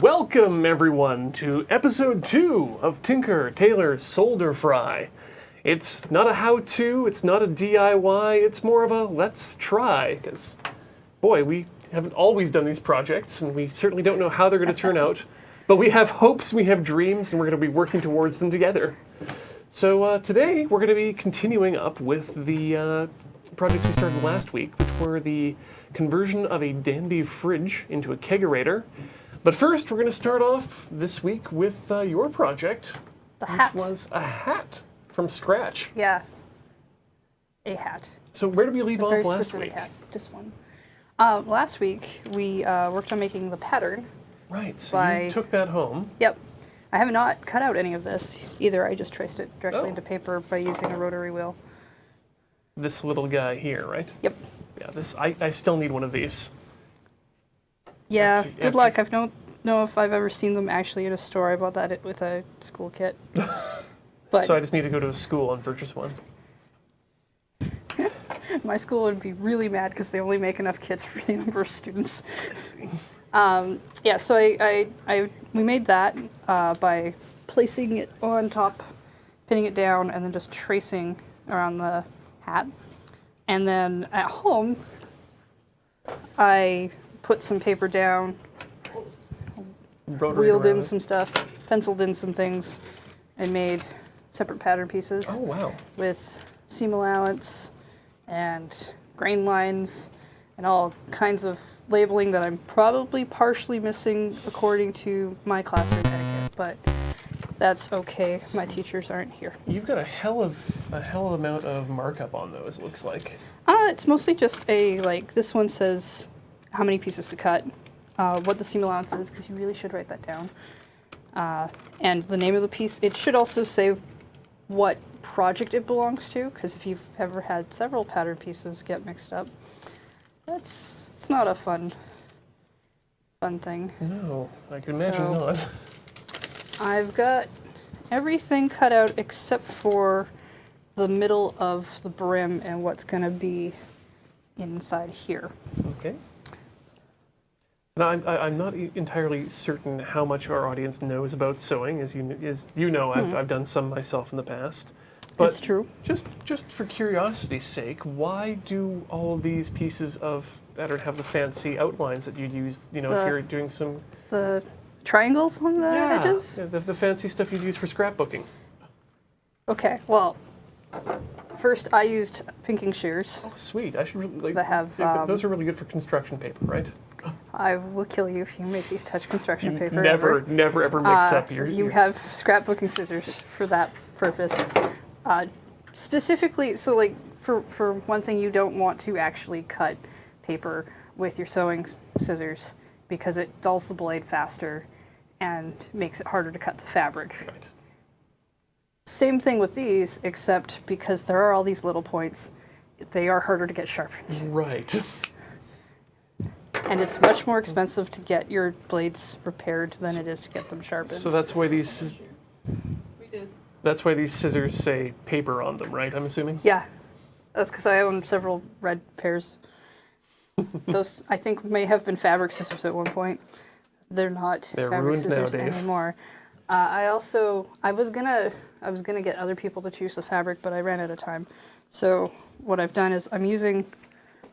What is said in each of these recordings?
welcome everyone to episode 2 of Tinker, Tailor, Solder Fry. It's not a how-to, it's not a DIY, it's more of a let's try, because, boy, we haven't always done these projects, and we certainly don't know how they're going to turn out, but we have hopes, we have dreams, and we're going to be working towards them together. So today, we're going to be continuing up with the projects we started last week, which were the conversion of a dandy fridge into a Kegerator. But first, we're going to start off this week with your project, Which was a hat from scratch. Yeah, a hat. So where did we leave off very last specific week? hat, just one. Last week, we worked on making the pattern. Right, so you took that home. Yep. I have not cut out any of this either. I just traced it directly into paper by using a rotary wheel. This little guy here, right? Yep. Yeah, this I still need one of these. Yeah, good luck. I don't know if I've ever seen them actually in a store. I bought that with a school kit. But So I just need to go to a school and purchase one. my school would be really mad because they only make enough kits for the number of students. Yeah, so we made that by placing it on top, pinning it down, and then just tracing around the hat. And then at home, I put some paper down, wheeled in some stuff, penciled in some things, and made separate pattern pieces. Oh, wow. With seam allowance and grain lines and all kinds of labeling that I'm probably partially missing according to my classroom etiquette, but that's okay. My teachers aren't here. You've got a hell of amount of markup on those, it looks like. It's mostly just this one says how many pieces to cut, what the seam allowance is, because you really should write that down, and the name of the piece. It should also say what project it belongs to, because if you've ever had several pattern pieces get mixed up, it's not a fun thing. No, I can imagine not. I've got everything cut out except for the middle of the brim and what's going to be inside here. Okay. Now, I'm not entirely certain how much our audience knows about sewing. As you know, I've done some myself in the past. But it's true. Just for curiosity's sake, why do all of these pieces of pattern have the fancy outlines that you'd use, if you're doing some... The triangles on the edges? Yeah, the fancy stuff you'd use for scrapbooking. Okay, well, first I used pinking shears. Oh, sweet. I should really... That have... those are really good for construction paper, right? I will kill you if you make these touch construction paper. Never ever mix up your... You have scrapbooking scissors for that purpose. Specifically, so for one thing, you don't want to actually cut paper with your sewing scissors because it dulls the blade faster and makes it harder to cut the fabric. Right. Same thing with these, except because there are all these little points, they are harder to get sharpened. Right. And it's much more expensive to get your blades repaired than it is to get them sharpened. So that's why these... That's why these scissors say paper on them, right? I'm assuming? Yeah. That's because I own several red pairs. Those, I think, may have been fabric scissors at one point. They're not fabric scissors anymore. I was gonna get other people to choose the fabric, but I ran out of time. So what I've done is I'm using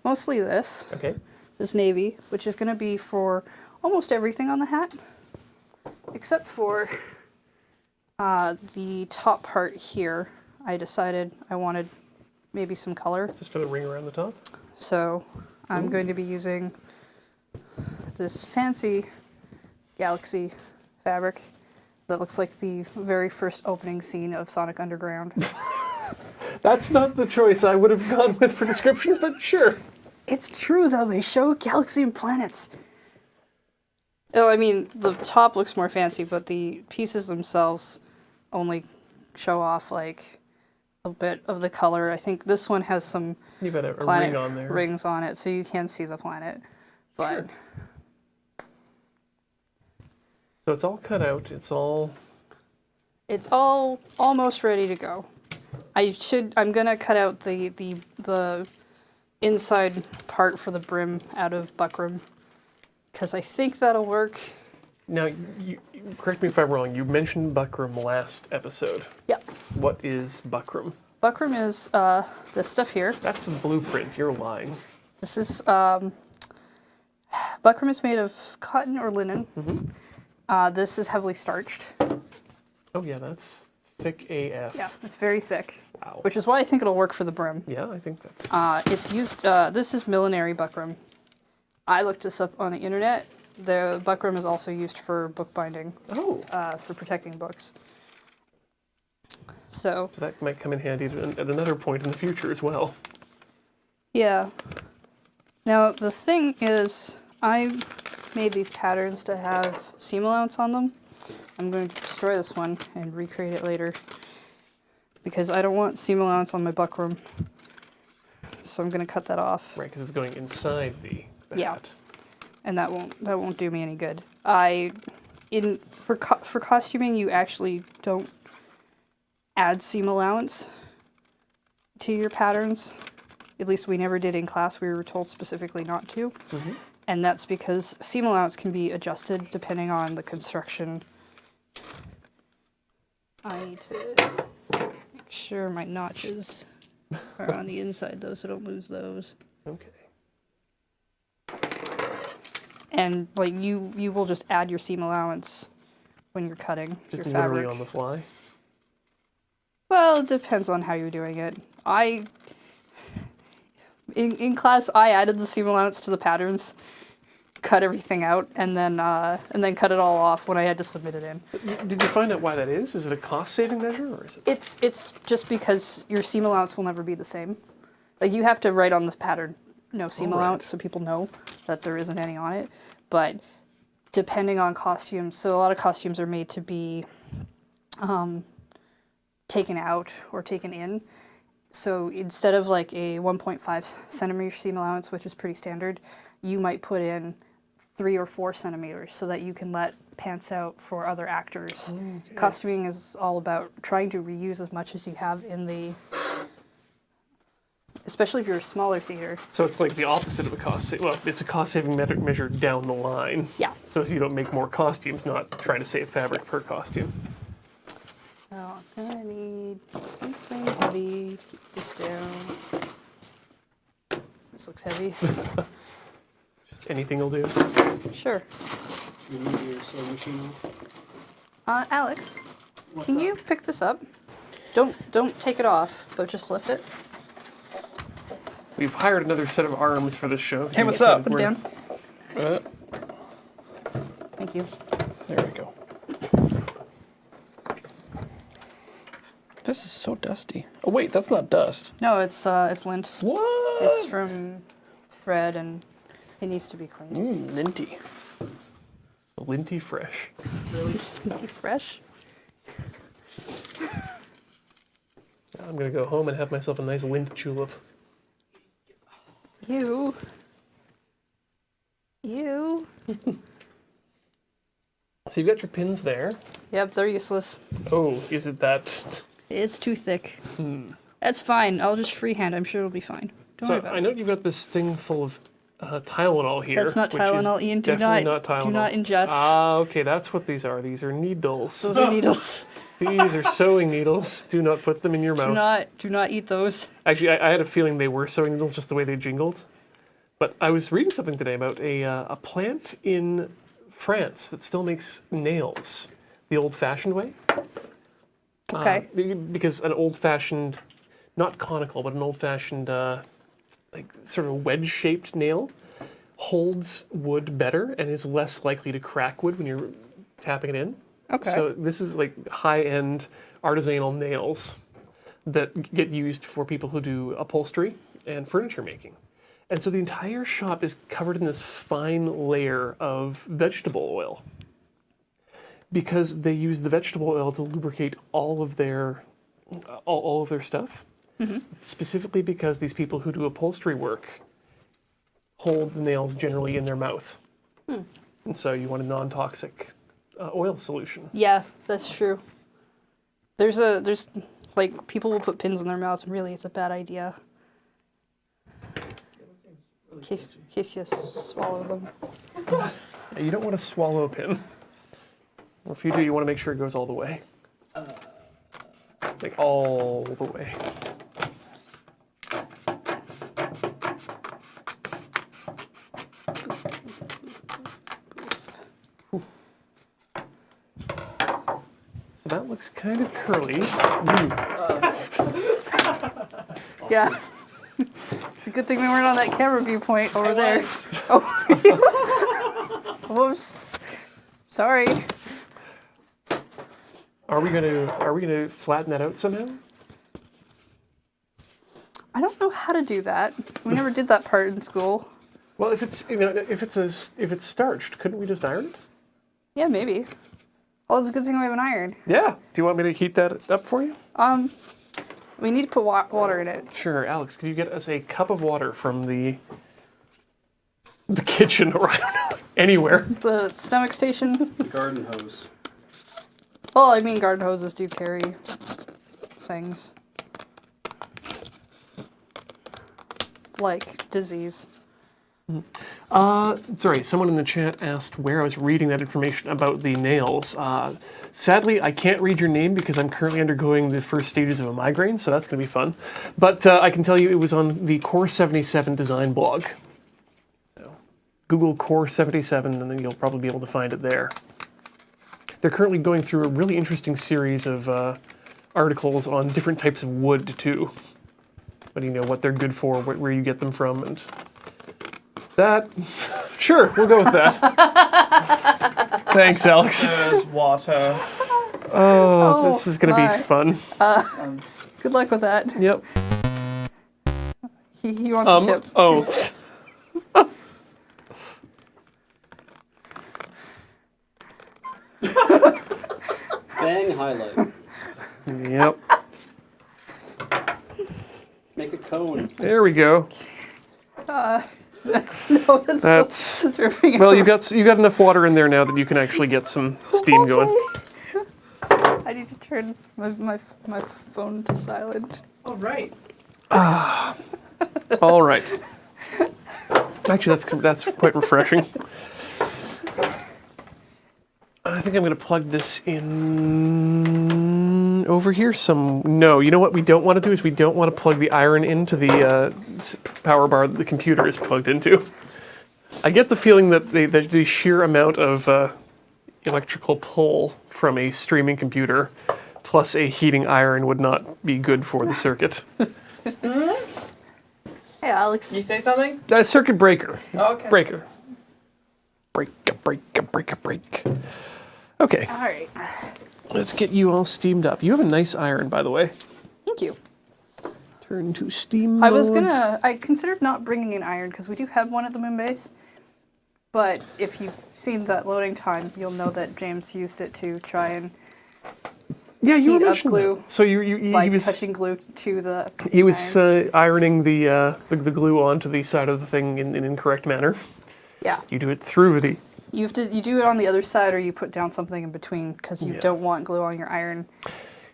mostly this. Okay. This navy, which is gonna be for almost everything on the hat, except for the top part here. I decided I wanted maybe some color. Just for the ring around the top? So I'm going to be using this fancy Galaxy fabric that looks like the very first opening scene of Sonic Underground. That's not the choice I would have gone with for descriptions, but sure. It's true, though. They show galaxy and planets. Oh, I mean, the top looks more fancy, but the pieces themselves only show off, like, a bit of the color. I think this one has some You've got a ring on there. Rings on it, so you can see the planet. But sure. So it's all cut out. It's all almost ready to go. I'm gonna cut out the inside part for the brim out of buckram, because I think that'll work. Now, correct me if I'm wrong, you mentioned buckram last episode. Yep. What is buckram? Buckram is this stuff here. That's the blueprint. You're lying. This is buckram is made of cotton or linen. This is heavily starched. Oh yeah, that's thick AF. Yeah, it's very thick. Wow. Which is why I think it'll work for the brim. Yeah, I think that's... It's used, this is millinery buckram. I looked this up on the internet. The buckram is also used for bookbinding, Oh. for protecting books. So That might come in handy at another point in the future as well. yeah. Now the thing is, I made these patterns to have seam allowance on them. I'm going to destroy this one and recreate it later because I don't want seam allowance on my buckram. So I'm going to cut that off. Right, because it's going inside the Yeah. hat. And that won't do me any good. For costuming, you actually don't add seam allowance to your patterns. At least we never did in class. We were told specifically not to. And that's because seam allowance can be adjusted depending on the construction. I need to make sure my notches are on the inside though, so don't lose those. Okay. And like you will just add your seam allowance when you're cutting Just your literally fabric. on the fly? Well, it depends on how you're doing it. In class, I added the seam allowance to the patterns, cut everything out, and then cut it all off when I had to submit it in. Did you find out why that is? Is it a cost-saving measure, or is it? It's just because your seam allowance will never be the same. Like you have to write on this pattern no seam allowance so people know that there isn't any on it. But depending on costumes, so a lot of costumes are made to be taken out or taken in. So instead of like a 1.5 centimeter seam allowance, which is pretty standard, you might put in 3 or 4 centimeters so that you can let pants out for other actors. Okay. Costuming is all about trying to reuse as much as you have in the, especially if you're a smaller theater. So it's like the opposite of a well, it's a cost-saving measure down the line. Yeah. So you don't make more costumes, not try to save fabric per costume. Now I'm gonna need something heavy to keep this down. This looks heavy. Just anything will do. Sure. You need your sewing machine on? Alex, can you pick this up? Don't take it off, but just lift it. We've hired another set of arms for this show. Hey, what's up? Put it down. Uh, Thank you. there we go. This is so dusty. Oh wait, that's not dust. No, it's lint. What? It's from thread and it needs to be cleaned. Linty. Linty fresh. Really fresh. I'm gonna go home and have myself a nice lint julep. Ew. Ew. So you've got your pins there. Yep, they're useless. Oh, is it that? It's too thick. That's fine. I'll just freehand. I'm sure it'll be fine. Don't worry So about I it. know you've got this thing full of Tylenol here. That's not which is Tylenol, Ian. Do definitely not Tylenol. do not ingest. Ah, okay, that's what these are. These are needles. Those are needles. These are sewing needles. Do not put them in your mouth. Do not eat those. Actually, I had a feeling they were sewing needles, just the way they jingled. But I was reading something today about a plant in France that still makes nails the old-fashioned way. Okay. Because an old-fashioned, not conical, but an old-fashioned, like sort of wedge-shaped nail holds wood better and is less likely to crack wood when you're tapping it in. Okay. So this is like high-end artisanal nails that get used for people who do upholstery and furniture making. And so the entire shop is covered in this fine layer of vegetable oil because they use the vegetable oil to lubricate all of their stuff. Mm-hmm. Specifically because these people who do upholstery work hold the nails generally in their mouth. And so you want a non-toxic oil solution. Yeah, that's true. There's like people will put pins in their mouth and really it's a bad idea. In case you swallow them. You don't want to swallow a pin. Well, if you do, you want to make sure it goes all the way. Like all the way. So that looks kind of curly. Yeah. It's a good thing we weren't on that camera viewpoint over there. Oh. Whoops. Sorry. Are we gonna flatten that out somehow? I don't know how to do that. We never did that part in school. Well, if it's starched, couldn't we just iron it? Yeah, maybe. Well, it's a good thing we have an iron. Yeah. Do you want me to heat that up for you? We need to put water in it. Sure, Alex. Could you get us a cup of water from the kitchen or I don't know, anywhere? The stomach station. The garden hose. Well, I mean, garden hoses do carry things. Like disease. Sorry, someone in the chat asked where I was reading that information about the nails. Sadly, I can't read your name because I'm currently undergoing the first stages of a migraine, so that's going to be fun. But I can tell you it was on the Core 77 design blog. So, Google Core 77 and then you'll probably be able to find it there. They're currently going through a really interesting series of articles on different types of wood, too. But you know, what they're good for, where you get them from, and that. Sure, we'll go with that. Thanks, Alex. There's water. Oh, this is going to be fun. Good luck with that. Yep. He wants a chip. Oh. Bang highlight. Yep. Make a cone. There we go. No, that's still dripping Well, out. you got enough water in there now that you can actually get some steam going. I need to turn my phone to silent. All right. All right. Actually, that's quite refreshing. I think I'm going to plug this in over here. No, you know what we don't want to do is we don't want to plug the iron into the power bar that the computer is plugged into. I get the feeling that the sheer amount of electrical pull from a streaming computer plus a heating iron would not be good for the circuit. Hey, Alex. You say something? Circuit breaker. Okay. Breaker. Break. Okay, All right. let's get you all steamed up. You have a nice iron, by the way. Thank you. Turn to steam I considered not bringing an iron because we do have one at the moon base. But if you've seen that loading time, you'll know that James used it to try and you heat were up mentioning glue that. So by he was touching glue to the he was iron. ironing the glue onto the side of the thing in an incorrect manner. Yeah. You do it through the. You do it on the other side, or you put down something in between because you don't want glue on your iron.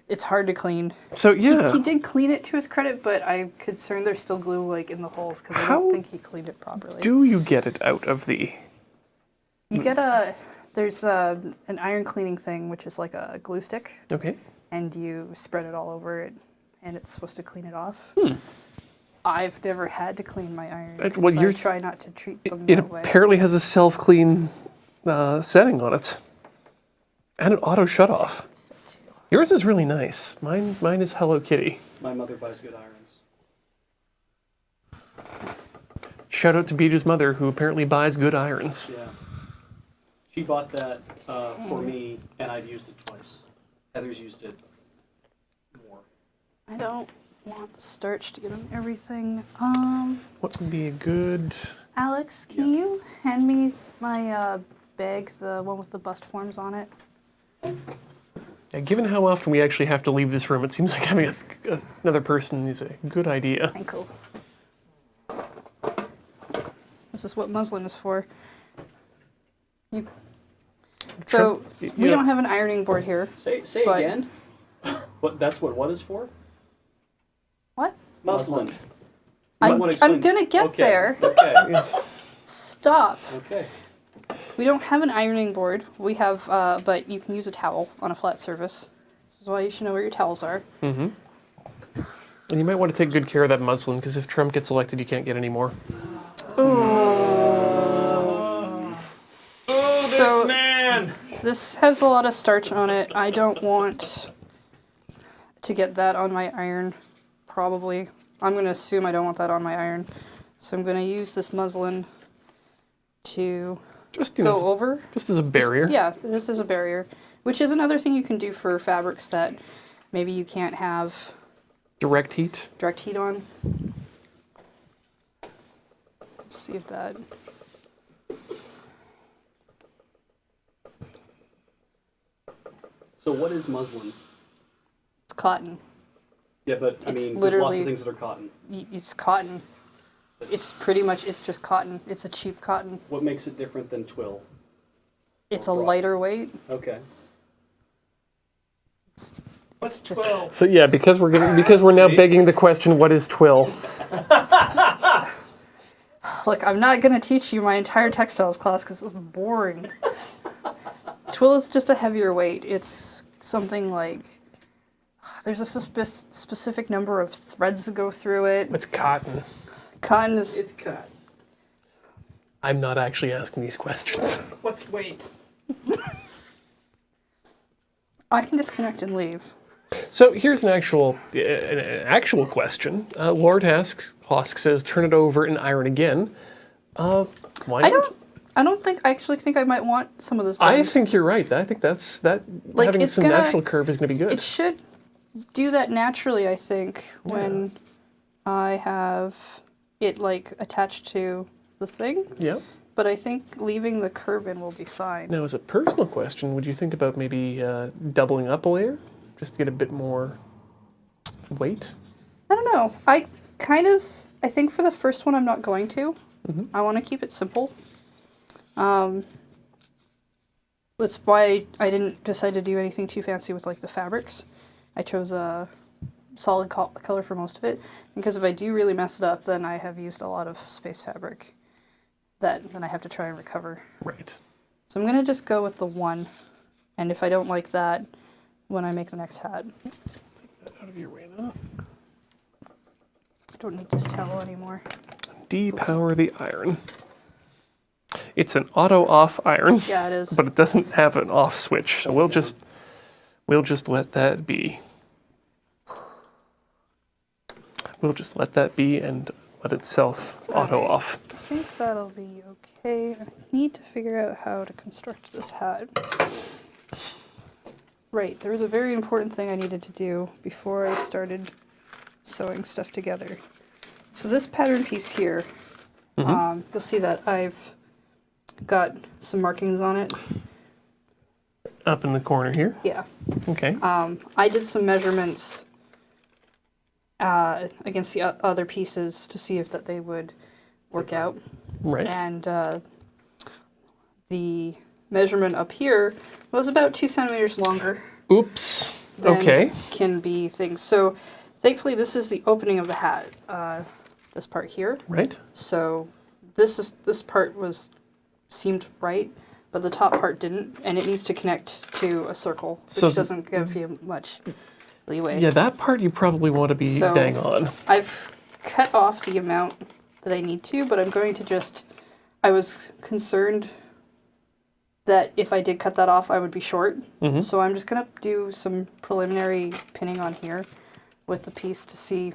It's hard to clean. So yeah, He did clean it to his credit, but I'm concerned there's still glue like in the holes because I How don't think he cleaned it properly. do you get it out of the? You get there's an iron cleaning thing which is like a glue stick, Okay. and you spread it all over it, and it's supposed to clean it off. I've never had to clean my iron. Well, so I yours- try not to treat them It that way. apparently has a self-clean setting on it, and an auto shut-off. Yours is really nice. Mine is Hello Kitty. My mother buys good irons. Shout out to Beej's mother, who apparently buys good irons. Yeah. She bought that for me, and I've used it twice. Heather's used it more. I don't want the starch to get on everything. What would be a good? Alex, can you hand me my bag, the one with the bust forms on it? Yeah, given how often we actually have to leave this room, it seems like having another person is a good idea. Thank you. This is what muslin is for. So we don't have an ironing board here. Say But- again. That's what is for? What? Muslin. I'm gonna get Okay. there. Okay. Yes. Stop. Okay. We don't have an ironing board. We have, but you can use a towel on a flat surface. This is why you should know where your towels are. And you might want to take good care of that muslin, because if Trump gets elected, you can't get any more. So, man! this has a lot of starch on it. I don't want to get that on my iron, probably. I'm going to assume I don't want that on my iron. So I'm going to use this muslin to Just go over. just as a barrier. Yeah, just as a barrier. Which is another thing you can do for fabrics that maybe you can't have Direct heat. direct heat on. Let's see if that... So what is muslin? It's cotton. Yeah, but I It's mean, there's lots literally- of things that are cotton. It's cotton. It's pretty much, it's just cotton. It's a cheap cotton. What makes it different than twill? It's a Or lighter weight. Okay. It's just, So yeah, because we're now begging the question, what is twill? look, I'm not going to teach you my entire textiles class because it's boring. Twill is just a heavier weight. It's something like, there's a specific number of threads that go through it. It's cotton. Cotton is... It's cut. I'm not actually asking these questions. What's weight? I can disconnect and leave. So here's an actual question. Lord Hosk says, turn it over and iron again. Why not? I don't think, I actually think I might want some of this I blend. think you're right. I think that Like, having it's some gonna- natural curve is going to be good. It should do that naturally, I think, when I have it, like, attached to the thing. Yeah. But I think leaving the curve in will be fine. Now, as a personal question, would you think about maybe doubling up a layer, just to get a bit more weight? I don't know. I think for the first one I'm not going to. I want to keep it simple. That's why I didn't decide to do anything too fancy with like the fabrics. I chose a solid color for most of it, because if I do really mess it up, then I have used a lot of space fabric that then I have to try and recover. Right. So I'm going to just go with the one, and if I don't like that, when I make the next hat. Out of your way now. I don't need this towel anymore. Depower the iron. It's an auto-off iron. Yeah, it is. But it doesn't have an off switch, so we'll just let that be. We'll just let that be and let itself auto off. I think that'll be okay. I need to figure out how to construct this hat. Right, there was a very important thing I needed to do before I started sewing stuff together. So this pattern piece here, you'll see that I've got some markings on it. Up in the corner here. Yeah. Okay. I did some measurements against the other pieces to see if that they would work out. Right. And the measurement up here was about 2 centimeters longer Oops. than Okay. can be things. So thankfully this is the opening of the hat, this part here. Right. So this part seemed right, but the top part didn't, and it needs to connect to a circle, which So doesn't give you much leeway. Yeah, that part you probably want to be So- bang on. I've cut off the amount that I need to, but I'm going to just, I was concerned that if I did cut that off, I would be short. So I'm just going to do some preliminary pinning on here with the piece to see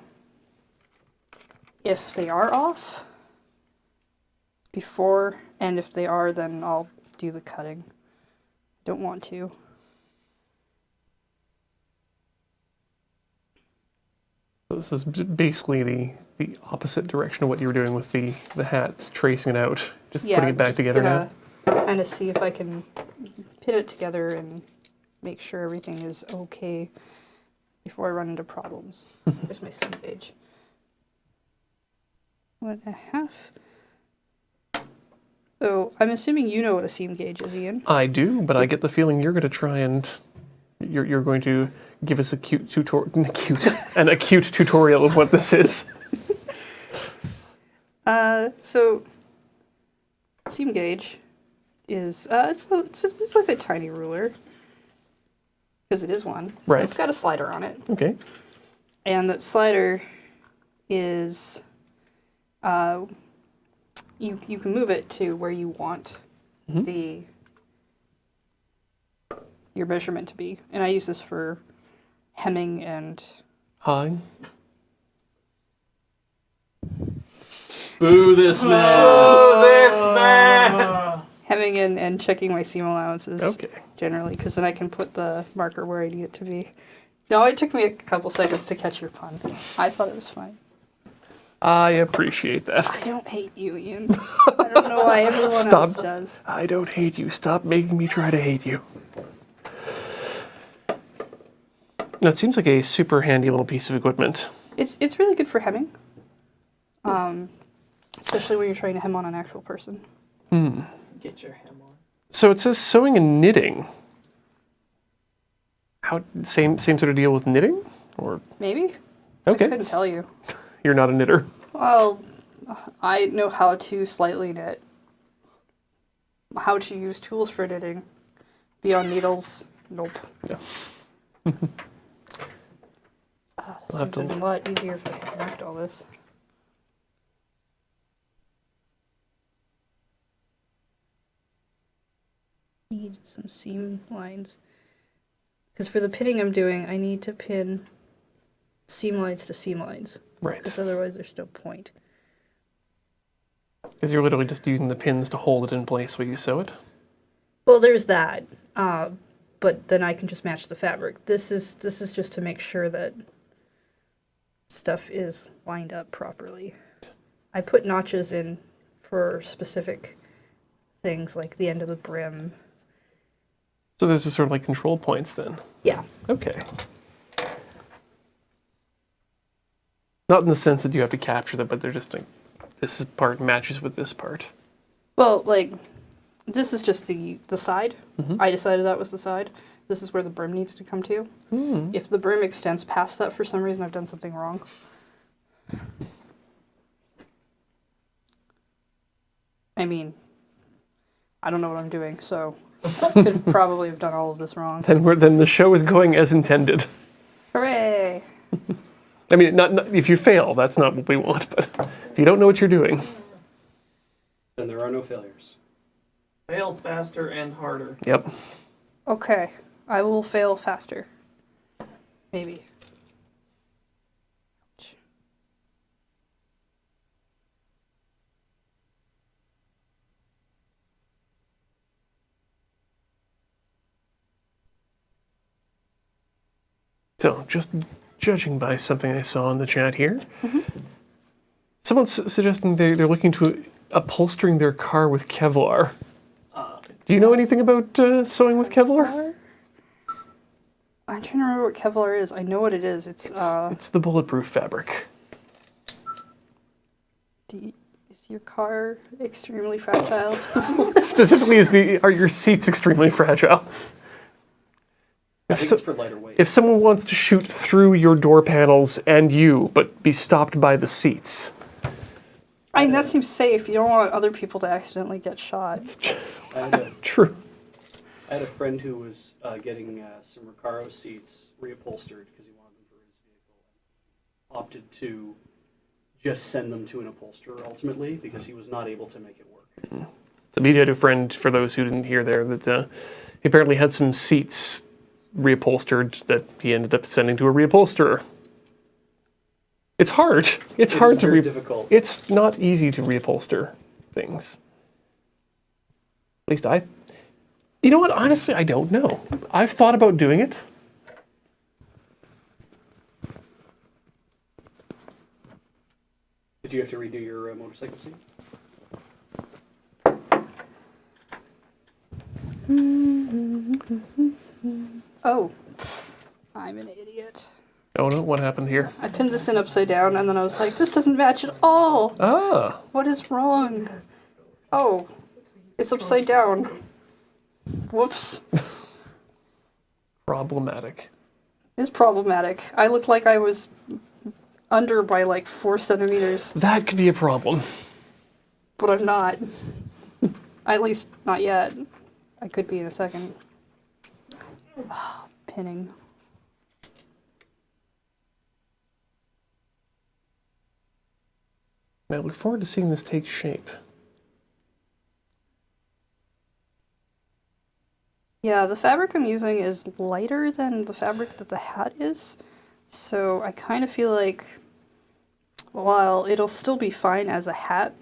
if they are off before, and if they are, then I'll do the cutting. Don't want to. So this is basically the opposite direction of what you were doing with the hat, tracing it out, just putting it back together now. Kind of see if I can pin it together and make sure everything is okay before I run into problems. There's my seam gauge. 1.5. So I'm assuming you know what a seam gauge is, Ian. I do, but I get the feeling you're going to try and you're going to give us an acute tutorial of what this is. So seam gauge is it's like a tiny ruler because it is one. Right. It's got a slider on it, Okay. and that slider is you can move it to where you want the your measurement to be, and I use this for hemming and Hi. Boo this man! hemming and checking my seam allowances. Okay. Generally, because then I can put the marker where I need it to be. No, it took me a couple seconds to catch your pun. I thought it was fine. I appreciate that. I don't hate you, Ian. I don't know why everyone Stop. else does. I don't hate you. Stop making me try to hate you. No, it seems like a super handy little piece of equipment. It's really good for hemming. Especially when you're trying to hem on an actual person. Get your hem on. So it says sewing and knitting. How same sort of deal with knitting, or Maybe? I okay, couldn't tell you. you're not a knitter. Well, I know how to slightly knit. How to use tools for knitting. Beyond needles, nope. No. This I'll would have have to- been a lot easier if I had marked all this. Need some seam lines. Because for the pinning I'm doing, I need to pin seam lines to seam lines. Right. Because otherwise there's no point. Because you're literally just using the pins to hold it in place while you sew it. Well, there's that. But then I can just match the fabric. This is just to make sure that stuff is lined up properly. I put notches in for specific things like the end of the brim. So there's just sort of like control points then. Yeah. Okay. Not in the sense that you have to capture them, but they're just like, this part matches with this part. Well, like, this is just the side. I decided that was the side. This is where the brim needs to come to. If the brim extends past that for some reason, I've done something wrong. I mean, I don't know what I'm doing, so I could probably have done all of this wrong. Then the show is going as intended. Hooray! I mean, not if you fail, that's not what we want. But if you don't know what you're doing, Then there are no failures. Fail faster and harder. yep. Okay, I will fail faster. Maybe. So, just judging by something I saw in the chat here, someone's suggesting they're looking to upholstering their car with Kevlar. Do you know anything about sewing with Kevlar? I'm trying to remember what Kevlar is. I know what it is. It's It's the bulletproof fabric. is your car extremely fragile? Specifically, are your seats extremely fragile? I think it's for lighter weight. If someone wants to shoot through your door panels and you, but be stopped by the seats. I mean, that seems safe. You don't want other people to accidentally get shot. True. I had a friend who was getting some Recaro seats reupholstered because he wanted them for his vehicle. Opted to just send them to an upholsterer ultimately because he was not able to make it work. So BJ had a friend, for those who didn't hear there, that he apparently had some seats reupholstered that he ended up sending to a reupholsterer. It's hard. It's hard to very difficult. It's not easy to reupholster things. At least you know what? Honestly, I don't know. I've thought about doing it. Did you have to redo your motorcycle seat? Oh, I'm an idiot. Oh no, what happened here? I pinned this in upside down, and then I was like, this doesn't match at all. Ah, What is wrong? Oh, it's upside down. Whoops. problematic. It's problematic. I looked like I was under by like 4 centimeters, That could be a problem. but I'm not. At least not yet. I could be in a second. Pinning. I look forward to seeing this take shape. Yeah, the fabric I'm using is lighter than the fabric that the hat is. So I kind of feel like while it'll still be fine as a hat,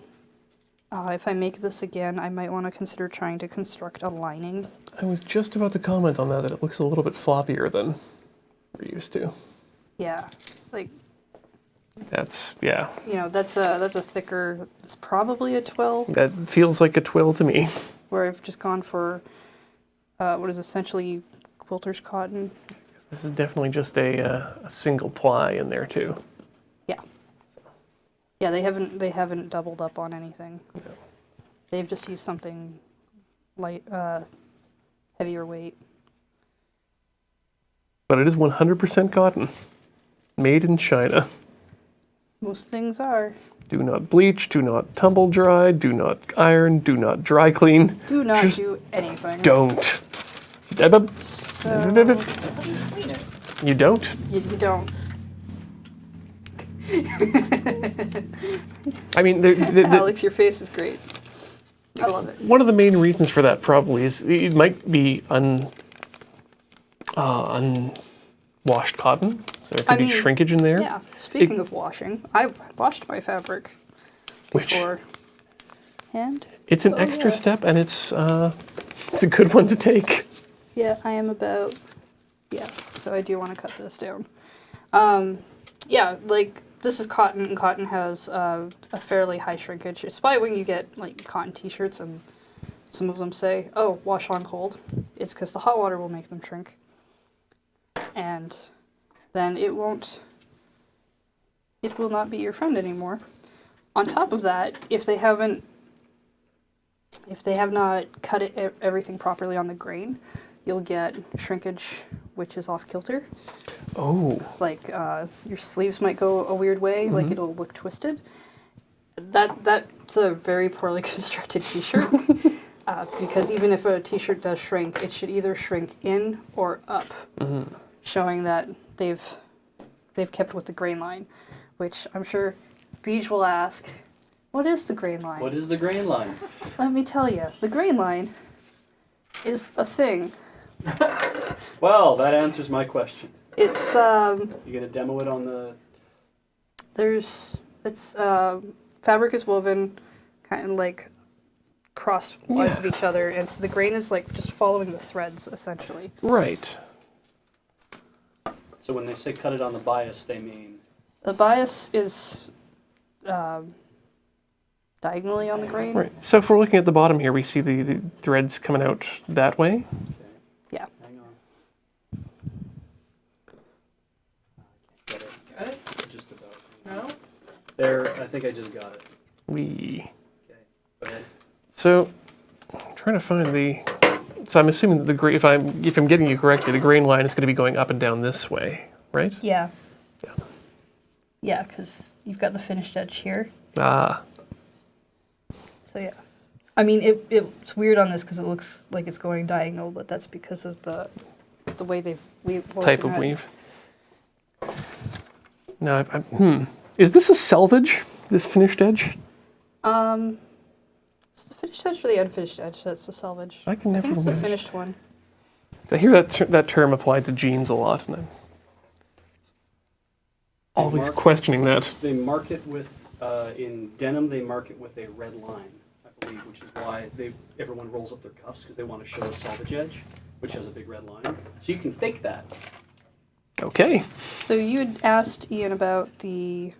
if I make this again, I might want to consider trying to construct a lining. I was just about to comment on that it looks a little bit floppier than we're used to. Yeah, like, That's, yeah. you know, that's a thicker, it's probably a twill, That feels like a twill to me. where I've just gone for what is essentially quilter's cotton. This is definitely just a single ply in there too. Yeah. Yeah, they haven't doubled up on anything. No. They've just used something light, heavier weight. But it is 100% cotton. Made in China. Most things are. Do not bleach, do not tumble dry, do not iron, do not dry clean. Do not Just do anything. Don't. So, You don't? you don't. I mean, Alex, your face is great. I love it. one of the main reasons for that probably is it might be unwashed cotton, so there could be shrinkage in there. Yeah. Speaking of washing, I washed my fabric Which- before. And It's an extra step, and it's a good one to take. yeah, I am about. Yeah, so I do want to cut this down. Yeah, like this is cotton, and cotton has a fairly high shrinkage. It's why when you get like cotton T-shirts and some of them say, "Oh, wash on cold," it's because the hot water will make them shrink, and then it won't. It will not be your friend anymore. On top of that, if they have not cut everything properly on the grain, you'll get shrinkage, which is off kilter. Oh. Like your sleeves might go a weird way, like it'll look twisted. That's a very poorly constructed T-shirt. Because even if a T-shirt does shrink, it should either shrink in or up, showing that they've kept with the grain line. Which I'm sure Beej will ask, what is the grain line? What is the grain line? Let me tell you, the grain line is a thing. Well, that answers my question. It's You gonna demo it on the? fabric is woven kind of like crosswise of each other, and so the grain is like just following the threads essentially. Right. So when they say cut it on the bias, they mean The bias is diagonally on the grain. Right. So if we're looking at the bottom here, we see the threads coming out that way. Yeah. hang on. Get it. Got it? Just about. No? There, I think I just got it. We. Okay. Go ahead. So, I'm trying to find the. So I'm assuming that the grain, if I'm getting you correctly, the grain line is going to be going up and down this way, right? Yeah. Yeah. Yeah, because you've got the finished edge here. Ah. So yeah. I mean, it's weird on this because it looks like it's going diagonal, but that's because of the way they've woven Type of it. weave. No, Is this a selvage? This finished edge? It's the finished edge or the unfinished edge that's the selvage. I can I think never it's the manage. finished one. I hear that term applied to jeans a lot, and I'm always Mark- questioning that. They mark it with in denim. They mark it with a red line, I believe, which is why everyone rolls up their cuffs because they want to show a selvage edge, which has a big red line. So you can fake that. Okay. So you had asked Ian about the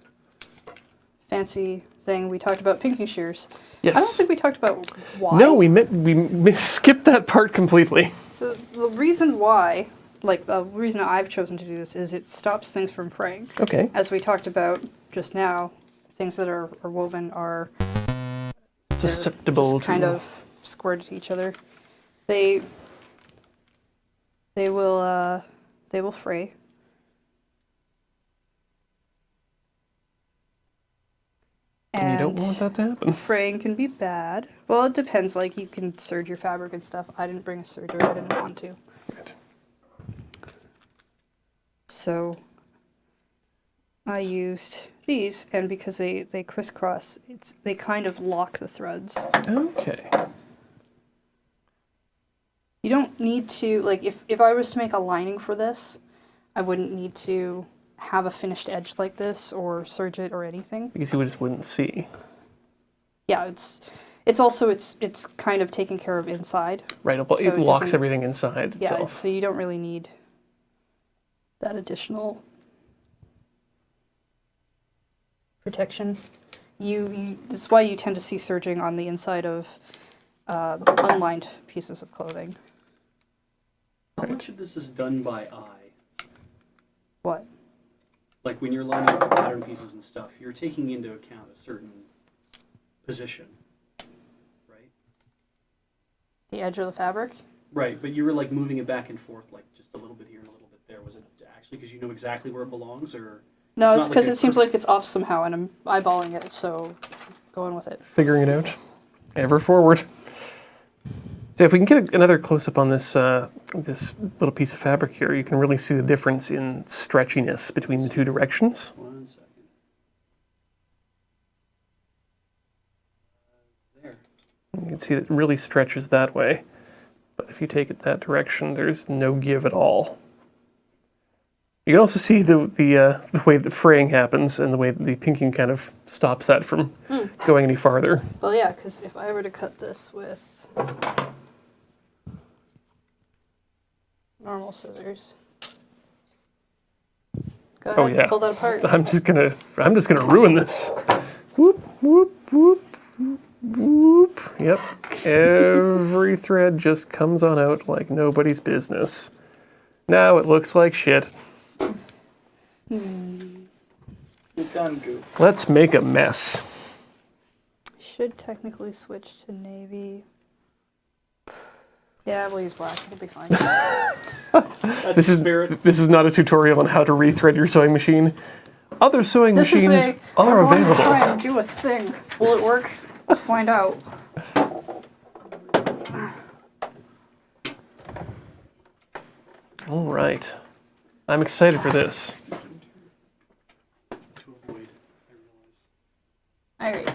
fancy thing. We talked about pinking shears. Yes. I don't think we talked about why. No, we skipped that part completely. So the reason why, like the reason I've chosen to do this is it stops things from fraying. Okay. As we talked about just now, things that are woven are they're Susceptible just kind to of squared to each other. They will fray. And you don't want that to happen. Fraying can be bad. Well, it depends. Like, you can serge your fabric and stuff. I didn't bring a serger. I didn't want to. Right. So I used these, and because they crisscross, they kind of lock the threads. Okay. You don't need to, like, if I was to make a lining for this, I wouldn't need to have a finished edge like this or serge it or anything. Because you just wouldn't see. Yeah, it's also kind of taken care of inside. Right, So it it locks doesn't- everything inside Yeah, itself. so you don't really need that additional protection. That's why you tend to see serging on the inside of unlined pieces of clothing. How much of this is done by eye? What? Like when you're lining up the pattern pieces and stuff, you're taking into account a certain position, right? The edge of the fabric? Right, but you were like moving it back and forth, like just a little bit here and a little bit there. Was it actually because you know exactly where it belongs, or? No, it's not because like a it seems like it's off somehow, and I'm eyeballing it, so going with it. Figuring it out. Ever forward. So if we can get another close-up on this this little piece of fabric here, you can really see the difference in stretchiness between the two directions. 1 second. There. You can see that it really stretches that way. But if you take it that direction, there's no give at all. You can also see the way the fraying happens and the way that the pinking kind of stops that from going any farther. Well, yeah, because if I were to cut this with normal scissors, go ahead, yeah. pull that apart. I'm just gonna ruin this. Whoop, whoop, whoop, whoop, whoop. Yep. Every thread just comes on out like nobody's business. Now it looks like shit. You've done goof. Let's make a mess. Should technically switch to navy. Yeah, we'll use black. It'll be fine. That's This the is spirit. this is not a tutorial on how to rethread your sewing machine. Other sewing This is machines a. are We're going to available. try and do a thing. Will it work? Let's find out. All right. I'm excited for this. To avoid, I realize.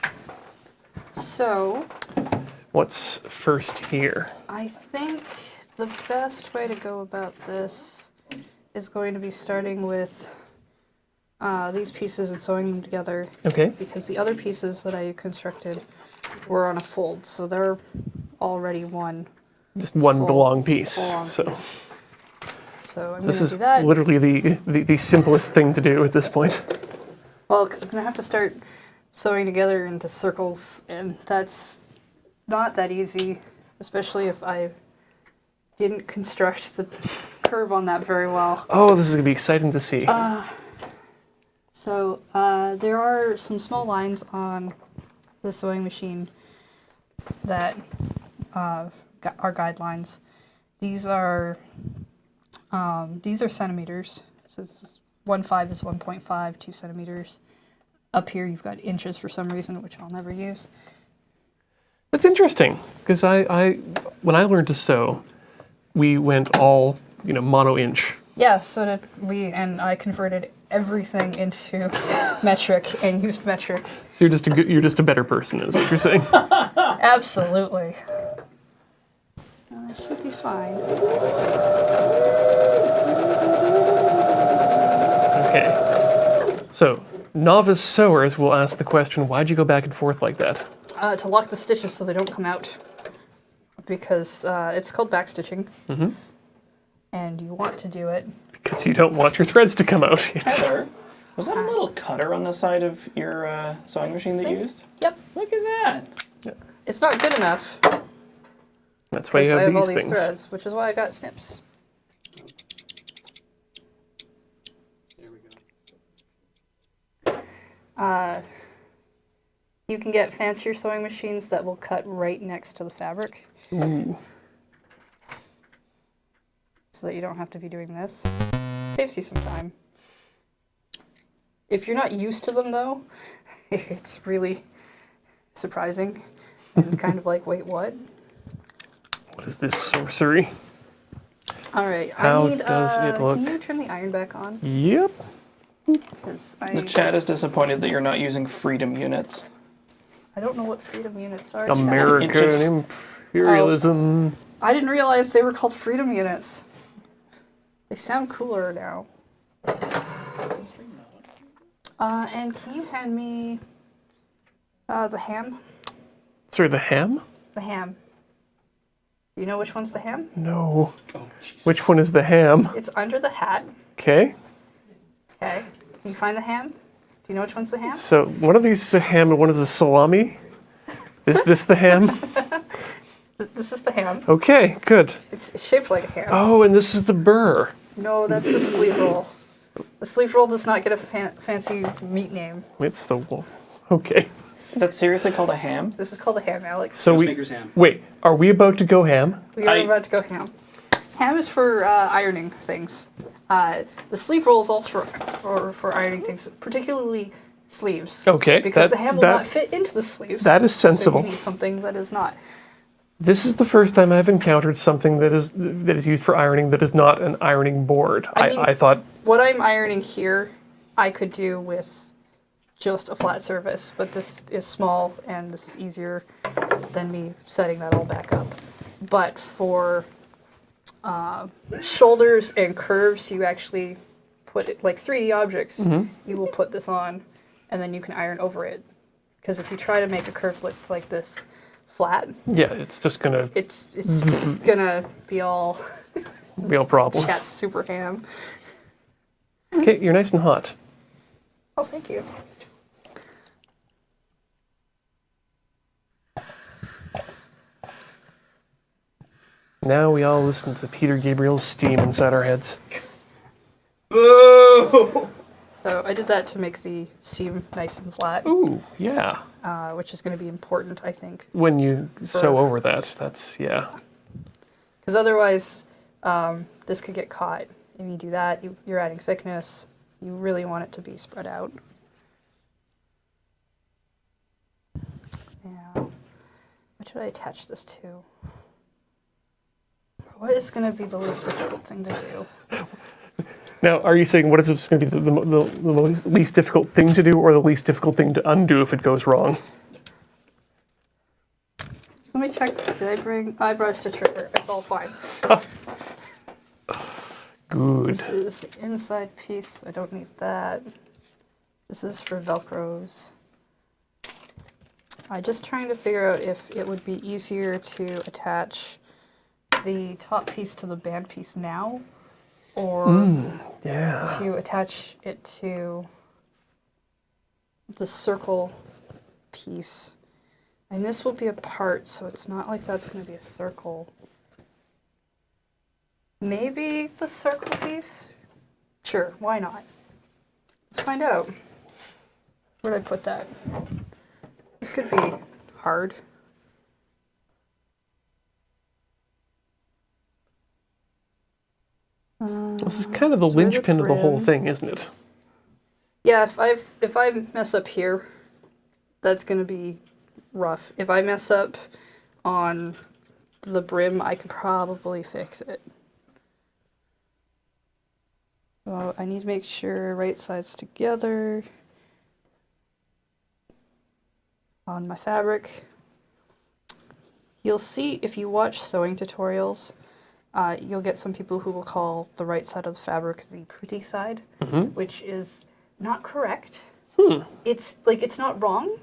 All right. So, What's first here? I think the best way to go about this is going to be starting with these pieces and sewing them together, Okay. because the other pieces that I constructed were on a fold, so they're already one Just one full- long piece. full-on So piece. So I'm this going is to do that. literally the simplest thing to do at this point. Well, because I'm going to have to start sewing together into circles, and that's not that easy, especially if I didn't construct the curve on that very well. Oh, this is gonna be exciting to see. So there are some small lines on the sewing machine that are guidelines. These are centimeters. So it's 1.5 is 1.5, 2 centimeters. Up here you've got inches for some reason, which I'll never use. That's interesting because I when I learned to sew, we went all mono inch. Yeah, so did we, and I converted everything into metric and used metric. So you're just a better person, is what you're saying. Absolutely. It should be fine. Okay. So novice sewers will ask the question, why'd you go back and forth like that? To lock the stitches so they don't come out. Because it's called backstitching. Mm-hmm. And you want to do it. Because you don't want your threads to come out. It's, Tailor, was that a little cutter on the side of your sewing machine that you used? Yep. Look at that. It's not good enough. that's why you Because I have have all these these things. threads, which is why I got snips. There we go. You can get fancier sewing machines that will cut right next to the fabric. Ooh. So that you don't have to be doing this. Saves you some time. If you're not used to them, though, it's really surprising and kind of like, wait, what? What is this sorcery? All right, How I need. does it look? Can you turn the iron back on? Yep. 'Cause The chat is disappointed that you're not using freedom units. I don't know what freedom units are. Chat. American Inches. imperialism. I didn't realize they were called freedom units. They sound cooler now. And can you hand me the ham? Sorry, the ham? The ham. Do you know which one's the ham? No. Oh, Jesus. Which one is the ham? It's under the hat. Okay. Okay. Can you find the ham? Do you know which one's the ham? So one of these is a ham and one is a salami. Is this the ham? This is the ham. Okay, good. It's shaped like a ham. Oh, and this is the burr. No, that's the sleeve roll. The sleeve roll does not get a fancy meat name. It's the wolf. Okay. Is that seriously called a ham? This is called a ham, Alex. So we Maker's ham. wait. Are we about to go ham? We are about to go ham. Ham is for ironing things. The sleeve roll is also for ironing things, particularly sleeves. Okay, Because that- the ham will that- not fit into the sleeves. that is sensible. So you need something that is not. This is the first time I've encountered something that is used for ironing that is not an ironing board. I mean- I thought What I'm ironing here, I could do with just a flat surface, but this is small and this is easier than me setting that all back up. But for shoulders and curves, you actually put it like 3D objects. You will put this on, and then you can iron over it. Because if you try to make a curve that's like this flat, yeah, it's just gonna it's gonna be all real problems. chat super ham. Okay, you're nice and hot. Oh, thank you. Now we all listen to Peter Gabriel's steam inside our heads. Boo! So I did that to make the seam nice and flat, Ooh, yeah. which is going to be important, I think. When you sew over that, that's yeah. Because otherwise, this could get caught. If you do that, you're adding thickness. You really want it to be spread out. Now, what should I attach this to? What is going to be the least difficult thing to do? Now, are you saying what is this going to be the least difficult thing to do, or the least difficult thing to undo if it goes wrong? So let me check. Did I bring eyebrows to trigger? It's all fine. Good. This is the inside piece. I don't need that. This is for Velcros. I'm just trying to figure out if it would be easier to attach the top piece to the band piece now, or Yeah. to attach it to the circle piece. And this will be a part, so it's not like that's going to be a circle. Maybe the circle piece? Sure, why not? Let's find out. Where'd I put that? This could be hard. This is kind of the So where the linchpin of the whole brim- thing, isn't it? Yeah, if I mess up here, that's gonna be rough. If I mess up on the brim, I could probably fix it. So I need to make sure right sides together on my fabric. You'll see if you watch sewing tutorials, you'll get some people who will call the right side of the fabric the pretty side, which is not correct. It's like, it's not wrong,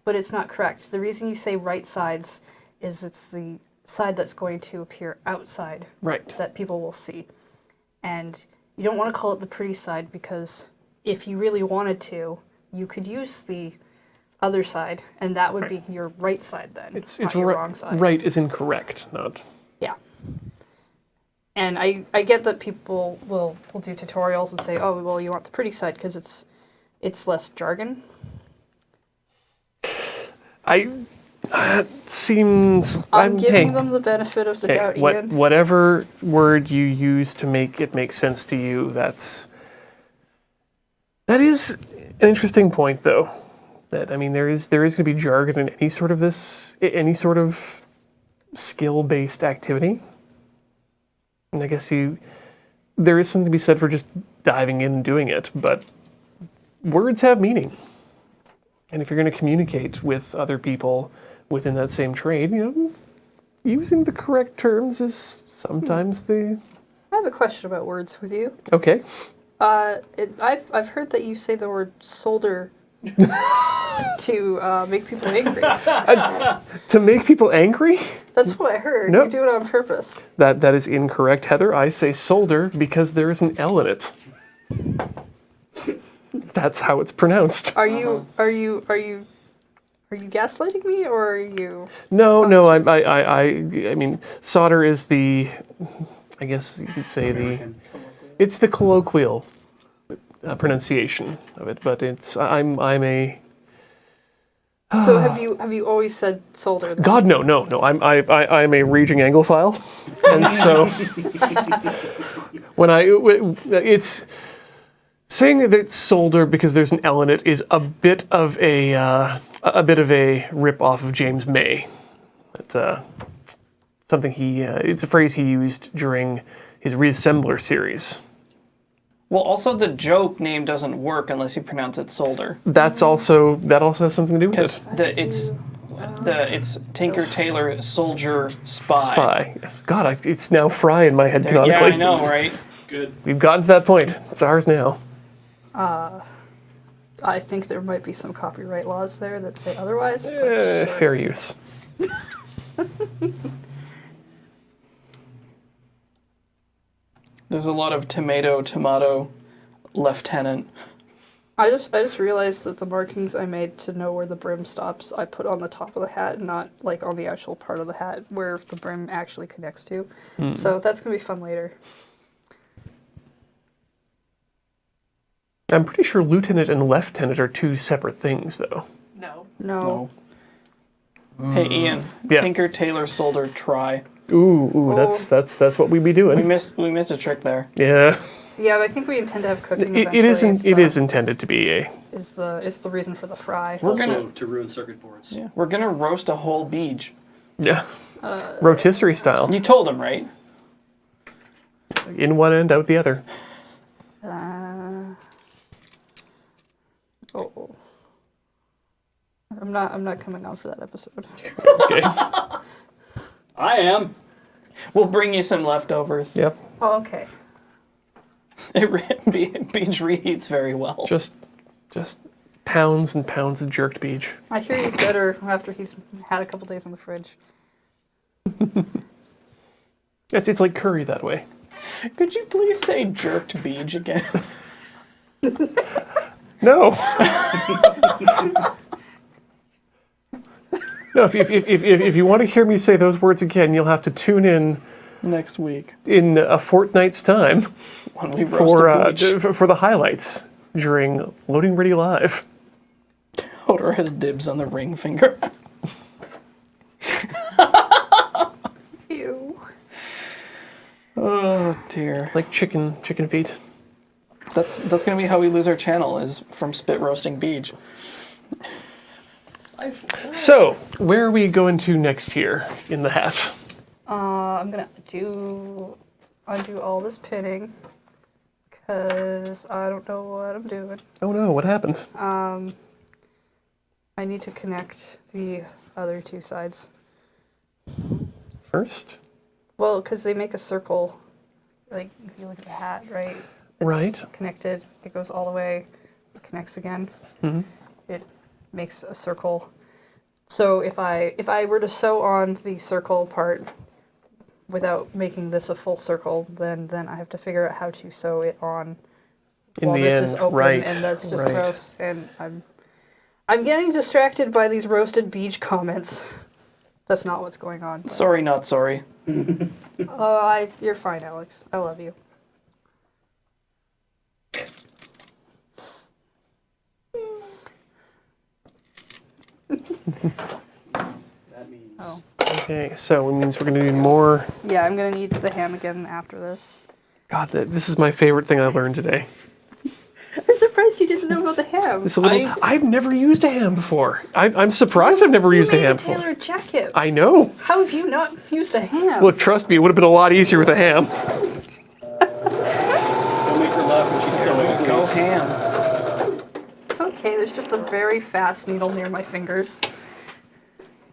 but it's not correct. The reason you say right sides is it's the side that's going to appear outside Right. that people will see. And you don't want to call it the pretty side, because if you really wanted to, you could use the other side, and that would be your right side then, It's not your wrong side. right is incorrect, not. Yeah. And I get that people will do tutorials and say, oh, well, you want the pretty side because it's less jargon. That seems. I'm giving hey, them the benefit of the hey, doubt, Ian. whatever word you use to make it make sense to you, that is An interesting point, though. That I mean, there is going to be jargon in any sort of skill-based activity. And I guess there is something to be said for just diving in and doing it, but words have meaning. And if you're going to communicate with other people within that same trade, using the correct terms is sometimes the... I have a question about words with you. Okay. I've heard that you say the word solder to make people angry. To make people angry? That's what I heard. Nope. You do it on purpose. That is incorrect, Heather. I say solder because there is an L in it. That's how it's pronounced. Are you gaslighting me, or are you? No, telling the truth? I mean, solder is the, I guess you could say it's the colloquial pronunciation of it, but I'm a. So have you always said solder? Then? God, no. I'm a raging Anglophile, and so it's saying that it's solder because there's an L in it is a bit of a rip off of James May. It's something it's a phrase he used during his Reassembler series. Well, also the joke name doesn't work unless you pronounce it solder. That also has something to do with Because it. it's Tinker, Tailor, Soldier, Spy. Spy. Yes. God, it's now Fry in my head canonically. Yeah, I know, right? Good. We've gotten to that point. It's ours now. I think there might be some copyright laws there that say otherwise. But Fair use. There's a lot of tomato, lieutenant. I just realized that the markings I made to know where the brim stops, I put on the top of the hat, not like on the actual part of the hat where the brim actually connects to. So that's gonna be fun later. I'm pretty sure lieutenant and lieutenant are two separate things, though. No. Hey, Ian. Yeah. Tinker, Tailor, Solder, Try. Ooh, that's what we'd be doing. We missed a trick there. Yeah. Yeah, but I think we intend to have cooking It eventually. is intended to be a. Is the reason for the fry. Also, to ruin circuit boards. Yeah. We're gonna roast a whole beej. Yeah. Rotisserie style. You told him, right? In one end, out the other. Oh. I'm not coming on for that episode. Okay. I am. We'll bring you some leftovers. Yep. Oh, okay. Beej reheats very well. Just pounds and pounds of jerked beach. I hear he's better after he's had a couple days in the fridge. It's like curry that way. Could you please say jerked beej again? No. No, if you want to hear me say those words again, you'll have to tune in Next week in a fortnight's time when we roast a beej. for the highlights during Loading Ready Live. Hodor has dibs on the ring finger. Ew. Oh dear. Like chicken feet. That's gonna be how we lose our channel, is from spit roasting beej. So, where are we going to next here in the hat? I'm gonna undo all this pinning because I don't know what I'm doing. Oh no, what happened? I need to connect the other two sides. First? Well, because they make a circle. Like if you look at the hat, right? It's Right. connected. It goes all the way. It connects again. Mm-hmm. It makes a circle. So if I were to sew on the circle part without making this a full circle, then I have to figure out how to sew it on In while the this end, is open, right, and that's just right. gross. And I'm getting distracted by these roasted beej comments. That's not what's going on. But, Sorry, not sorry. you're fine, Alex. I love you. That means. Oh. Okay, so it means we're going to need more. Yeah, I'm gonna need the ham again after this. God, this is my favorite thing I learned today. I surprised you didn't know about the ham. It's a little, I've never used a ham before. I'm surprised I've never used a ham before. Tailor jacket. I know. How have you not used a ham? Look, trust me, it would have been a lot easier with a ham. Don't make her laugh when she's sewing. Go please. ham. It's okay. There's just a very fast needle near my fingers.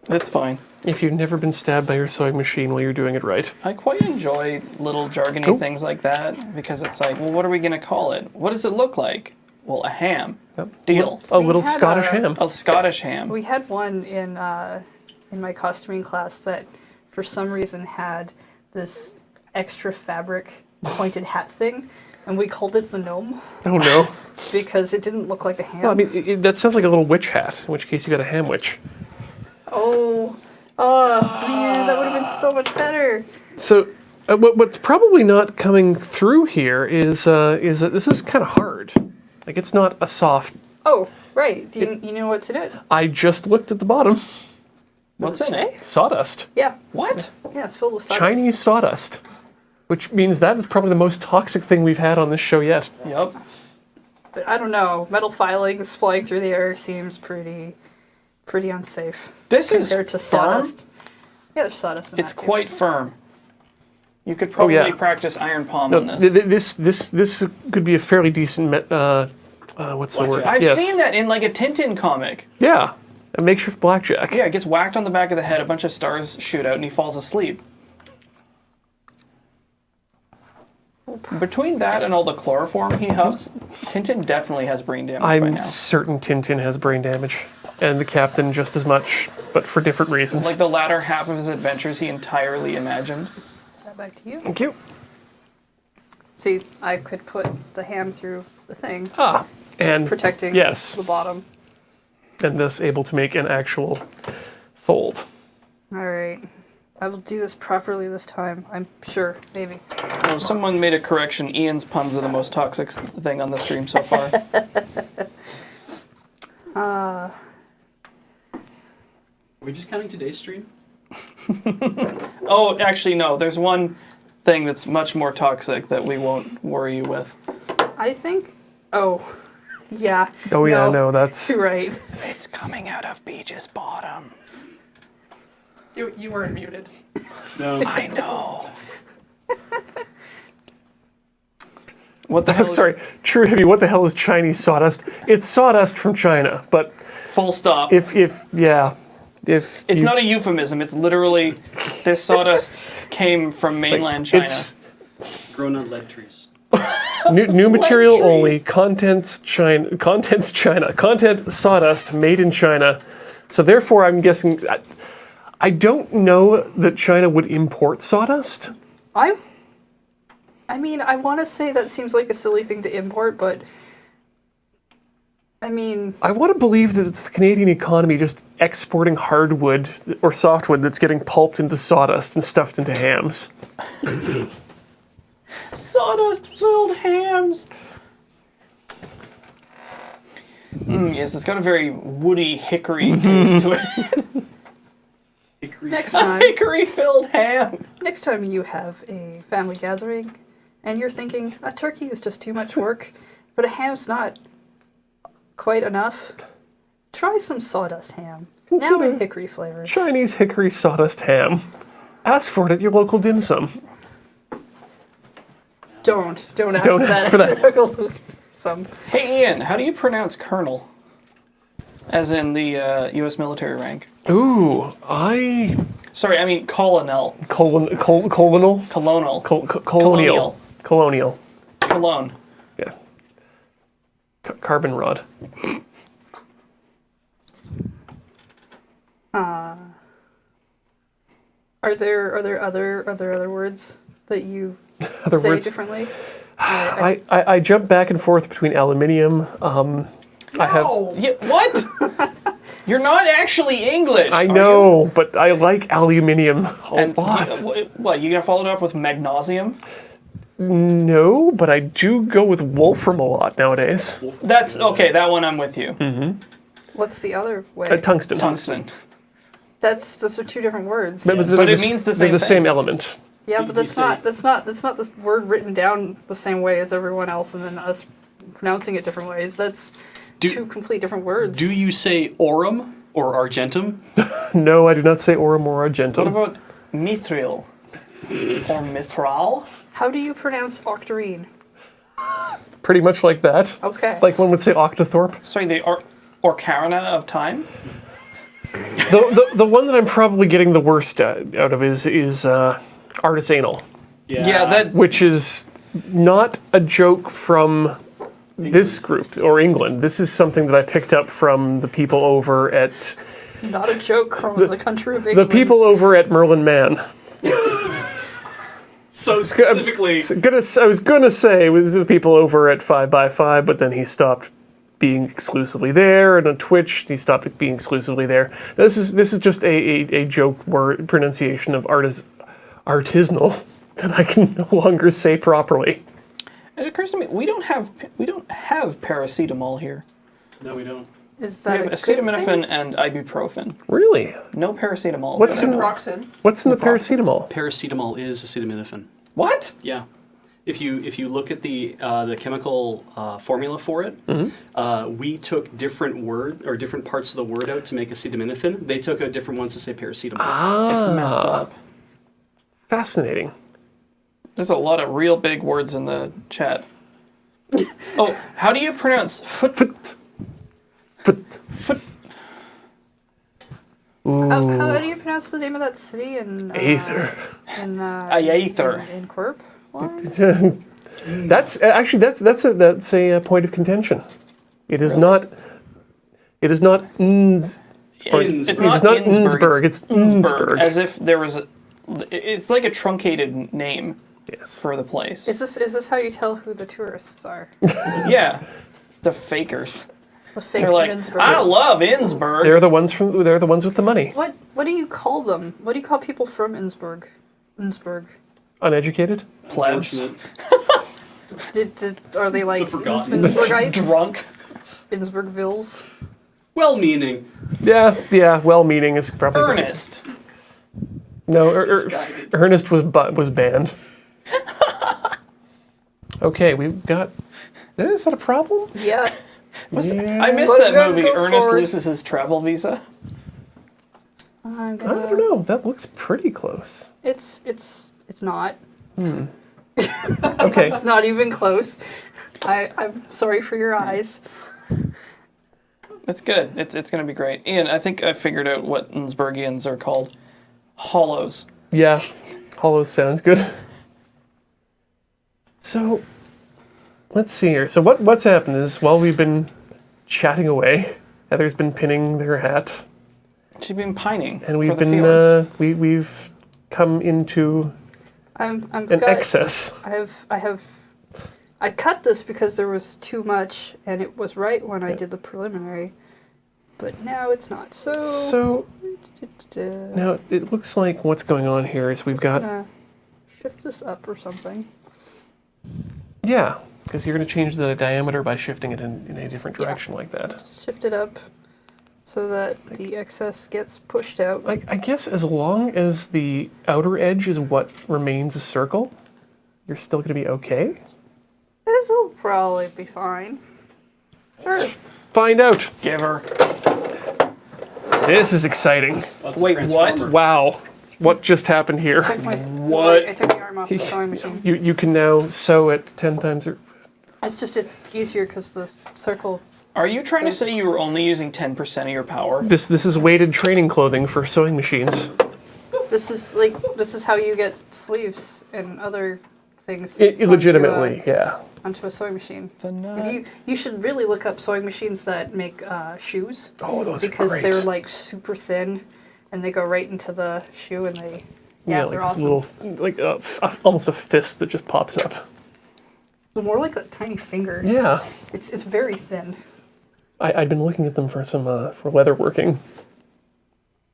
It's fine. If you've never been stabbed by your sewing machine while you're doing it right. I quite enjoy little jargony Oh. things like that because it's like, well, what are we going to call it? What does it look like? Well, a ham. Yep. Deal. A We little had Scottish a- ham. A Scottish ham. We had one in my costuming class that, for some reason, had this extra fabric pointed hat thing, and we called it the gnome Oh no. because it didn't look like a ham. Well, I mean, that sounds like a little witch hat, in which case you got a ham witch. Oh, man, that would have been so much better. So, what's probably not coming through here is that this is kind of hard. Like, it's not a soft. Oh, right. Do you know what's in it? I just looked at the bottom. Does What's it in say? it? Sawdust. Yeah. What? Yeah, it's filled with sawdust. Chinese sawdust. Which means that is probably the most toxic thing we've had on this show yet. Yep. But I don't know. Metal filings flying through the air seems pretty unsafe This is compared to firm. sawdust. Yeah, there's sawdust in It's that too. quite firm. You could probably yeah. practice iron palm No, on this. this could be a fairly decent. What's the word? Blackjack. I've Yes. seen that in like a Tintin comic. Yeah, a makeshift blackjack. Yeah, it gets whacked on the back of the head, a bunch of stars shoot out, and he falls asleep. Between that and all the chloroform he huffs, Tintin definitely has brain damage by I'm now. certain Tintin has brain damage, and the captain just as much, but for different reasons. Like the latter half of his adventures he entirely imagined. Is that back to you? Thank you. See, I could put the ham through the thing, And protecting yes, the bottom. and thus able to make an actual fold. All right. I will do this properly this time. I'm sure. Maybe. Well, someone made a correction. Ian's puns are the most toxic thing on the stream so far. Are we just counting today's stream? Oh, actually, no. There's one thing that's much more toxic that we won't worry you with. I think. Oh, yeah. Oh yeah, no, that's You're right. It's coming out of Beach's bottom. You weren't muted. No. I know. What the hell? I'm sorry, True Heavy. What the hell is Chinese sawdust? It's sawdust from China, but Full stop. if It's you- not a euphemism. It's literally this sawdust came from mainland China. It's Grown on lead trees. new material trees. only. Contents China. Content sawdust made in China. So therefore, I'm guessing. I don't know that China would import sawdust. I mean, I want to say that seems like a silly thing to import, but I mean, I want to believe that it's the Canadian economy just exporting hardwood or softwood that's getting pulped into sawdust and stuffed into hams. Sawdust-filled hams. Yes, it's got a very woody hickory taste to it. Hickory. next time, Hickory-filled ham. next time you have a family gathering, and you're thinking a turkey is just too much work, but a ham's not quite enough. Try some sawdust ham. Now in hickory flavor. Chinese hickory sawdust ham. Ask for it at your local dim sum. Don't ask Don't for ask that. for Some. Hey, Ian, how do you pronounce colonel? As in the U.S. military rank. Ooh, Sorry, I mean colonel. colonial, Colonial. colonial, colonial. Cologne. Yeah. Carbon rod. Are there other words that you Other say words? differently? I jump back and forth between aluminium. I have. Yeah, what? You're not actually English. I are know, but I like aluminium a you? And lot. what? You gonna follow it up with magnesium? No, but I do go with wolfram a lot nowadays. That's okay. That one I'm with you. What's the other way? Tungsten. Tungsten. Those are two different words. But But it means the they're same the thing. same element. Yeah, You but that's say- not the word written down the same way as everyone else, and then us pronouncing it different ways. That's Do- two complete different words. Do you say aurum or argentum? No, I do not say aurum or What argentum. about mithril? Or mithral? How do you pronounce octarine? Pretty much like that. Okay. Like one would say octothorpe. Sorry, the Orcarina of time? The one that I'm probably getting the worst out of is artisanal, Yeah, that which is not a joke from this group or England. This is something that I picked up from the people over at Not a joke from the country of the England. people over at Merlin Man. So specifically, I was gonna say it was the people over at 5x5, but then he stopped being exclusively there, and on Twitch he stopped being exclusively there. This is just a joke word pronunciation of artisanal that I can no longer say properly. it occurs to me we don't have paracetamol here. no, we don't. Is We that have a good thing? acetaminophen and ibuprofen. Really? No paracetamol. What's that I in- know of. Roxin. What's in the paracetamol? Paracetamol is acetaminophen. What? Yeah. If you look at the chemical formula for it, we took different parts of the word out to make acetaminophen. They took out different ones to say paracetamol. It's messed up. Fascinating. There's a lot of real big words in the chat. Oh, how do you pronounce foot? How do you pronounce the name of that city in Aether. Aether. in Corp? What? That's a point of contention. It is not. It is not. It's not not Innsbruck, Innsbruck, it's Innsbruck. As if there was a. It's like a truncated name Yes. for the place. Is this how you tell who the tourists are? Yeah, the fakers. The fake They're like, Innsbruck. I love Innsbruck. They're the ones with the money. What do you call them? What do you call people from Innsbruck? Innsbruck. Uneducated. Plebs. Unfortunate. Are they like The forgotten. Innsbruckites? Drunk. Innsbruckvilles? Well-meaning. Yeah. Well-meaning is probably Ernest. No, Misguided. Ernest was banned. Okay, we've got. Is that a problem? Yeah. I missed But that go- movie. go Ernest forward. loses his travel visa. I'm I gonna. don't know. That looks pretty close. It's not. Okay. It's not even close. I'm sorry for your eyes. It's good. It's going to be great. Ian, I think I figured out what Innsbruckians are called. Hollows. Yeah, Hollow sounds good. So, let's see here. So what's happened is while we've been chatting away, Heather's been pinning her hat, She's been pining and we've for the been feelings. we've come into I've an got. excess. I cut this because there was too much, and it was right when I did the preliminary, but now it's not. So now it looks like what's going on here is we've got gonna shift this up or something. yeah, because you're going to change the diameter by shifting it in a different direction like that. Just shift it up so that the excess gets pushed out. I guess as long as the outer edge is what remains a circle, you're still going to be okay. This will probably be fine. Sure. Find out. Give her. This is exciting. Lots of Wait, what? Transformer. Wow. What just happened here? I took my What? I took the arm off the sewing machine. You can now sew it 10 times. It's easier because the circle. Are you trying to say you were only using 10% of your power? This is weighted training clothing for sewing machines. This is how you get sleeves and other things. Illegitimately, yeah. onto a sewing machine. The nut. If you should really look up sewing machines that make shoes. Oh, those because are great. they're like super thin, and they go right into the shoe, and they like they're this awesome. little, like almost a fist that just pops up. They're more like a tiny finger. Yeah, It's very thin. I'd been looking at them for some for leather working.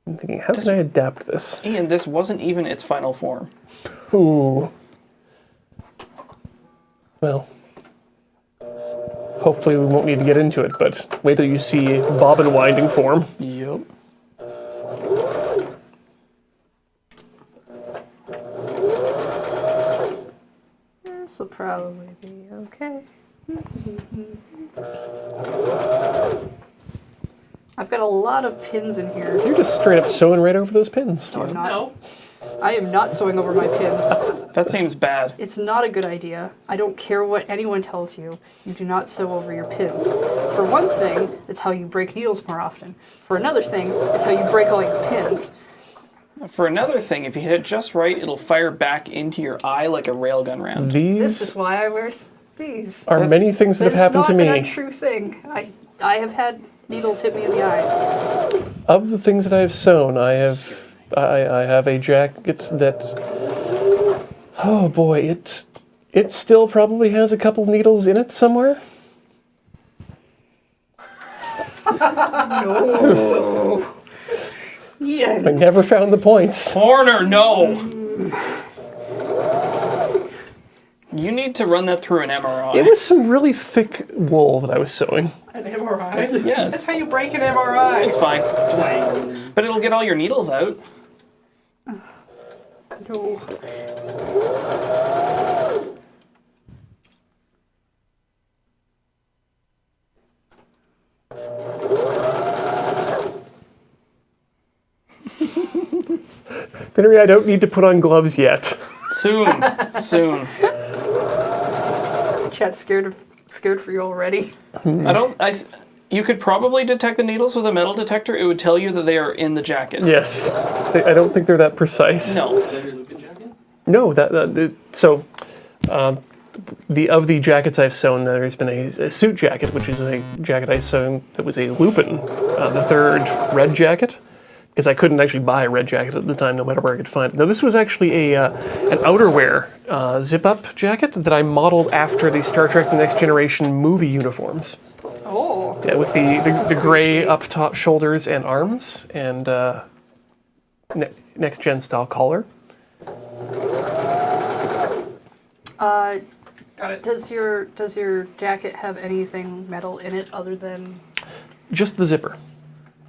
I'm thinking, how can I adapt this? Ian, this wasn't even its final form. Ooh. Well, hopefully we won't need to get into it, but wait till you see bobbin winding form. Yep. This will probably be okay. I've got a lot of pins in here. You're just straight up sewing right over those pins. No, I'm not. No, I am not sewing over my pins. that seems bad. It's not a good idea. I don't care what anyone tells you. You do not sew over your pins. For one thing, it's how you break needles more often. For another thing, it's how you break all your pins. For another thing, if you hit it just right, it'll fire back into your eye like a railgun round. This is These why I wear these. are many things that have happened to That is not an me. untrue thing. I have had needles hit me in the eye. Of the things that I have sewn, I have a jacket that, oh boy, it still probably has a couple needles in it somewhere. No. Yeah. I never found the points. Corner, no! You need to run that through an MRI. It was some really thick wool that I was sewing. An MRI? Yes. That's how you break an MRI. It's fine. But it'll get all your needles out. No. Henry, I don't need to put on gloves yet. Soon. Soon. Chat's scared for you already. You could probably detect the needles with a metal detector. It would tell you that they are in the jacket. Yes. I don't think they're that precise. No. Is that your Lucan jacket? No, of the jackets I've sewn, there's been a suit jacket, which is a jacket I sewn that was a Lupin, the third red jacket, because I couldn't actually buy a red jacket at the time, no matter where I could find it. Now, this was actually an outerwear zip-up jacket that I modeled after the Star Trek The Next Generation movie uniforms. Oh. Yeah, with the gray up-top shoulders and arms, and next-gen style collar. Got it. Does your jacket have anything metal in it other than? Just the zipper.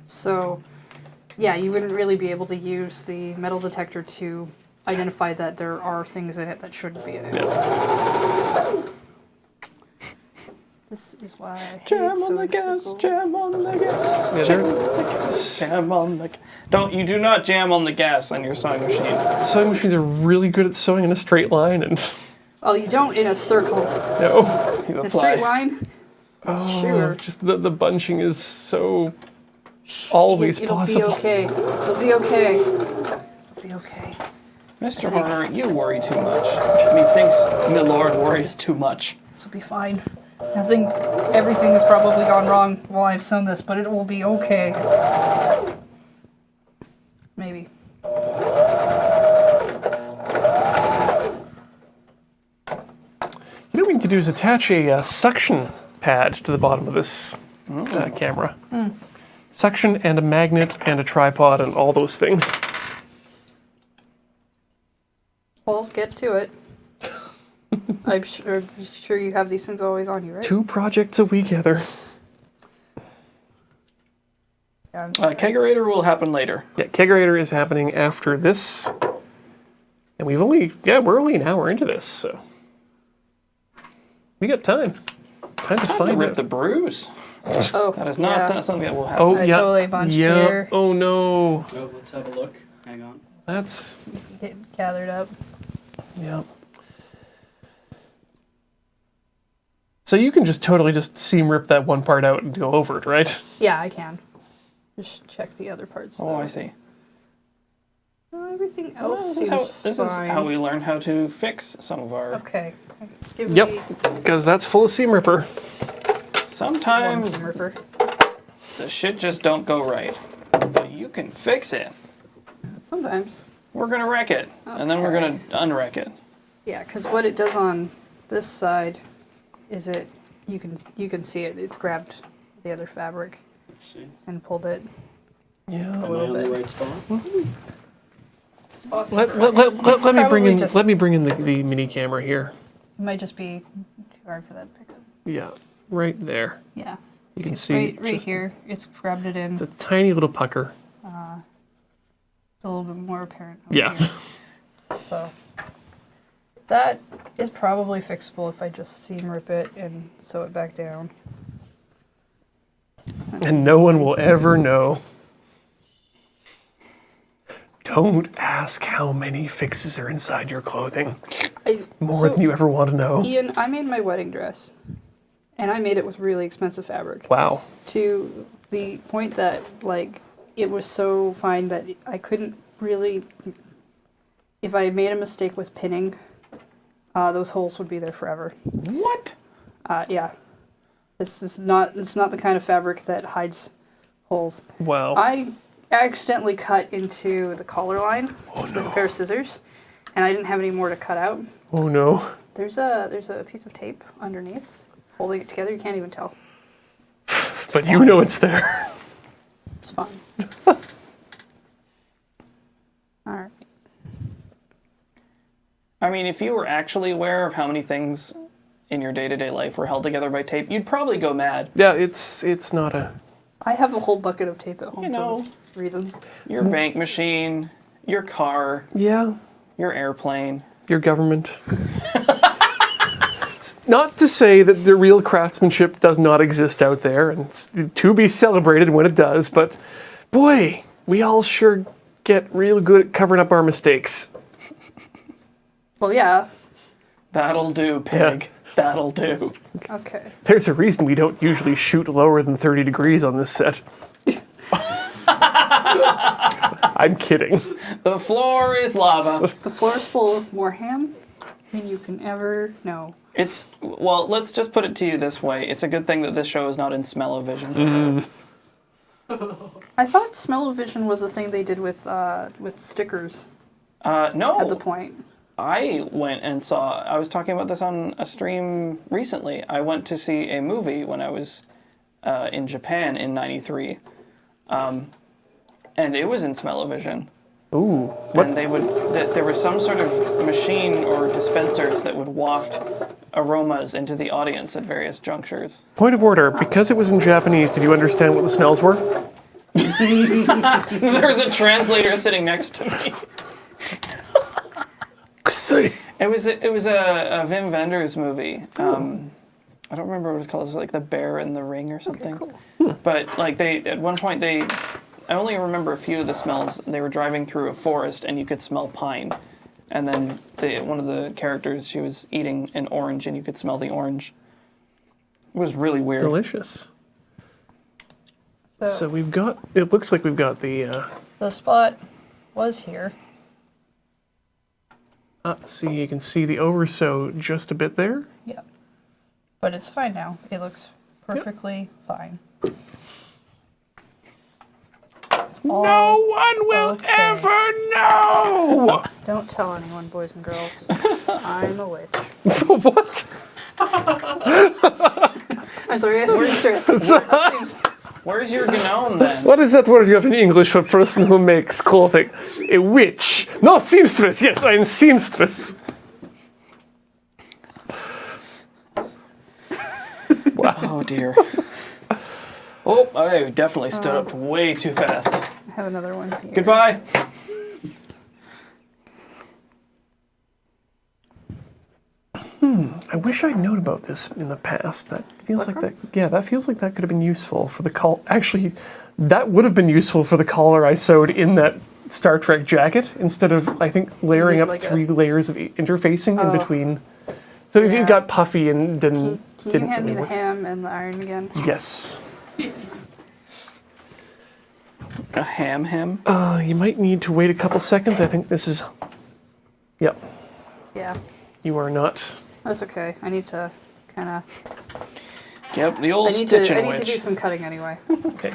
So, yeah, you wouldn't really be able to use the metal detector to identify that there are things in it that shouldn't be in it. Yeah. This is why I hate Jam on the sewing gas, circles. jam on the gas. Yeah, Jam on the gas, jam on the you do not jam on the gas on your sewing machine. Sewing machines are really good at sewing in a straight line, and Well, you don't in a circle. no. You In a apply. straight line? Oh, Sure. just the bunching is so always It'll possible. be okay. It'll be okay. It'll be okay. Mr. Horner, you worry too much. Methinks the Lord worries too much. This will be fine. Everything has probably gone wrong while I've sewn this, but it will be okay. Maybe. You know what we need to do is attach a suction pad to the bottom of this camera. Suction and a magnet and a tripod and all those things. Well, get to it. I'm sure you have these things always on you, right? 2 projects a week, Heather. Yeah, I'm sorry. Kegerator will happen later. Yeah, Kegerator is happening after this. And we're only an hour into this, so we got time. Time to Time to find rip out. the bruise. Oh, That is not yeah. something that will happen. Oh, I yeah. totally bunched yeah. here. Oh, no. Oh, let's have a look. Hang on. That's, Get gathered up. yeah. So you can just totally just seam rip that one part out and go over it, right? Yeah, I can. Just check the other parts. Oh, I see. Everything Well, else this seems is fine. how we learn how to fix some of our. Okay. Give Yep, me because that's full of seam ripper. one Sometimes seam ripper. the shit just don't go right, but you can fix it. Sometimes. We're gonna wreck it, and then we're gonna unwreck it. Yeah, because what it does on this side is you can see it. It's grabbed the other fabric Let's see. and pulled it. Yeah. Am I little on the bit. right spot? Spots Let, are- let, let, it's let, let me bring probably in just- let me bring in the mini camera here. It might just be too hard for that to pick up. Yeah, right there. Yeah. You can It's see right just- here. It's grabbed it in. It's a tiny little pucker. It's a little bit more apparent. over Yeah. here. So That is probably fixable if I just seam rip it and sew it back down. And no one will ever know. Don't ask how many fixes are inside your clothing. More than you ever want to know. Ian, I made my wedding dress, and I made it with really expensive fabric. Wow. To the point that, like, it was so fine that I couldn't really... If I made a mistake with pinning, those holes would be there forever. What? Yeah. It's not the kind of fabric that hides holes. Wow. I accidentally cut into the collar line with a pair of scissors, and I didn't have any more to cut out. Oh no. There's a piece of tape underneath holding it together. You can't even tell. But you know it's there. It's fine. All right. I mean, if you were actually aware of how many things in your day-to-day life were held together by tape, you'd probably go mad. Yeah, it's not a... I have a whole bucket of tape at home You know. for reasons. Your bank machine, your car, Yeah, your airplane. your government. Not to say that the real craftsmanship does not exist out there, and it's to be celebrated when it does, but boy, we all sure get real good at covering up our mistakes. Well, yeah. That'll do, pig. Yeah. That'll do. Okay. There's a reason we don't usually shoot lower than 30 degrees on this set. I'm kidding. The floor is lava. The floor is full of more ham than you can ever know. Well, let's just put it to you this way. It's a good thing that this show is not in smell-o-vision. I thought smell-o-vision was a thing they did with stickers No. at the point. I went and saw, I was talking about this on a stream recently. I went to see a movie when I was in Japan in '93. And it was in smell-o-vision. Ooh. What? And there was some sort of machine or dispensers that would waft aromas into the audience at various junctures. Point of order, because it was in Japanese, did you understand what the smells were? There's a translator sitting next to me. It was a Wim Wenders movie. I don't remember what it was called. It was like The Bear in the Ring or something. Okay, cool. But like at one point I only remember a few of the smells. They were driving through a forest and you could smell pine. And then one of the characters, she was eating an orange and you could smell the orange. It was really weird. Delicious. So we've got, it looks like we've got the... The spot was here. See, you can see the oversew just a bit there. Yeah. But it's fine now. It looks perfectly fine. No one will ever know! Don't tell anyone, boys and girls. I'm a witch. What? I'm sorry, I seamstress. Where's your gnome then? What is that word you have in English for a person who makes clothing? A witch. No, seamstress. Yes, I'm seamstress. Wow. Oh dear. Oh, I definitely stood up way too fast. I have another one here. Goodbye. I wish I'd known about this in the past. That feels like that. Yeah, that feels like that could have been useful for the call. Actually, that would have been useful for the collar I sewed in that Star Trek jacket instead of, I think, layering up like 3 layers of interfacing in between. So Yeah. it got puffy and didn't. Can you didn't hand me really the work. ham and the iron again? Yes. A ham? You might need to wait a couple seconds. I think this is. Yep. Yeah. You are not. That's okay. I need to kind of... Yep, the old I need stitching to witch. do some cutting anyway. Okay.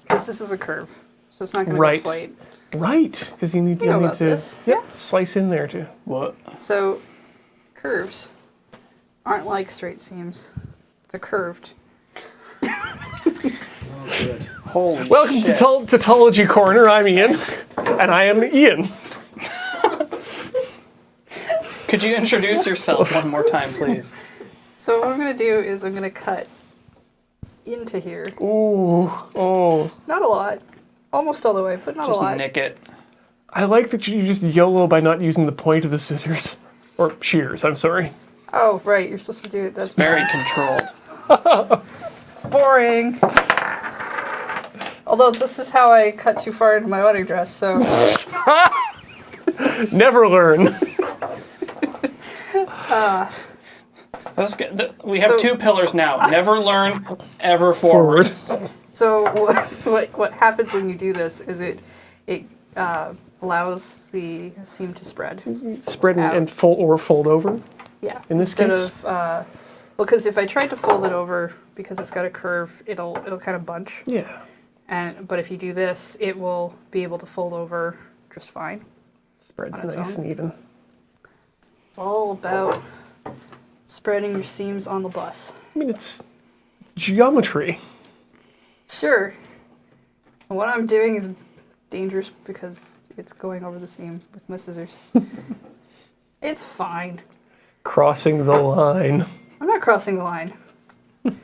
Because this is a curve. So it's not going Right. to go flat. Right, because you need, You know need about to this. Yep, Yeah. slice in there too. What? So curves aren't like straight seams. They're curved. Holy Welcome shit. to Tautology Corner. I'm Ian, and I am Ian. Could you introduce yourself one more time, please? So what I'm going to do is I'm going to cut into here. Ooh, oh. Not a lot. Almost all the way, but not Just a lot. nick it. I like that you just YOLO by not using the point of the scissors. Or shears, I'm sorry. Oh, right, you're supposed to do it. That's Very controlled. boring. Although this is how I cut too far into my wedding dress, so... Never learn. That's good. We have So- 2 pillars now. Never learn, ever forward. So what happens when you do this is it allows the seam to spread. Spread Out. and fold over. Yeah. In this Instead case? of well, because if I tried to fold it over because it's got a curve, it'll kind of bunch. Yeah. But if you do this, it will be able to fold over just fine. Spreads On its nice own. and even. It's all about spreading your seams on the bus. I mean, it's geometry. Sure. And what I'm doing is dangerous because it's going over the seam with my scissors. It's fine. Crossing the line. I'm not crossing the line. Going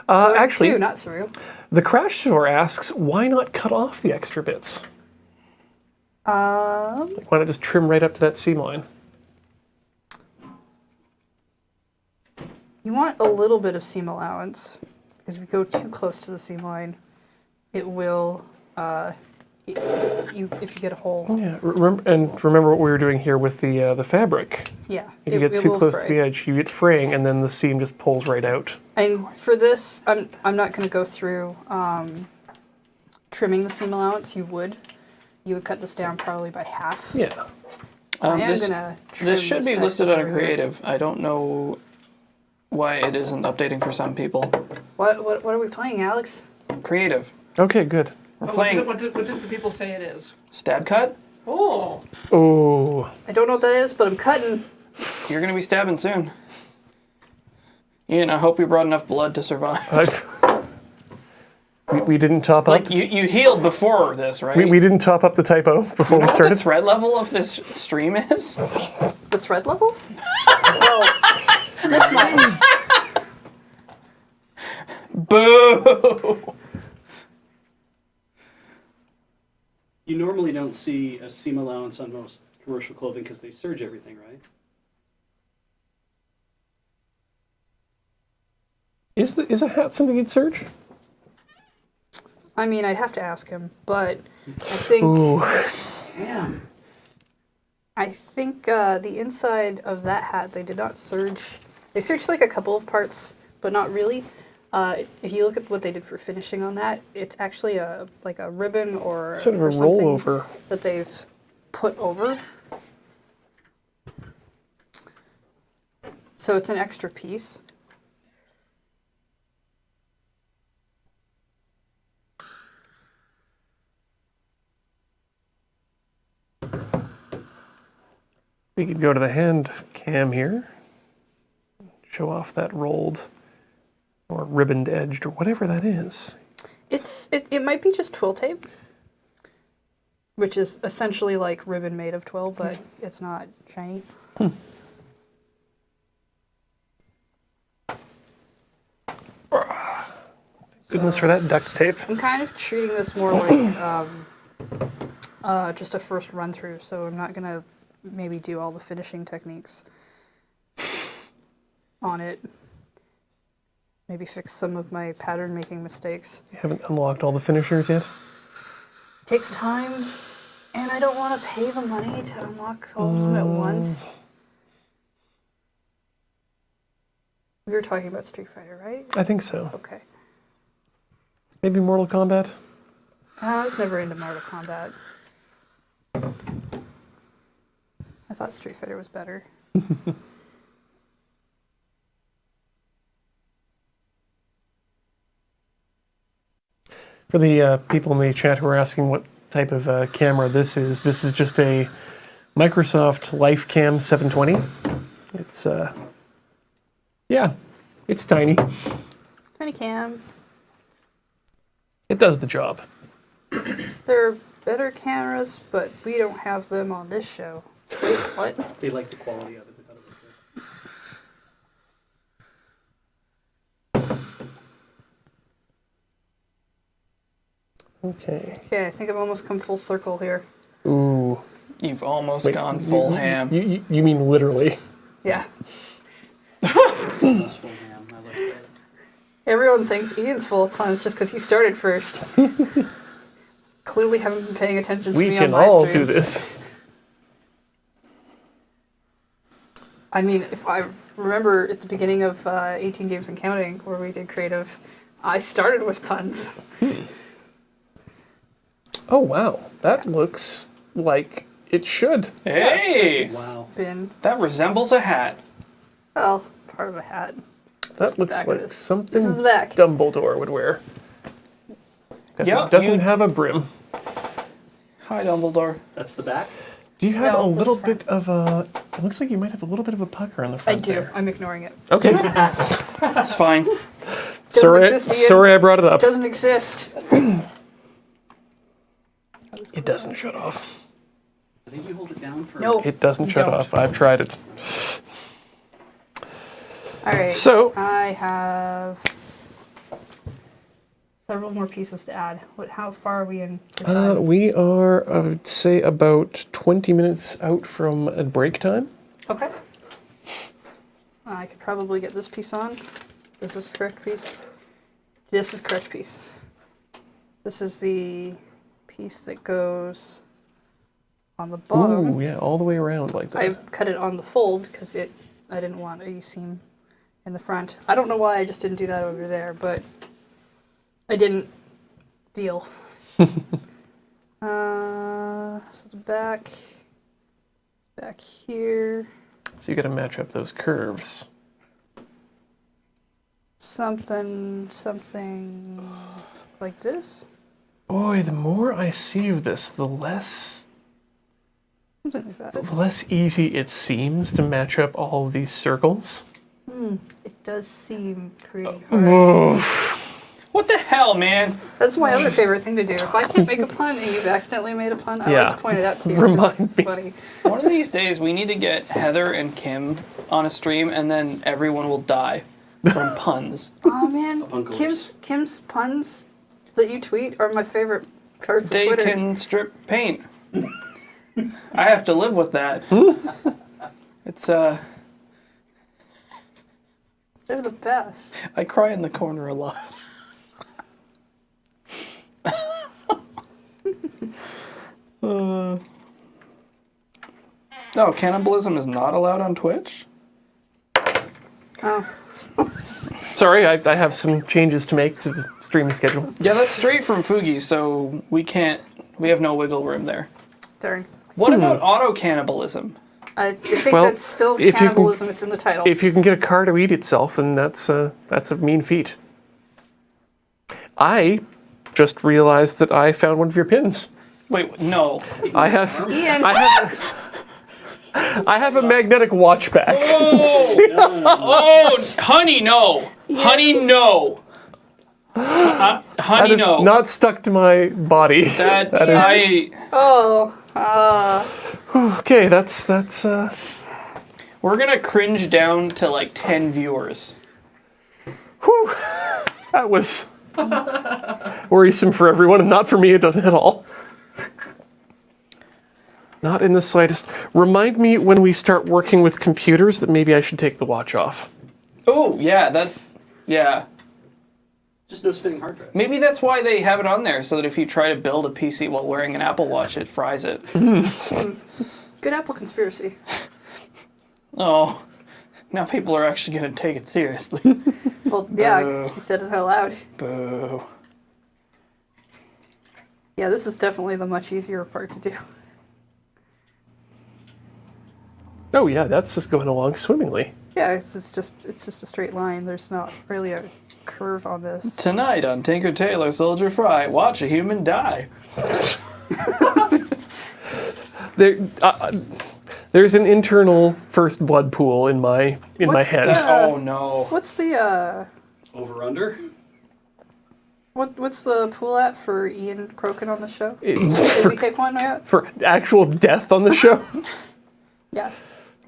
Actually, to, not through. the Crash Store asks, why not cut off the extra bits? Like, why not just trim right up to that seam line? You want a little bit of seam allowance because if you go too close to the seam line, it will. If you get a hole, Yeah, remember what we were doing here with the fabric. yeah, If you get it too will close to fray. the edge, you get fraying, and then the seam just pulls right out. And for this, I'm not going to go through trimming the seam allowance. You would cut this down probably by half. Yeah. I am This, going to. this should be listed on creative. I don't know why it isn't updating for some people. What are we playing, Alex? Creative. Okay, good. We're playing What did the people say it is? stab cut. Oh, Oh, I don't know what that is, but I'm cutting. You're gonna be stabbing soon. Ian, I hope you brought enough blood to survive. we didn't top up. Like you healed before this, right? We didn't top up the typo before You know we what the started. threat level of this stream is? The thread level? Well, this much. Boo! You normally don't see a seam allowance on most commercial clothing because they serge everything, right? Is a hat something you'd search? I mean, I'd have to ask him, but I think Ooh. Damn. the inside of that hat they did not serge. They serged like a couple of parts, but not really. If you look at what they did for finishing on that, it's actually like a ribbon or Sort of a or something rollover. that they've put over. So it's an extra piece. We could go to the hand cam here. Show off that rolled or ribboned edged or whatever that is. It might be just twill tape, which is essentially like ribbon made of twill, but it's not shiny. Goodness for that duct tape. I'm kind of treating this more like just a first run through, so I'm not gonna maybe do all the finishing techniques on it. Maybe fix some of my pattern making mistakes. You haven't unlocked all the finishers yet? It takes time, and I don't want to pay the money to unlock all of them at once. We were talking about Street Fighter, right? I think so. Okay. Maybe Mortal Kombat? I was never into Mortal Kombat. I thought Street Fighter was better. For the people in the chat who are asking what type of camera this is just a Microsoft LifeCam 720. It's, yeah, it's tiny. Tiny cam. It does the job. There are better cameras, but we don't have them on this show. Wait, what? They liked the quality of it. They thought it was good. Okay. Okay, I think I've almost come full circle here. Ooh. You've almost Wait, gone full ham. You mean literally? Yeah. Almost full ham. I like that. Everyone thinks Ian's full of puns just because he started first. Clearly haven't been paying attention to We me can on my all streams. do this. I mean, if I remember at the beginning of 18 Games and Counting, where we did creative, I started with puns. Oh, wow. That looks like it should. Hey! This has Wow. been, That resembles a hat. well, part of a hat. That the looks back of like this? something This is the back. Dumbledore would wear. 'Cause Yeah, it doesn't you- have a brim. Hi, Dumbledore. That's the back. Do you have No, a this little front. bit of a... It looks like you might have a little bit of a pucker on the I front do. there. I'm ignoring it. Okay. That's fine. sorry, exist, Ian. sorry I brought it up. Doesn't exist. It doesn't shut off. I think you hold it down for. No. It doesn't shut Don't. off. I've tried it. All right. So, I have several more pieces to add. How far are we in? for time? we are, I would say, about 20 minutes out from break time. Okay. I could probably get this piece on. Is this the correct piece? This is correct piece. This is the piece that goes on the bottom. Ooh, yeah, all the way around like that. I cut it on the fold because I didn't want a seam in the front. I don't know why I just didn't do that over there, but I didn't deal. So the back here. So you got to match up those curves. Something like this. Boy, the more I see of this, the less Something like that. easy it seems to match up all of these circles. It does seem pretty hard. Whoa. What the hell, man? That's my other favorite thing to do. If I can't make a pun and you've accidentally made a pun, I Yeah. like to point it out to you. Remind because it's me. funny. One of these days, we need to get Heather and Kim on a stream, and then everyone will die from puns. Oh man, Apocalypse. Kim's puns that you tweet are my favorite parts of They Twitter. can strip paint. I have to live with that. It's They're the best. I cry in the corner a lot. No, cannibalism is not allowed on Twitch? Oh, Sorry, I have some changes to make to the streaming schedule. Yeah, that's straight from Fugi, so we have no wiggle room there. darn. What about auto-cannibalism? I think Well, that's still if you can- cannibalism. It's in the title. If you can get a car to eat itself, then that's a mean feat. I just realized that I found one of your pins. Wait, no. I have Ian, I have a magnetic watch back. Oh, honey, no. Honey, no. That Honey, is no. not stuck to my body. that is- I. Okay, that's We're gonna cringe down to like 10 viewers. whew, that was worrisome for everyone, and not for me at all. Not in the slightest. Remind me when we start working with computers that maybe I should take the watch off. Oh, yeah, yeah. Just no spinning hard drive. Maybe that's why they have it on there, so that if you try to build a PC while wearing an Apple Watch, it fries it. good Apple conspiracy. Oh, now people are actually gonna take it seriously. Well, yeah, Boo. you said it out loud. Boo. Yeah, this is definitely the much easier part to do. Oh yeah, that's just going along swimmingly. Yeah, it's just a straight line. There's not really a curve on this. Tonight on Tinker Tailor Soldier Fry, watch a human die. There's an internal first blood pool in my What's head. the- Oh no. What's the Over under. what's the pool at for Ian croaking on the show? It- Did we take one yet? for actual death on the show. Yeah,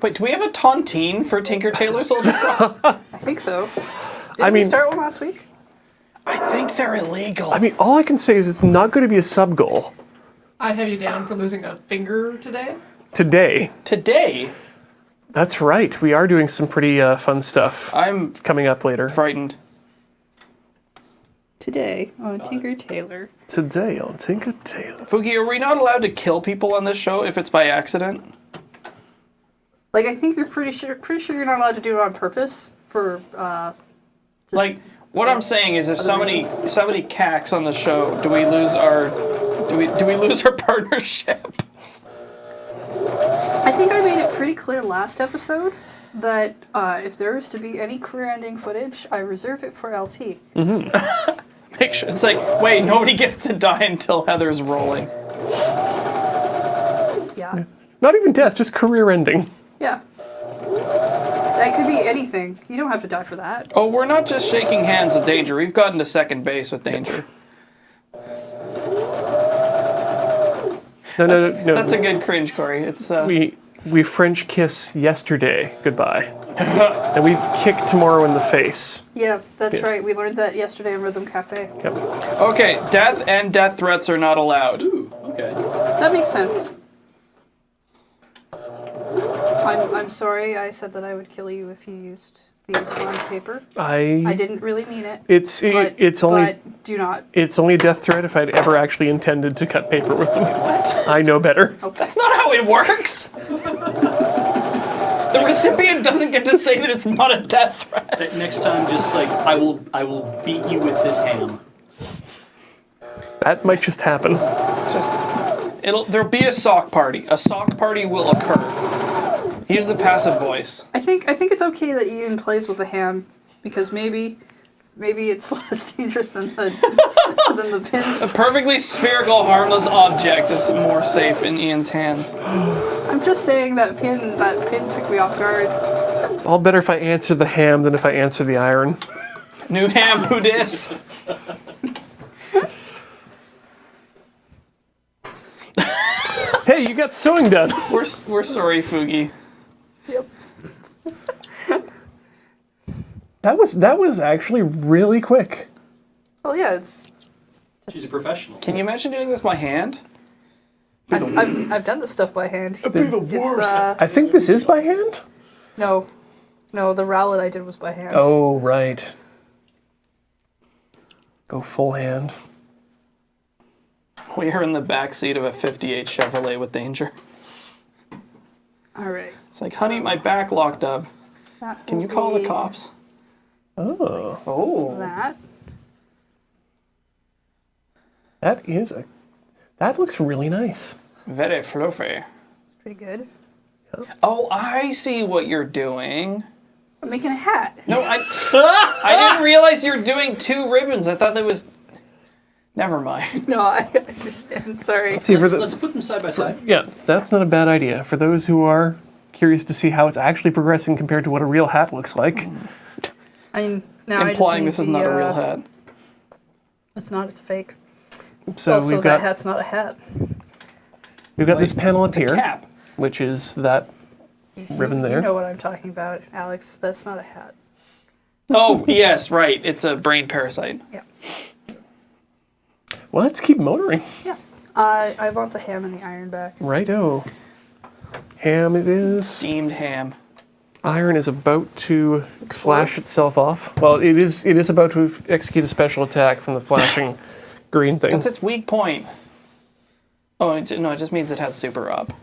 Wait, do we have a tontine for Tinker Tailor Soldier Fry? I think so. Did I we mean- start one last week? I think they're illegal. I mean, all I can say is it's not going to be a sub goal I have you down for losing a finger today. today. Today, That's right. We are doing some pretty fun stuff I'm coming up later. frightened. Today on Tinker Tailor. Today on Tinker Tailor. Fuki, are we not allowed to kill people on this show if it's by accident? Like, I think you're pretty sure you're not allowed to do it on purpose for, Like, what I'm saying is, if somebody cacks on the show, do we lose our partnership? I think I made it pretty clear last episode that if there is to be any career-ending footage, I reserve it for LT. Make sure it's like, wait, nobody gets to die until Heather's rolling. Yeah. Not even death, just career ending. Yeah. That could be anything. You don't have to die for that. Oh, we're not just shaking hands with Danger. We've gotten to second base with Danger. No. That's a good cringe, Corey. It's We French kiss yesterday goodbye. And we kick tomorrow in the face. Yeah, that's Yes. right. We learned that yesterday in Rhythm Cafe. Yep. okay. Death and death threats are not allowed. Ooh, okay. That makes sense. I'm sorry I said that I would kill you if you used these on paper. I didn't really mean it. It's only But do not. it's only a death threat if I'd ever actually intended to cut paper with them. What? I know better. That's not how it works. The recipient doesn't get to say that it's not a death threat. Next time, just like I will beat you with this ham. That might just happen. There'll be a sock party. A sock party will occur. Use the passive voice. I think it's okay that Ian plays with the ham because maybe it's less dangerous than the than the pins. A perfectly spherical, harmless object is more safe in Ian's hands. I'm just saying that pin took me off guard. It's all better if I answer the ham than if I answer the iron. New ham, who dis? Hey, you got sewing done. We're sorry, Fugi. Yep. That was actually really quick. Well, yeah, it's. She's a professional. Can you imagine doing this by hand? I've done this stuff by hand. It'd be the worst. I think this is by hand. No, the rowlet I did was by hand. Oh, right. Go full hand. We are in the back seat of a '58 Chevrolet with Danger. All right. It's like, honey, my back locked up. That Can you will call the be cops? Oh, Oh. That. that looks really nice. Very fluffy. It's pretty good. Oh, I see what you're doing. I'm making a hat. No, I didn't realize you were doing two ribbons. I thought that was... Never mind. No, I understand. Sorry. See, for Let's put them side by side. yeah, that's not a bad idea. For those who are curious to see how it's actually progressing compared to what a real hat looks like. I mean, now I just Implying need this is the, not a real hat. It's not. It's a fake. So Also, we've that got hat's not a hat. this panel up here, Cap. which is that ribbon there. You know what I'm talking about, Alex. That's not a hat. Oh, yes, right. It's a brain parasite. Yeah. Well, let's keep motoring. Yeah. I want the ham and the iron back. Righto. Ham it is. Steamed ham. Iron is about to flash itself off. Well, it is about to execute a special attack from the flashing green thing. That's its weak point. Oh, no, it just means it has super up.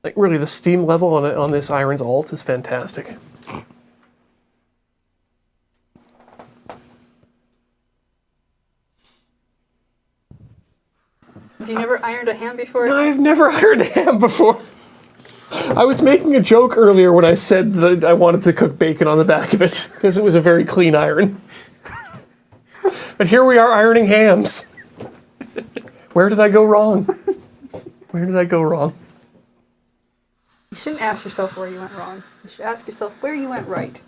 Like really, the steam level on this iron's alt is fantastic. Have you never ironed a ham before? I've never ironed a ham before. I was making a joke earlier when I said that I wanted to cook bacon on the back of it because it was a very clean iron. But here we are ironing hams. Where did I go wrong? Where did I go wrong? You shouldn't ask yourself where you went wrong. You should ask yourself where you went right.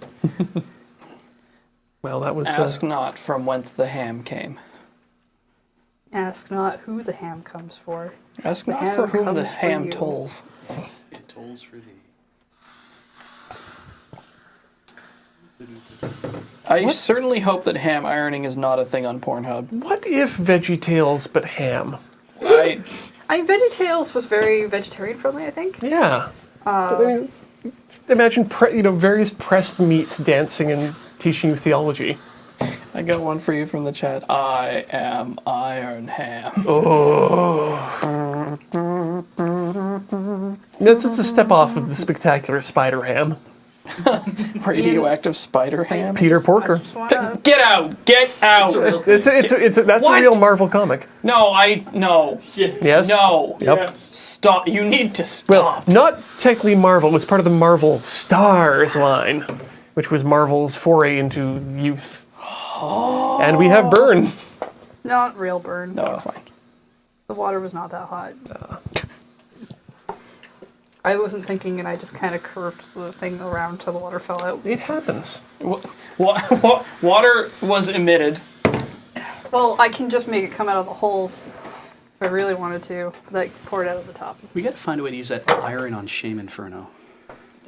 Well, that was Ask not from whence the ham came. Ask not who the ham comes for. Ask The not ham for whom the comes for ham you. tolls. It tolls for thee. I certainly hope that ham ironing is not a thing on Pornhub. what if Veggie Tales but ham? I mean, VeggieTales was very vegetarian friendly, I think. Yeah. But I mean, imagine various pressed meats dancing and teaching you theology. I got one for you from the chat. I am Iron Ham. That's just a step off of the spectacular spider ham. Radioactive spider ham. Peter Porker. I just wanna- Get out! Get out! It's a real thing. That's What? a real Marvel comic. No, no. Yes. No. Yep. Stop. You need to Well, stop. not technically Marvel. It was part of the Marvel Stars line, which was Marvel's foray into youth. And we have Burn. Not real burn. No, fine. The water was not that hot. I wasn't thinking, and I just kind of curved the thing around till the water fell out. It happens. Water was emitted. Well, I can just make it come out of the holes if I really wanted to, like pour it out of the top. We got to find a way to use that iron on Shame Inferno.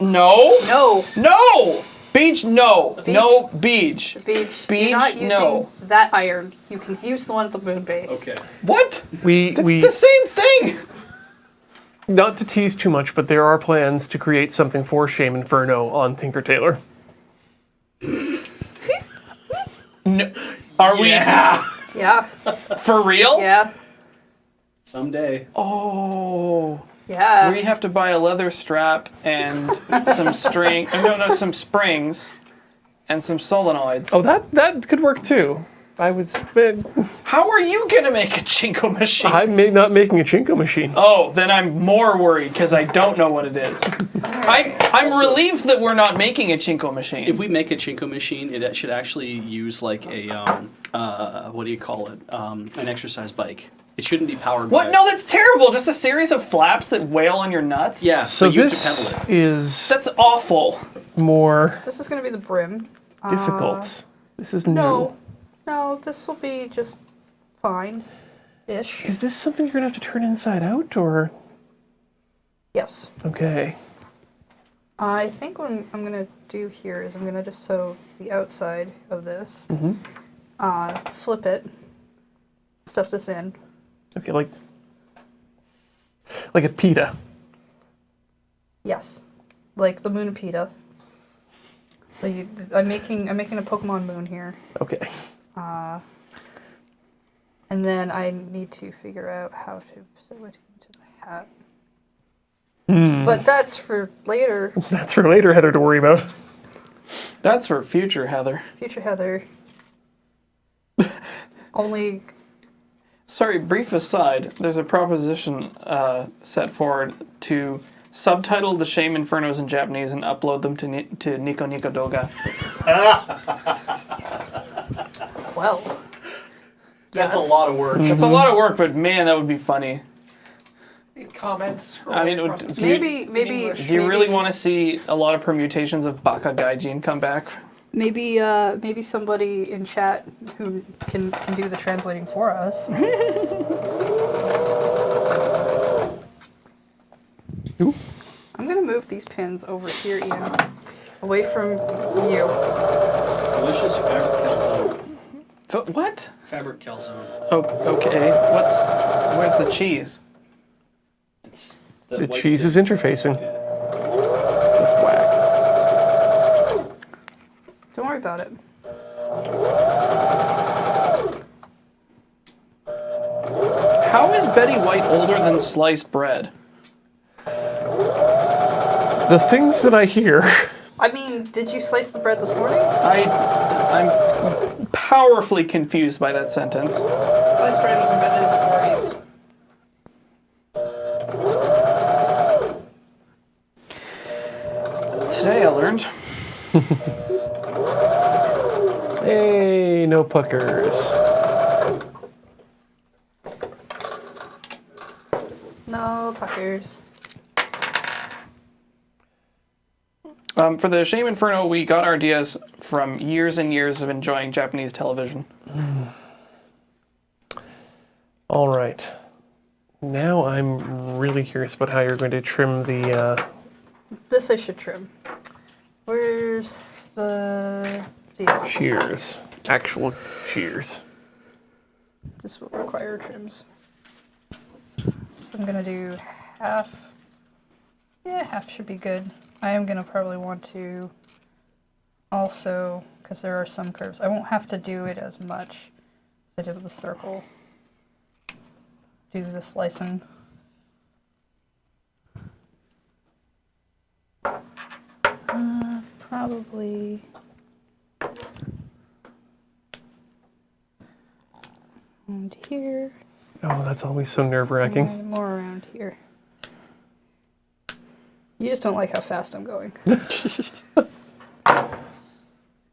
No. No, No. Beach. No. Beach. No. Beach. Beach. Beach, You're not using no. that iron. You can use the one at the moon base. Okay. What? It's The same thing. Not to tease too much, but there are plans to create something for Shame Inferno on Tinker Tailor. No. Are Yeah. we for real? Yeah. Someday. Oh. Yeah. We have to buy a leather strap and some string. No, some springs and some solenoids. Oh, that could work too. How are you gonna make a Chinko machine? I'm not making a Chinko machine. Oh, then I'm more worried because I don't know what it is. I'm Also- relieved that we're not making a Chinko machine. If we make a Chinko machine, it should actually use like a what do you call it? An exercise bike. It shouldn't be powered What? by. No, that's terrible. Just a series of flaps that wail on your nuts? Yeah. So but you have to this pedal it. is That's awful. more This is going to be the brim. difficult. This is new. No. No, this will be just fine-ish. Is this something you're gonna have to turn inside out, or Yes. okay? I think what I'm going to do here is I'm going to just sew the outside of this, flip it, stuff this in. Okay, like a pita. Yes, like the moon pita. So I'm making a Pokemon moon here, Okay. and then I need to figure out how to sew it into the hat. But that's for later, That's for later, Heather, to worry about. That's for future Heather. future Heather. Only Sorry, brief aside, there's a proposition set forward to subtitle the Shame Infernos in Japanese and upload them to Nico Nico Doga. well. That's yes. a lot of work. It's a lot of work, but man, that would be funny. Comments. I mean, scrolling across the Maybe. Do you really want to see a lot of permutations of Baka Gaijin come back? Maybe somebody in chat who can do the translating for us. Ooh. I'm gonna move these pins over here, Ian, away from you. Delicious fabric calzone. What? Fabric calzone. Oh, okay. Where's the cheese? It's The white cheese thing. is interfacing. That's whack. Don't worry about it. How is Betty White older than sliced bread? The things that I hear. I mean, did you slice the bread this morning? I'm powerfully confused by that sentence. Sliced bread was invented in the 40s. Today I learned. Hey, no puckers. No puckers. For the Shame Inferno, we got our ideas from years and years of enjoying Japanese television. All right. Now I'm really curious about how you're going to trim the. This I should trim. Where's these? Shears. Actual shears. This will require trims. So I'm gonna do half. Yeah, half should be good. I am gonna probably want to also, because there are some curves, I won't have to do it as much as I did with the circle. Do the slicing. Probably. Around here. Oh, that's always so nerve-wracking. And more around here. You just don't like how fast I'm going.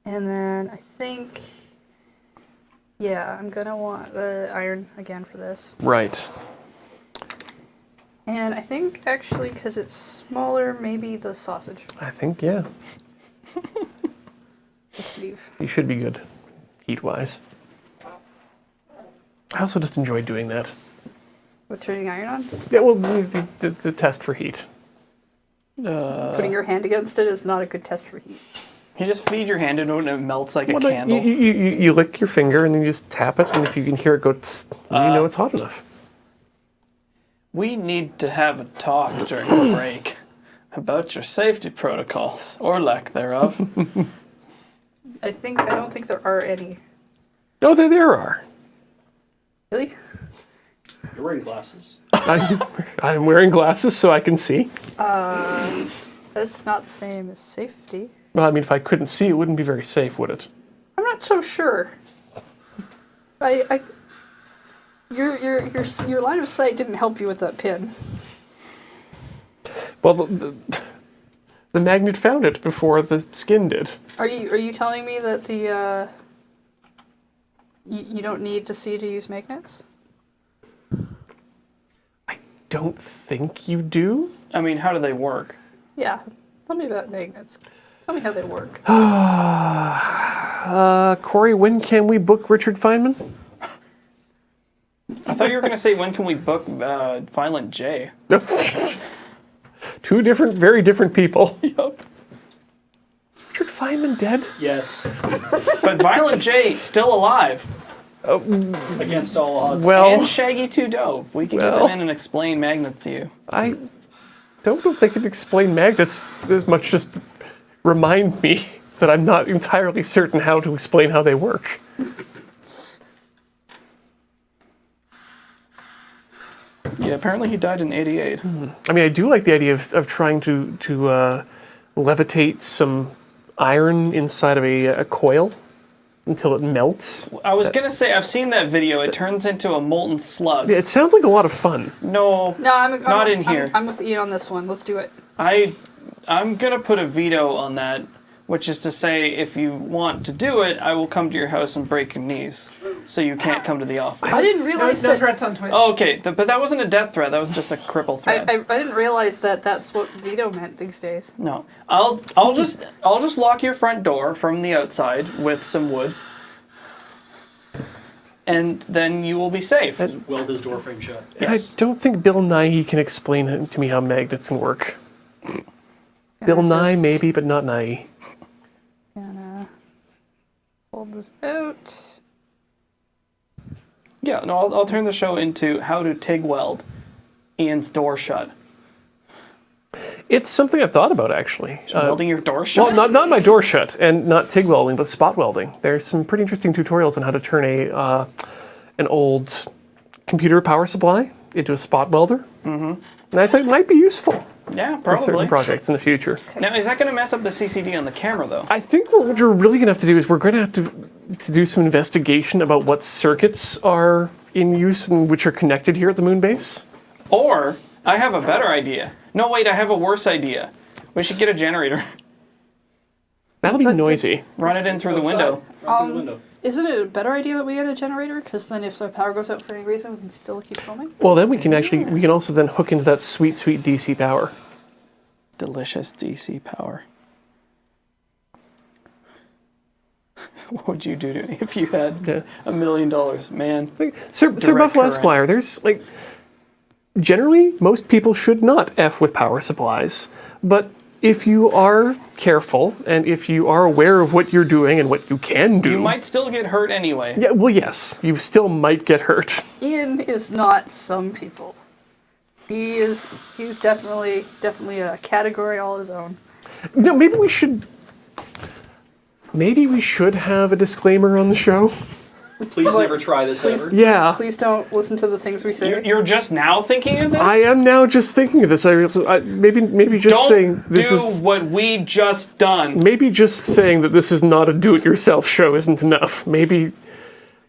And then I think, yeah, I'm gonna want the iron again for this. Right. And I think actually, because it's smaller, maybe the sausage. I think, yeah. The sleeve. You should be good, heat-wise. I also just enjoy doing that. With turning iron on? Yeah, well, the test for heat. Putting your hand against it is not a good test for heat. You just feed your hand into it and it melts like a Well, no, candle. you lick your finger and then you just tap it, and if you can hear it go, tss, you know it's hot enough. We need to have a talk during the break about your safety protocols, or lack thereof. I don't think there are any. No, there are. Really? You're wearing glasses. I'm wearing glasses so I can see. That's not the same as safety. Well, I mean, if I couldn't see, it wouldn't be very safe, would it? I'm not so sure. Your line of sight didn't help you with that pin. Well, the magnet found it before the skin did. Are you telling me that the you don't need to see to use magnets? I don't think you do. I mean, how do they work? Yeah. Tell me about magnets. Tell me how they work. Corey, when can we book Richard Feynman? I thought you were going to say, when can we book Violent J? Two very different people. Yup. Richard Feynman dead? Yes, But Violent J, still alive. against all odds. Well, And Shaggy 2 Dope. We can get Well. them in and explain magnets to you. I don't know if they could explain magnets as much, just remind me that I'm not entirely certain how to explain how they work. Yeah, apparently he died in 88. I mean, I do like the idea of trying to levitate some iron inside of a coil until it melts. I was going to say, I've seen that video. It turns into a molten slug. It sounds like a lot of fun. No, No, I'm Not in here. I'm with Ian on this one. Let's do it. I'm going to put a veto on that, which is to say, if you want to do it, I will come to your house and break your knees, so you can't come to the office. I didn't No, realize no that. threats on Twitch. Oh, okay, but that wasn't a death threat. That was just a cripple threat. I didn't realize that that's what veto meant these days. No, I'll just lock your front door from the outside with some wood, and then you will be safe. Weld his door frame shut. Yes. I don't think Bill Nye can explain to me how magnets can work. Bill Nye, Just maybe, but not Nye. Gonna hold this out. Yeah, no, I'll turn the show into how to TIG weld Ian's door shut. It's something I've thought about, actually. Welding your door shut? Well, not my door shut, and not TIG welding, but spot welding. There's some pretty interesting tutorials on how to turn an old computer power supply into a spot welder. Mm-hmm. And I think it might be useful Yeah, for certain probably. projects in the future. Now, is that going to mess up the CCD on the camera, though? I think what we're really going to have to do is we're going to have to do some investigation about what circuits are in use and which are connected here at the moon base. Or, I have a better idea. No, wait, I have a worse idea. We should get a generator. That'll be noisy. Run it in through the Outside. window. Right through the window. Isn't it a better idea that we get a generator? Because then if the power goes out for any reason, we can still keep filming? Well, then we can also then hook into that sweet, sweet DC power. Delicious DC power. What would you do if you had $1 million, man? Sir Direct Buffalo current. Esquire, there's generally most people should not F with power supplies, but if you are careful and if you are aware of what you're doing and what you can do, You might still get hurt anyway. yeah, well, yes, you still might get hurt. Ian is not some people. He's definitely a category all his own. No, maybe we should have a disclaimer on the show. Please never try this ever. Yeah. Please don't listen to the things we say. You're just now thinking of this? I am now just thinking of this. Maybe just Don't saying this do is what we just done. maybe just saying that this is not a do-it-yourself show isn't enough. Maybe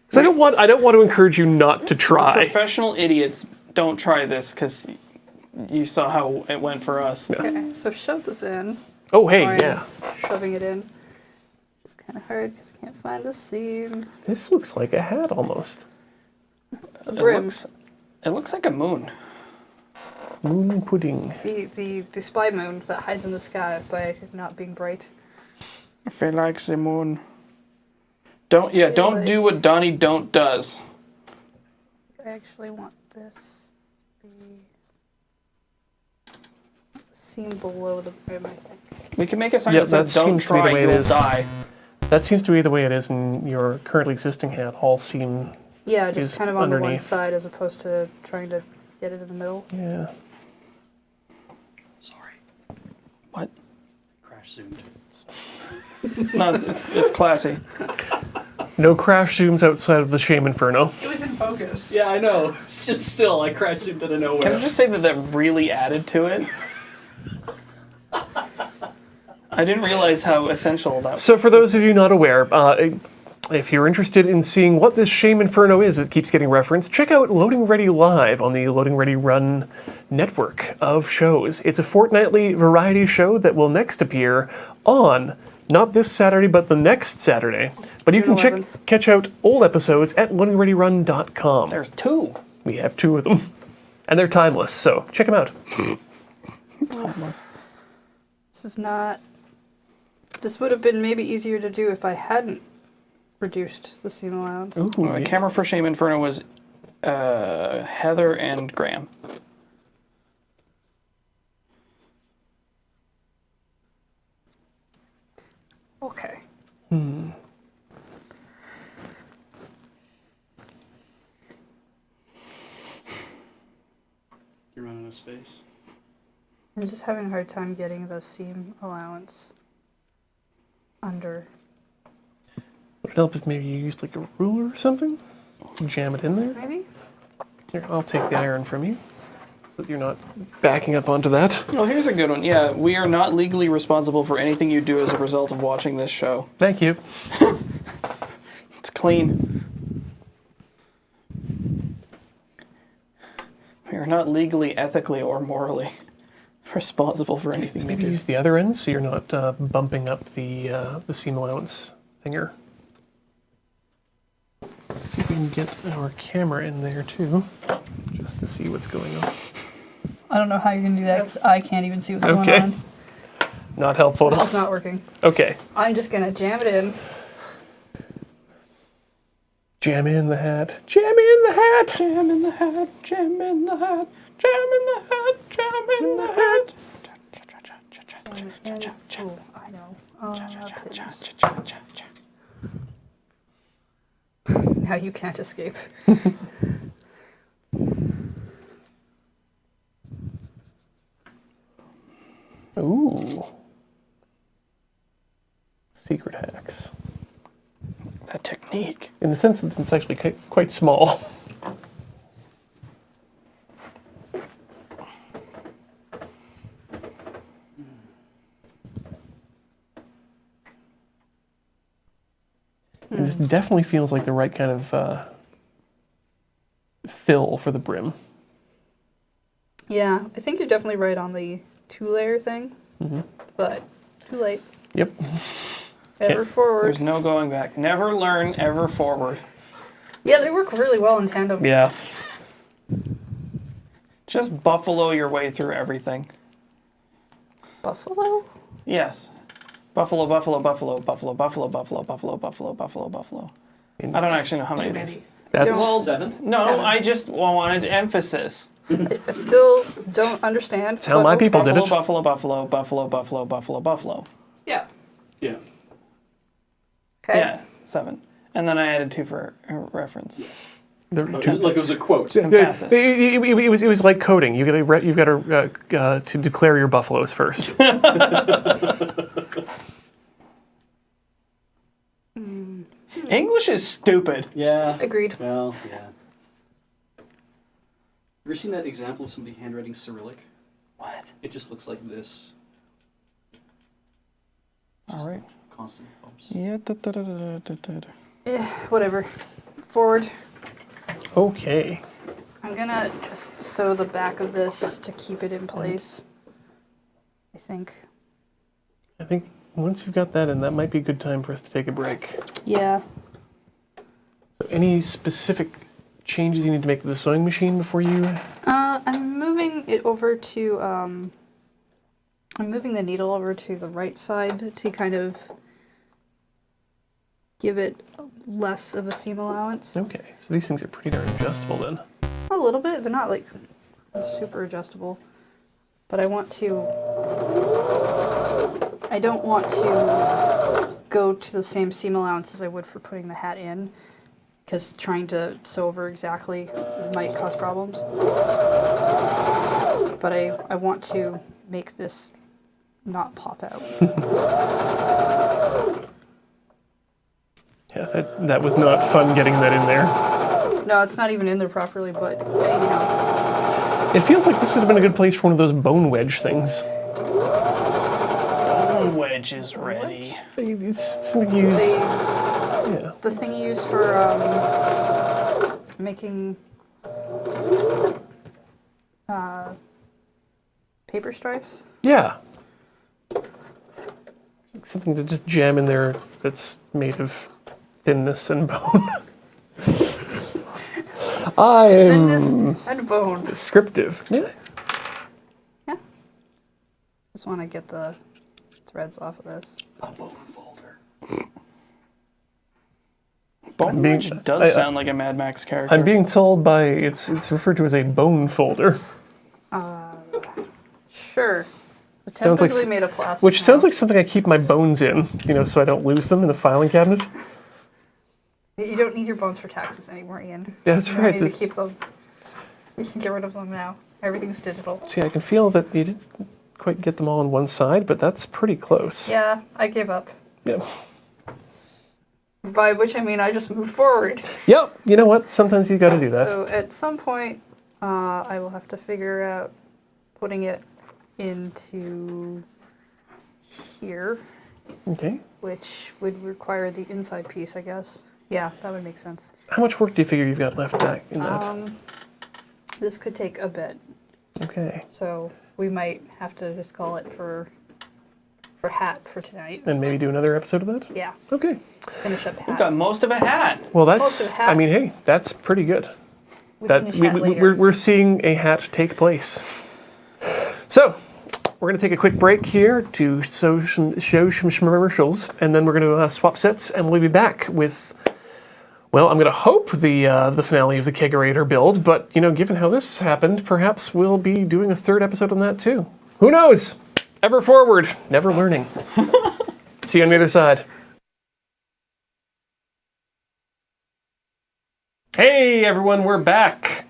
because I don't want to encourage you not to try. Professional idiots don't try this because you saw how it went for us. Okay, so shove this in. Oh hey, Fine. yeah. Shoving it in. It's kind of hard because I can't find the seam. This looks like a hat almost. The brim. It looks like a moon. Moon pudding. The spy moon that hides in the sky by not being bright. I feel like the moon. Don't do what Donnie don't does. I actually want this to be the seam below the brim, I think. We can make a sign Yeah, that says that don't seems to be the try, way it you'll is. die. That seems to be the way it is in your currently existing hat. All seam. Yeah, just Is kind of on the one underneath. side as opposed to trying to get it in the middle. Yeah. Sorry. What? Crash zoomed. No, it's classy. No crash zooms outside of the Shame Inferno. It was in focus. Yeah, I know. It's just still, I crash zoomed out of nowhere. Can I just say that really added to it? I didn't realize how essential that was. So for those of you not aware, if you're interested in seeing what this Shame Inferno is that keeps getting referenced, check out Loading Ready Live on the Loading Ready Run network of shows. It's a fortnightly variety show that will next appear on, not this Saturday, but the next Saturday. But you June can 11th. catch out old episodes at loadingreadyrun.com. There's two. We have 2 of them. And they're timeless, so check them out. This is not... This would have been maybe easier to do if I hadn't reduced the seam allowance. The camera for Shame Inferno was Heather and Graham. Okay. You're running out of space. I'm just having a hard time getting the seam allowance under. Would it help if maybe you used like a ruler or something? Jam it in there? Maybe? Here, I'll take the iron from you, so that you're not backing up onto that. Oh, here's a good one. Yeah, we are not legally responsible for anything you do as a result of watching this show. Thank you. It's clean. We are not legally, ethically, or morally responsible for anything you Maybe do. use the other end so you're not bumping up the seam allowance thinger. Let's see if we can get our camera in there too, just to see what's going on. I don't know how you're going to do that because I can't even see what's going Okay. on. Not helpful at This all. is not working. Okay. I'm just going to jam it in. Jam in the hat. Jam in the hat. Jam in the hat, jam in the hat, jam in the hat, jam in the hat. Oh, I know. Pittance. Now you can't escape. Ooh. Secret hacks. That technique. In the sense that it's actually quite small. And this definitely feels like the right kind of fill for the brim. Yeah, I think you're definitely right on the 2-layer thing, but too late. Yep. Ever forward. There's no going back. Never learn, ever forward. Yeah, they work really well in tandem. Yeah. Just buffalo your way through everything. Buffalo? Yes. Buffalo, buffalo, buffalo, buffalo, buffalo, buffalo, buffalo, buffalo, buffalo, buffalo. I don't actually know how many it is. That's Well, 7? No, Seven. I just wanted emphasis. I still don't understand. how but my okay. people did Buffalo, it. buffalo, buffalo, buffalo, buffalo, buffalo, buffalo. Yeah. Yeah. Okay. Yeah, 7. And then I added 2 for reference. Like it was a quote. It was like coding. You've got to declare your buffaloes first. English is stupid. Yeah. Agreed. Well, yeah. You ever seen that example of somebody handwriting Cyrillic? What? It just looks like this. All right. Constant bumps. Yeah. Whatever. Forward. Okay. I'm gonna just sew the back of this to keep it in place. I think. I think once you've got that in, that might be a good time for us to take a break. Yeah. So any specific changes you need to make to the sewing machine before you... I'm moving it over to, I'm moving the needle over to the right side to kind of give it less of a seam allowance. Okay, so these things are pretty darn adjustable then. A little bit. They're not like super adjustable, but I want to, I don't want to go to the same seam allowance as I would for putting the hat in, because trying to sew over exactly might cause problems. But I want to make this not pop out. Yeah, that was not fun getting that in there. No, it's not even in there properly, but you know. It feels like this would have been a good place for one of those bone wedge things. Bone wedge is ready. It's something you use... Yeah. The thing you use for making paper stripes? Yeah. Something to just jam in there that's made of thinness and bone. I am Thinness and bone. descriptive. Yeah. Yeah. Just want to get the threads off of this. A bone folder. Bone being- wedge does sound like a Mad Max character. I'm being told by it's referred to as a bone folder, Sure. Sounds like Typically made of plastic. which now. sounds like something I keep my bones in, so I don't lose them in the filing cabinet. You don't need your bones for taxes anymore, Ian. That's You don't right. need to keep them. You can get rid of them now. Everything's digital. See, I can feel that you didn't quite get them all on one side, but that's pretty close. Yeah, I gave up. Yeah. By which I mean I just moved forward. Yep. You know what? Sometimes you got to do that. So at some point, I will have to figure out putting it into here, Okay. which would require the inside piece, I guess. Yeah, that would make sense. How much work do you figure you've got left back in that? This could take a bit, Okay. so we might have to just call it for hat for tonight. And maybe do another episode of that? Yeah, Okay. finish up We've got hat. most of a hat. Well, Most that's, of hat. I mean, hey, that's pretty good. We That finish hat later. we're seeing a hat take place. So, we're going to take a quick break here to show some commercials, and then we're going to swap sets, and we'll be back with, well, I'm going to hope the finale of the Kegerator build, but, given how this happened, perhaps we'll be doing a third episode on that too. Who knows? Ever forward, never learning. See you on the other side. Hey everyone, we're back.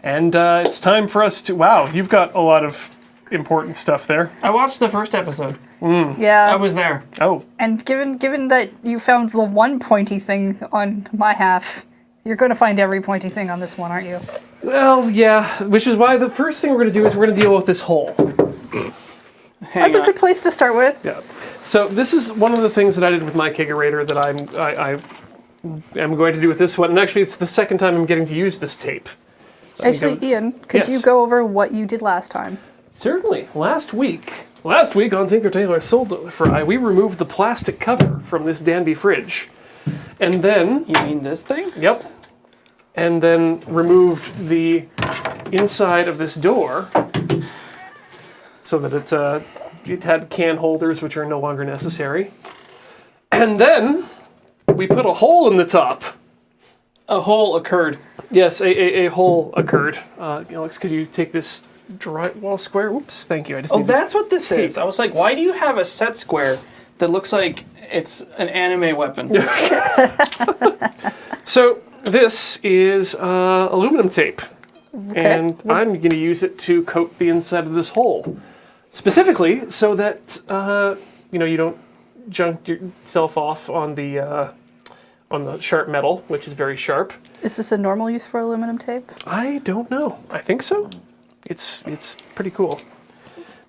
And it's time for us to... Wow, you've got a lot of important stuff there. I watched the first episode. Yeah, I was there. Oh, and given that you found the one pointy thing on my half, you're going to find every pointy thing on this one, aren't you? well, yeah. Which is why the first thing we're going to do is we're going to deal with this hole. That's a good place to start with. Yeah. So this is one of the things that I did with my Kegerator that I am going to do with this one. And actually, it's the second time I'm getting to use this tape. Actually, Ian, could Yes. you go over what you did last time? Certainly. Last week on Tinker Tailor Solder Fry, we removed the plastic cover from this Danby fridge. And then... You mean this thing? Yep. And then removed the inside of this door so that it had can holders, which are no longer necessary. And then we put a hole in the top. A hole occurred. Yes, a hole occurred. Alex, could you take this drywall square? Oops, thank you. I just Oh, need that's what this tape. is. I was like, why do you have a set square that looks like it's an anime weapon? So this is aluminum tape. Okay. And I'm going to use it to coat the inside of this hole. Specifically so that, you don't junk yourself off on the sharp metal, which is very sharp. Is this a normal use for aluminum tape? I don't know. I think so. It's pretty cool.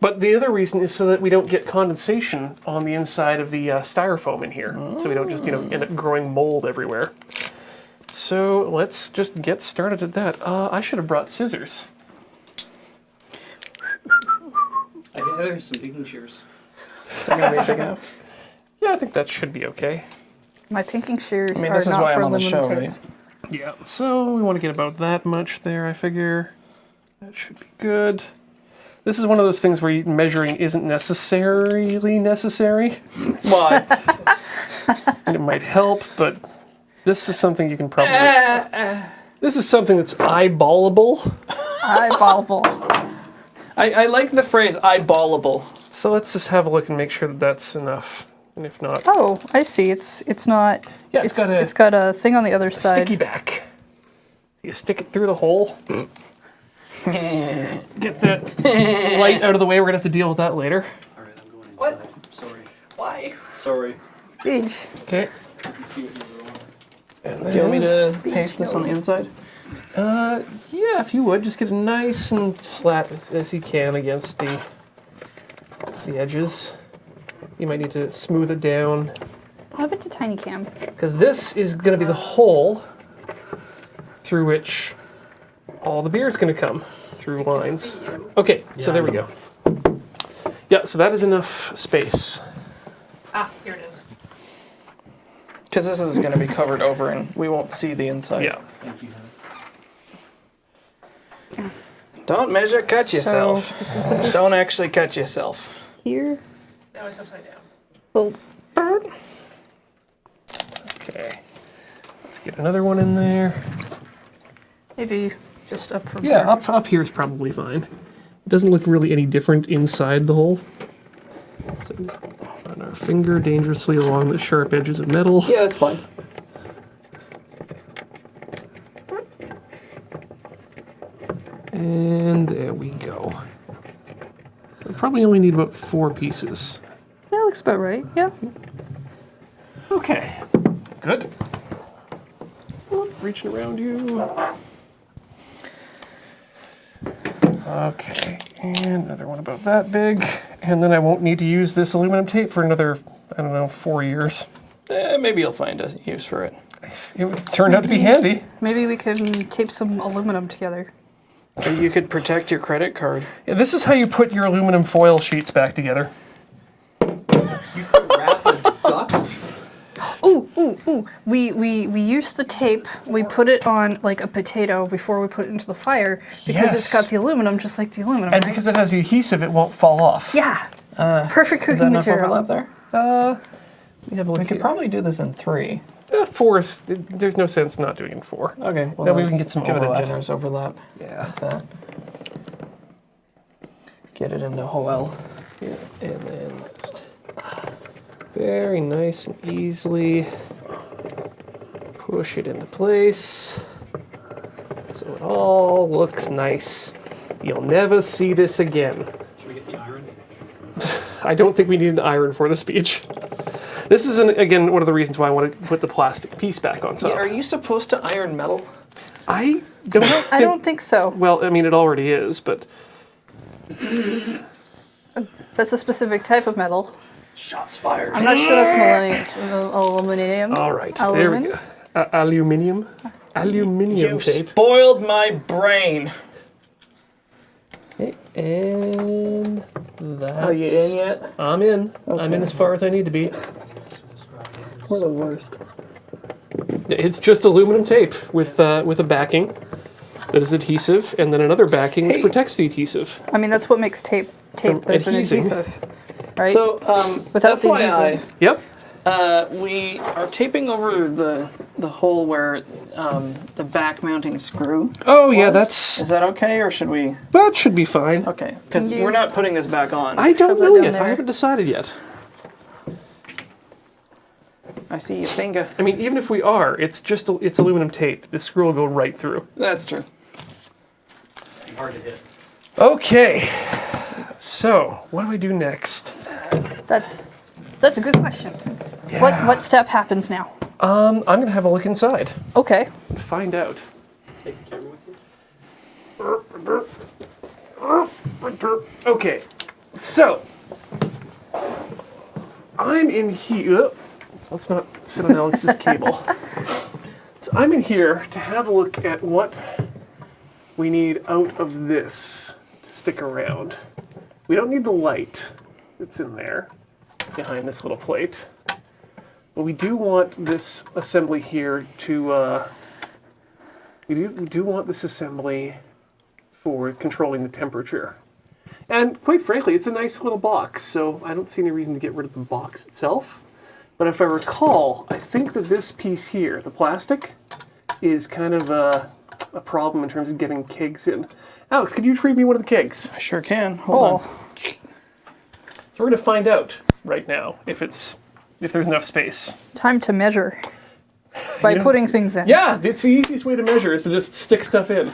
But the other reason is so that we don't get condensation on the inside of the styrofoam in here. So we don't just, end up growing mold everywhere. So let's just get started at that. I should have brought scissors. I think there's some pinking shears. Is that going to be big enough? Yeah, I think that should be okay. My pinking shears I mean, are this is not why for I'm on the aluminum show, tape. right? Yeah, so we want to get about that much there, I figure. That should be good. This is one of those things where measuring isn't necessarily necessary. Why? And it might help, but this is something you can probably... This is something that's eyeballable. Eyeballable. I like the phrase eyeballable. So let's just have a look and make sure that that's enough. And if not, Oh, I see. It's not. Yeah, it's got a thing on the other side. sticky back. You stick it through the hole. Get that light out of the way. We're going to have to deal with that later. All right, I'm going inside. What? Sorry. Why? Sorry. Beach. Okay. I can see what you were on. And Do you want me then, to paste this on the inside? yeah, if you would, just get it nice and flat as you can against the edges. You might need to smooth it down, Have it to tiny cam. because this is going to be the hole through which all the beer is going to come through lines. Okay, so there we go. Yeah, so that is enough space. Ah, here it is. Because this is going to be covered over and we won't see the inside. Yeah. Thank you. Don't measure cut yourself. So, if we put this Don't actually cut yourself. here. Now it's upside down. Well, Okay. Let's get another one in there. maybe just up from Yeah, here. up here is probably fine. It doesn't look really any different inside the hole. So just run our finger dangerously along the sharp edges of metal. Yeah, that's fine. And there we go. We probably only need about 4 pieces. That looks about right. Yeah. Okay, good. Oh, reaching around you. Okay, and another one about that big. And then I won't need to use this aluminum tape for another, 4 years. Maybe you'll find a use for it. It turned out to be handy. Maybe we can tape some aluminum together. Or you could protect your credit card. Yeah, this is how you put your aluminum foil sheets back together. You could wrap a duct. Ooh. We used the tape, we put it on like a potato before we put it into the fire because it's got Yes. the aluminum just like the aluminum, And right? because it has the adhesive, it won't fall off. Yeah. Perfect Is that cooking enough material. overlap there? Let me have a look We could here. probably do this in 3. 4 is, there's no sense not doing it in 4. Okay. Well, That way then we can get some give overlap. it a generous overlap. Yeah. Like that. Get it into hole L. Yeah, and then just very nice and easily push it into place so it all looks nice. You'll never see this again. Should we get the iron? I don't think we need an iron for the speech. This is, again, one of the reasons why I want to put the plastic piece back on top. Yeah, are you supposed to iron metal? I don't think... I don't think so. Well, I mean, it already is, but... That's a specific type of metal. Shots fired. I'm not sure that's aluminum. All right, there we go. Aluminium? Aluminium You've tape. spoiled my brain. Okay, and that's... Are you in yet? I'm in. I'm in Okay. as far as I need to be. We're the worst. It's just aluminum tape with a backing that is adhesive, and then another backing which Hey. protects the adhesive. I mean, that's what makes tape. From There's an adhesing. adhesive, right? So, Without the FYI, adhesive. Yep. we are taping over the hole where the back mounting screw. Oh yeah, Is that okay, or should we? that should be fine. Okay, because Can you- we're not putting this back on. I don't Shove that know down yet. there. I haven't decided yet. I see your finger. I mean, even if we are, it's just it's aluminum tape. The screw will go right through. That's true. Be hard to hit. Okay. So, what do we do next? That's a good question. Yeah. What step happens now? I'm gonna have a look inside Okay. and find out. Take the camera with you. Okay. So, I'm in here. Let's not sit on Alex's cable. So I'm in here to have a look at what we need out of this to stick around. We don't need the light that's in there behind this little plate. But we do want this assembly here to, we do want this assembly for controlling the temperature. And quite frankly, it's a nice little box, so I don't see any reason to get rid of the box itself. But if I recall, I think that this piece here, the plastic, is kind of a problem in terms of getting kegs in. Alex, could you retrieve me one of the kegs? I sure can. Hold on. So we're going to find out right now if there's enough space. Time to measure by putting things in. Yeah, it's the easiest way to measure is to just stick stuff in.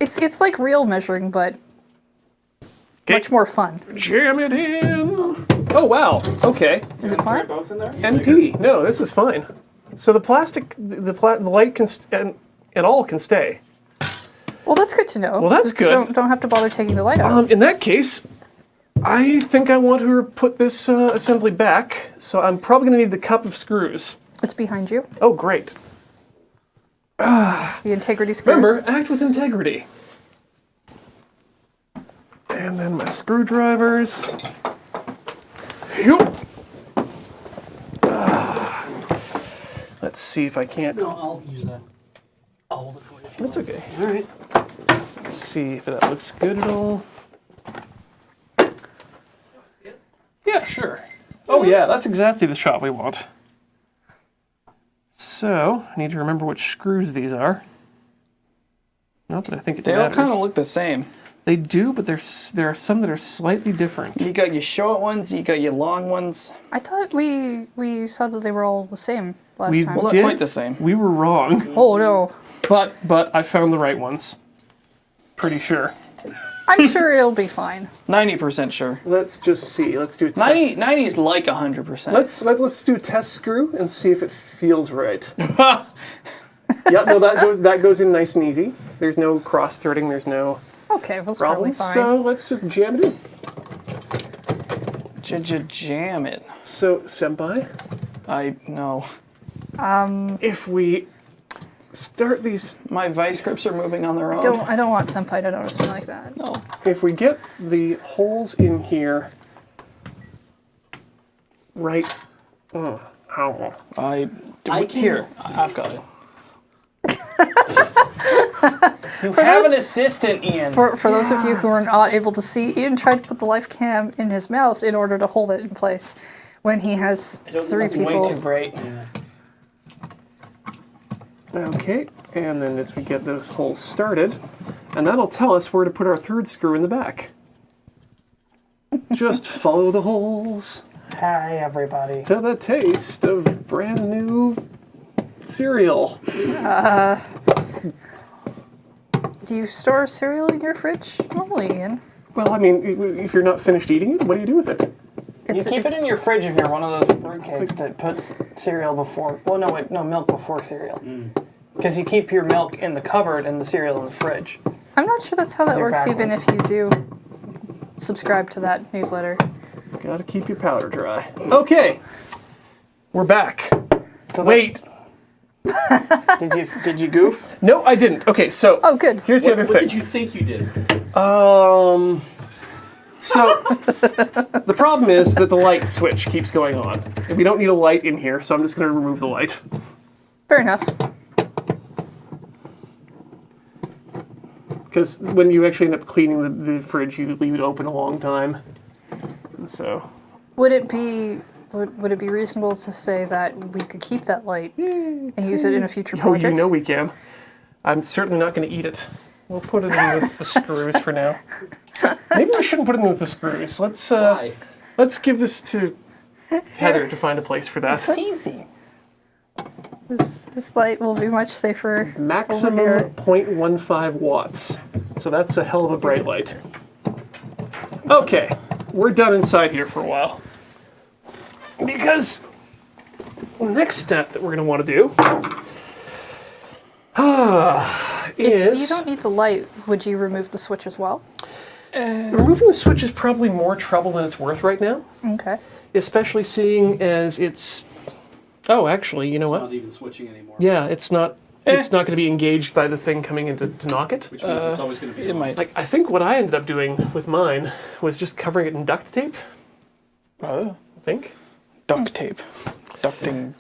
It's like real measuring, but much more fun. Jam it in. Oh, wow. Okay. Is it fine? Both in there? NP. No, this is fine. So the plastic, the light can and all can stay. Well, that's good to know. Well, that's Just good. Don't have to bother taking the light out. In that case, I think I want to put this assembly back. So I'm probably going to need the cup of screws. It's behind you. Oh, great. The integrity screws. Remember, act with integrity. And then my screwdrivers. Yup. Let's see if I can't. No, I'll use that. I'll hold it for you. That's okay. All right. Let's see if that looks good at all. Yeah, sure. Oh yeah, that's exactly the shot we want. So, I need to remember which screws these are. Not that I think it They all matters. kind of look the same. They do, but there are some that are slightly different. You got your short ones, you got your long ones. I thought we saw that they were all the same last We time. Well, not did. quite the same. We were wrong, Oh no. but I found the right ones. Pretty sure. I'm sure it'll be fine. 90% sure. Let's just see. Let's do a test. 90 is like 100%. Let's do a test screw and see if it feels right. Yeah, no, that goes in nice and easy. There's no cross threading. There's no Okay, well, it's probably problem. fine. So let's just jam it in. Jam it. So senpai, I know. if we start these, My vice grips are moving on their own. I don't want senpai to notice me like that. No. if we get the holes in here right, how? I can- here. I've got it. You have an assistant, Ian. For those of you who are not able to see, Ian tried to put the life cam in his mouth in order to hold it in place when he has three That's way people. too bright. Yeah. Okay, and then as we get those holes started, and that'll tell us where to put our third screw in the back. Just follow the holes Hi, everybody. to the taste of brand new cereal. Do you store cereal in your fridge normally, Ian? Well, I mean, if you're not finished eating it, what do you do with it? You keep it in your fridge if you're one of those fruitcakes that puts cereal before. Well, no, wait, no, milk before cereal. Because you keep your milk in the cupboard and the cereal in the fridge. I'm not sure that's how that They're works, even if backwards. you do subscribe to that newsletter. Gotta keep your powder dry. Okay, we're back. So Wait, Did you goof? no, I didn't. Okay, so Oh, good. here's the other What thing. did you think you did? So the problem is that the light switch keeps going on. And we don't need a light in here, so I'm just going to remove the light. Fair enough. Because when you actually end up cleaning the fridge, you leave it open a long time. And so, Would it be reasonable to say that we could keep that light and use it in a future oh, project? you know we can. I'm certainly not going to eat it. We'll put it in with the screws for now. Maybe we shouldn't put it in with the screws. Why? Let's give this to Heather to find a place for that. Easy. This light will be much safer. Maximum Over here. 0.15 watts. So that's a hell of a bright light. Okay, we're done inside here for a while. Because the next step that we're going to want to do If you is... don't need the light, would you remove the switch as well? Removing the switch is probably more trouble than it's worth right now. Okay. Especially seeing as it's... Oh, actually, you know It's what? not even switching anymore. Yeah, it's not... It's not going to be engaged by the thing coming in to knock it. Which means it's always going to be. It might. Like, I think what I ended up doing with mine was just covering it in duct tape, Oh. I think. Duct tape. Ducting.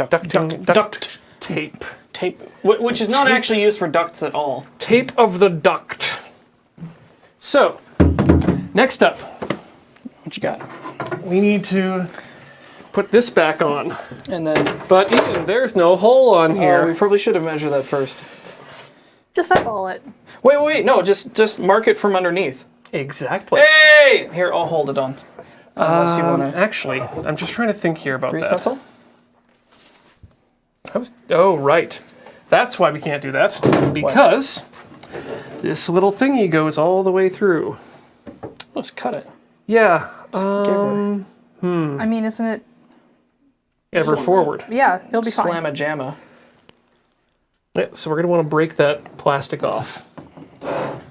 Duct tape. Tape. Which is not actually used for ducts at all. Tape of the duct. So, next up, What you got? we need to put this back on. And then... But Ian, there's no hole on we here. probably should have measured that first. Just eyeball it. Wait. No, just mark it from underneath. Exactly. Hey! Here, I'll hold it on. Unless you want to... Actually, I'm just trying to think here about Grease that. pencil? Oh, right. That's why we can't do that. Because this little thingy goes all the way through. Let's cut it. Yeah. Give her. I mean, isn't it? Ever forward. Yeah, it'll be fine. Slam a jamma. Yeah, so we're going to want to break that plastic off.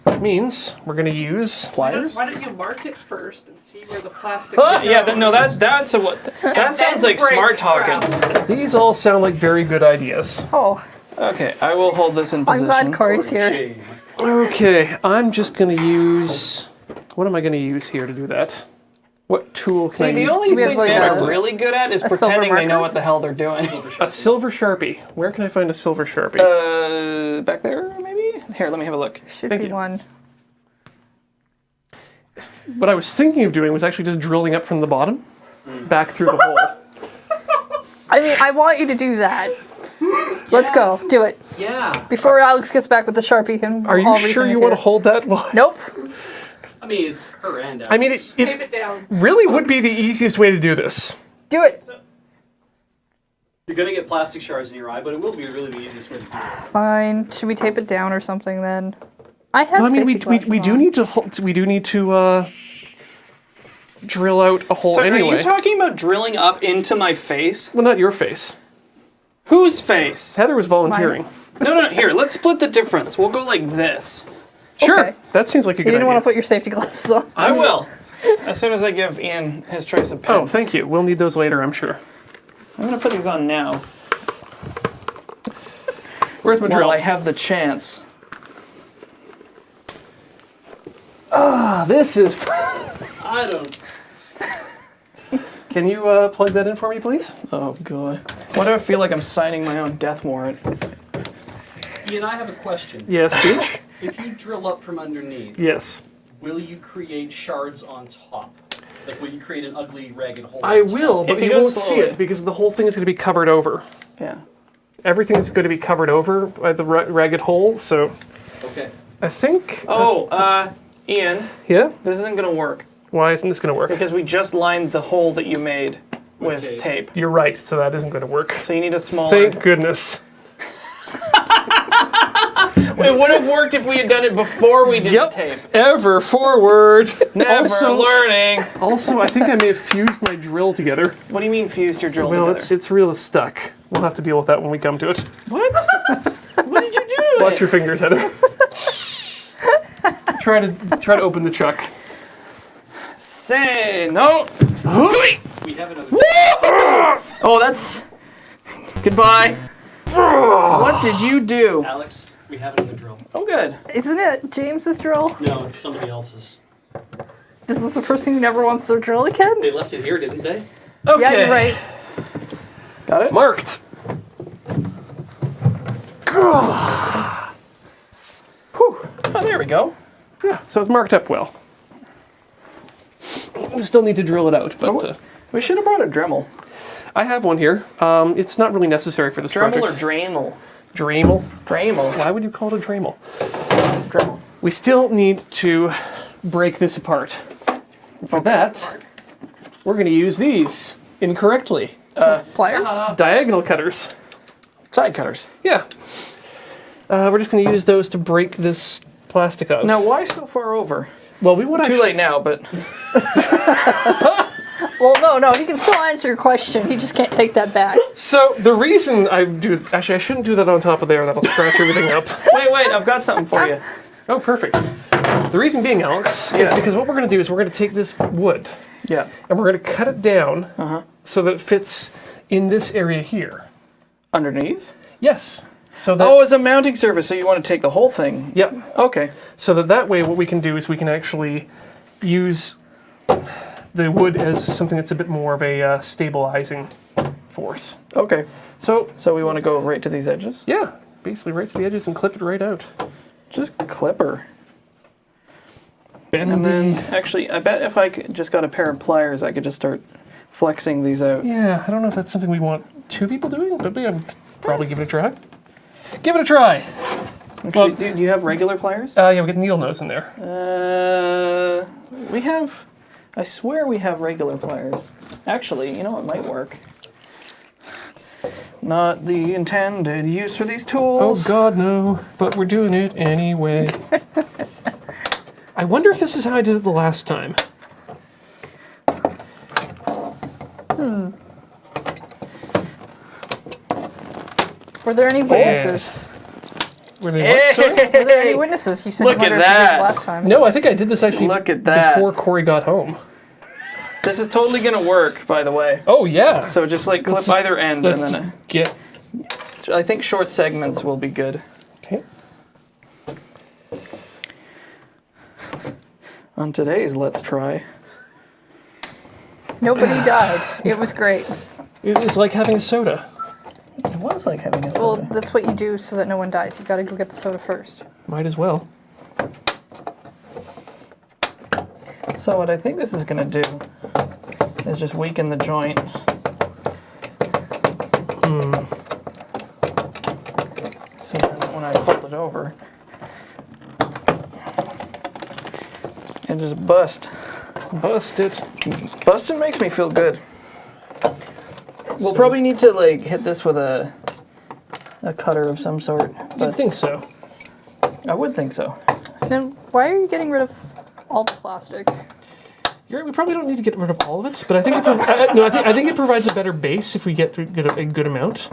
Which means we're going to use... Pliers? Why don't you mark it first and see where the plastic Yeah, that's a what. That sounds like break smart talking. ground. These all sound like very good ideas. Oh, Okay, I will hold this in I'm position. glad Corey's here. Shame. Okay, I'm just going to use... What am I going to use here to do that? What tool can I See, the use? only Do we have, thing like, men are a- really good at is a silver pretending they know marker? what the hell they're doing. A silver Sharpie. Where can I find a silver Sharpie? Back there, maybe? Here, let me have a look. Should Thank be you. one. What I was thinking of doing was actually just drilling up from the bottom, back through the hole. I mean, I want you to do that. Let's go. Do it. Yeah. Before Alex gets back with the Sharpie and Are you all sure reason you is want to here. hold that one? Nope. I mean, it's her end. I mean, Tape it it down. really would be the easiest way to do this. Do it. You're going to get plastic shards in your eye, but it will be really the easiest way to do it. Fine. Should we tape it down or something then? I have. Well, I mean, safety glasses we do on. need to drill out a hole So anyway. are you talking about drilling up into my face? Well, not your face. Whose face? Heather was volunteering. No, here, let's split the difference. We'll go like this. Sure, Okay. that seems like a You good didn't idea. want to put your safety glasses on. I will. As soon as I give Ian his choice of pen. Oh, thank you. We'll need those later, I'm sure. I'm going to put these on now. Where's my While drill? I have the chance. This is... I don't. Can you plug that in for me, please? Oh, God. Why do I feel like I'm signing my own death warrant? Ian, I have a question. Yes, Speech? If you drill up from underneath, Yes. will you create shards on top? Like, will you create an ugly, ragged hole? I on top? will, but If you you go won't see slowly. it because the whole thing is going to be covered over. Yeah. Everything is going to be covered over by the ragged hole, so Okay. I think... Oh, Ian, Yeah? this isn't going to work. Why isn't this going to work? Because we just lined the hole that you made with tape. tape. You're right, so that isn't going to work. So you need a smaller... Thank goodness. It would have worked if we had done it before we did the tape. Ever forward. Never also, learning. also, I think I may have fused my drill together. What do you mean fused your drill Well, together? it's real stuck. We'll have to deal with that when we come to it. What? What did you do to Watch it? your fingers, Heather. try to open the chuck. Say no. We have another. Oh, that's... Goodbye. What did you do? Alex, we have another drill. Oh, good. Isn't it James's drill? No, it's somebody else's. This is the person who never wants their drill again? They left it here, didn't they? Okay. Yeah, you're right. Got it? Marked. Oh, there we go. Yeah, so it's marked up well. We still need to drill it out, but We should have brought a Dremel. I have one here. It's not really necessary for this Dremel or project. Dremel? Dremel. Dremel. Why would you call it a Dremel? Dremel. We still need to break this apart. For that, we're going to use these. incorrectly. Pliers? Diagonal cutters. Side cutters. Yeah. We're just going to use those to break this plastic out. Now, why so far over? Well, we want to Too late now, but Well, no, he can still answer your question. He just can't take that back. So the reason I do, actually, I shouldn't do that on top of there. That'll scratch everything up. wait, I've got something for you. Oh, perfect. The reason being, Alex, is Yes. because what we're going to do is we're going to take this wood Yeah. and we're going to cut it down so that it fits in this area here. Underneath? Yes. So that. Oh, it's a mounting surface, so you want to take the whole thing. Yep. Okay. So that way, what we can do is we can actually use the wood as something that's a bit more of a stabilizing force. Okay. So So we want to go right to these edges? yeah, basically right to the edges and clip it right out. Just clipper. Bend And the- then, actually, I bet if I just got a pair of pliers, I could just start flexing these out. Yeah, I don't know if that's something we want two people doing, but maybe I would probably give it a try. Give it a try. Actually, Well- do you have regular pliers? Yeah, we get needle nose in there. We have... I swear we have regular pliers. Actually, you know what might work? Not the intended use for these Oh tools. God, no! But we're doing it anyway. I wonder if this is how I did it the last time. Were there any witnesses? Were they what? Sorry? Were there any witnesses? You said Look you at wondered if you did that. it last time. No, I think I did this actually Look at that. before Corey got home. This is totally gonna work, by the way. Oh yeah. So just like clip Let's- either end, and Let's then get. I think short segments will be good. Okay. On today's Let's Try. Nobody died. It was great. It's like having a soda. It was like having a Well, soda. that's what you do so that no one dies. You gotta go get the soda first. Might as well. So what I think this is gonna do is just weaken the joint. So then when I fold it over, and just bust. Bust it. Busting makes me feel good. We'll probably need to like hit this with a cutter of some sort. You'd But think so. I would think so. Then why are you getting rid of all the plastic? You're right, we probably don't need to get rid of all of it, but I think it no, I think it provides a better base if we get a good amount.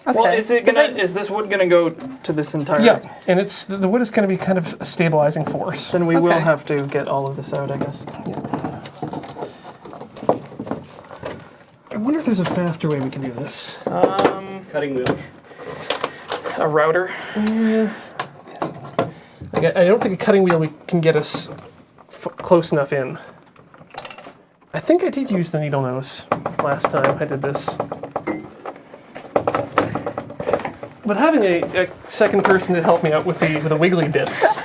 Okay. Well, is it 'Cause gonna? Is this wood gonna go to this entire? Yeah, and it's the wood is going to be kind of a stabilizing force. Then we will Okay. have to get all of this out, I guess. I wonder if there's a faster way we can do this. Cutting wheel. A router. Like, I don't think a cutting wheel can get us close enough in. I think I did use the needle nose last time I did this. But having a second person to help me out with the wiggly bits.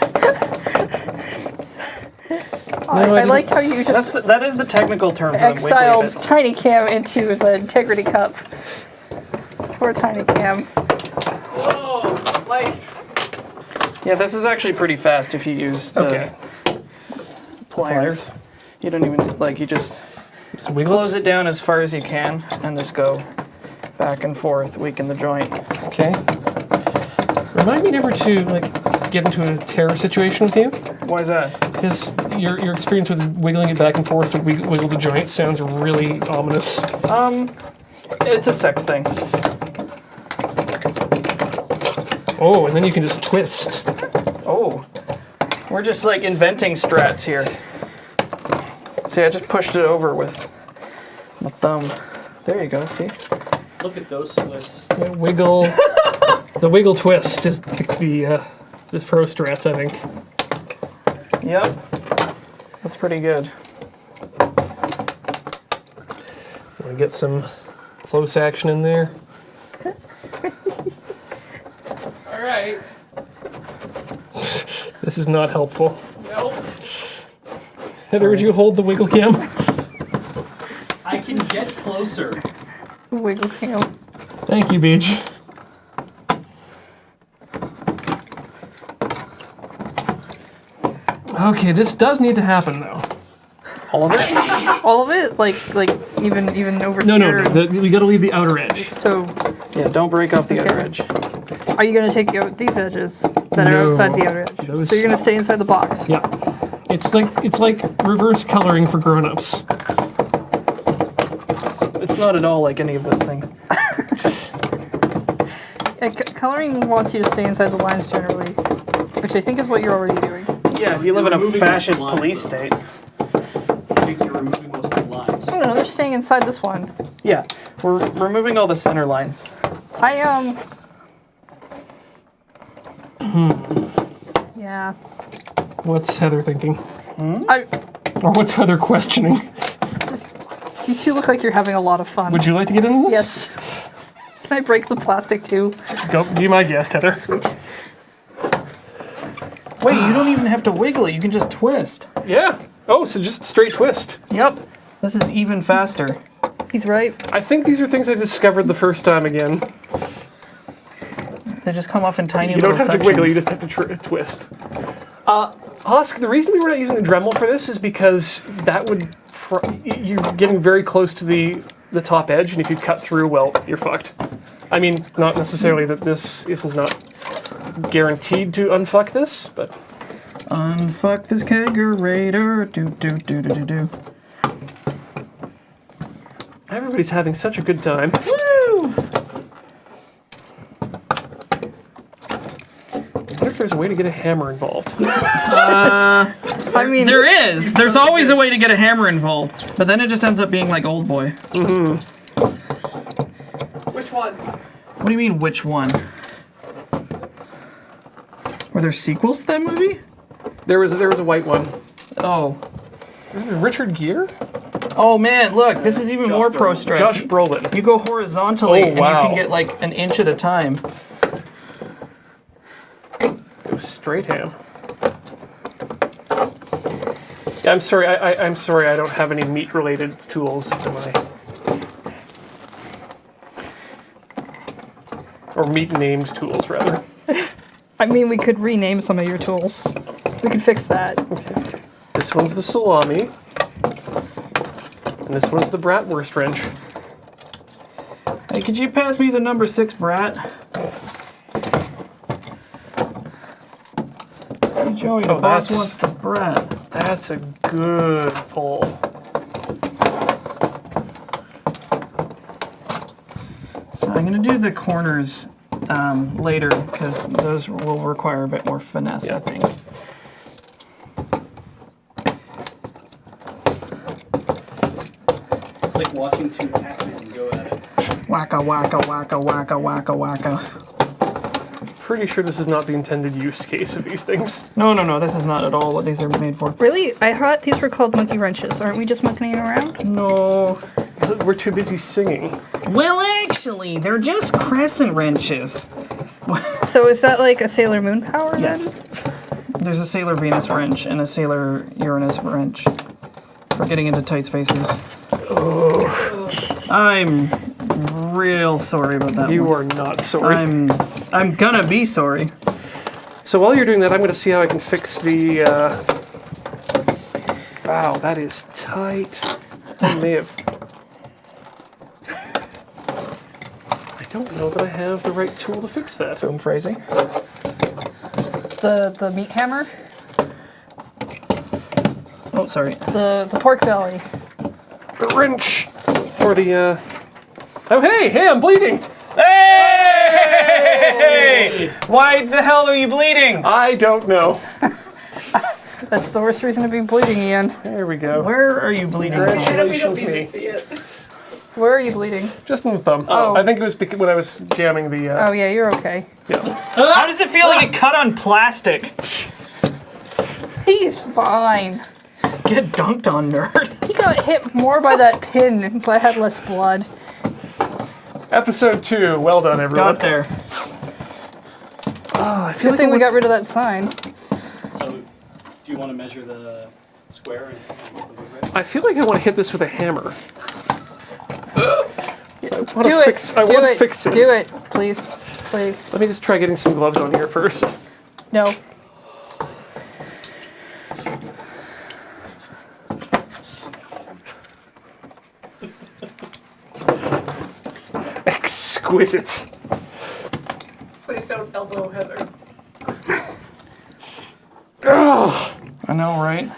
I didn't- like how you just That is the technical term for the wiggly exiled bits. Tiny Cam into the integrity cup. Poor Tiny Cam. Oh, light. Yeah, this is actually pretty fast if you use the Okay. pliers. You don't even you just Just wiggle close it down as far as you can and just go back and forth, weaken the joint. Okay. Remind me never to get into a terror situation with you, Why is that? because your experience with wiggling it back and forth to wiggle the joint sounds really ominous. It's a sex thing. Oh, and then you can just twist. Oh, we're just inventing strats here. See, I just pushed it over with my thumb. There you go. See? Look at those splits. The wiggle, the wiggle twist is the pro strats, I think. Yep. That's pretty good. Want to get some close action in there. All right. This is not helpful. Nope. Heather, would you hold the wiggle cam? I can get closer. Wiggle Cam. Thank you, Beach. Okay, this does need to happen, though. All of it? All of it? Like even over No, here? we got to leave the outer edge. So, Yeah, don't break off the outer edge. are you gonna take out these edges that are No. outside the outer edge? Those- So you're gonna stay inside the box. Yeah. It's like reverse coloring for grown-ups. It's not at all like any of those things. Coloring wants you to stay inside the lines generally, which I think is what you're already doing. Yeah, if you live in a Removing fascist lines, police though. state. I think you're removing most of the lines. No, they're staying inside this one. Yeah, we're removing all the center lines. Yeah. What's Heather thinking? I Or what's Heather questioning? just. You two look like you're having a lot of fun. Would you like to get into this? Yes. Can I break the plastic too? Go, be my guest, Heather. Sweet. Wait, you don't even have to wiggle it, you can just twist. Yeah. Oh, so just straight twist. Yep. This is even faster. He's right. I think these are things I discovered the first time again. They just come off in tiny You little don't have sections. to wiggle, you just have to twist. Husk, the reason we were not using the Dremel for this is because that would... You're getting very close to the top edge, and if you cut through, well, you're fucked. I mean, not necessarily that this is not guaranteed to unfuck this, but... Unfuck this kegerator. Do do do do do do. Everybody's having such a good time. Woo! I wonder if there's a way to get a hammer involved. I mean, There is. There's always a way to get a hammer involved, but then it just ends up being like Old Boy. Which one? What do you mean, which one? Were there sequels to that movie? There was a white one. Oh. Richard Gere? Oh man, look, this is even Josh more pro Brolin. stretch. Josh Brolin. You go horizontally Oh, and you wow. can get like an inch at a time. It was straight ham. Yeah, I'm sorry. I'm sorry. I don't have any meat-related tools in my, or meat-named tools rather. I mean, we could rename some of your tools. We could fix that. This one's the salami, and this one's the bratwurst wrench. Hey, could you pass me the number 6 brat? Hey, Joey, the Oh, boss that's- wants the brat. That's a good pull. So I'm gonna do the corners later because those will require a bit more finesse, Yeah. I think. It's like watching two Pac-Men go at it. Wacka wacka wacka wacka wacka wacka. Pretty sure this is not the intended use case of these things. No, no, no, this is not at all what these are made for. Really? I thought these were called monkey wrenches. Aren't we just monkeying around? No. We're too busy singing. Well, actually, they're just crescent wrenches. So is that like a Sailor Moon power Yes. then? There's a Sailor Venus wrench and a Sailor Uranus wrench. We're getting into tight spaces. I'm real sorry about that You one. are not sorry. I'm gonna be sorry. So while you're doing that, I'm going to see how I can fix the. Wow, that is tight. I may have. I don't know that I have the right tool to fix that. Boom phrasing. The meat hammer? Oh, sorry. The pork belly. The wrench, or the. Oh hey, I'm bleeding. Hey! Why the hell are you bleeding? I don't know. That's the worst reason to be bleeding, Ian. There we go. Where are you bleeding from? We don't Congratulations, need to me. see it. Where are you bleeding? Just in the thumb. Oh. I think it was when I was jamming the. Oh yeah, you're okay. Yeah. How does it feel to get cut on plastic? He's fine. Get dunked on, nerd. He got hit more by that pin, but had less blood. Episode 2. Well done, everyone. Got there. Oh, I It's a feel good thing we got rid of that sign. So, do you want to measure the square and get the wood ready? I feel like I want to hit this with a hammer. I want Do to it. fix. I Do want to it. fix it. Do it, please. Please. Let me just try getting some gloves on here first. No. exquisite. Please don't elbow Heather. Ugh, I know, right?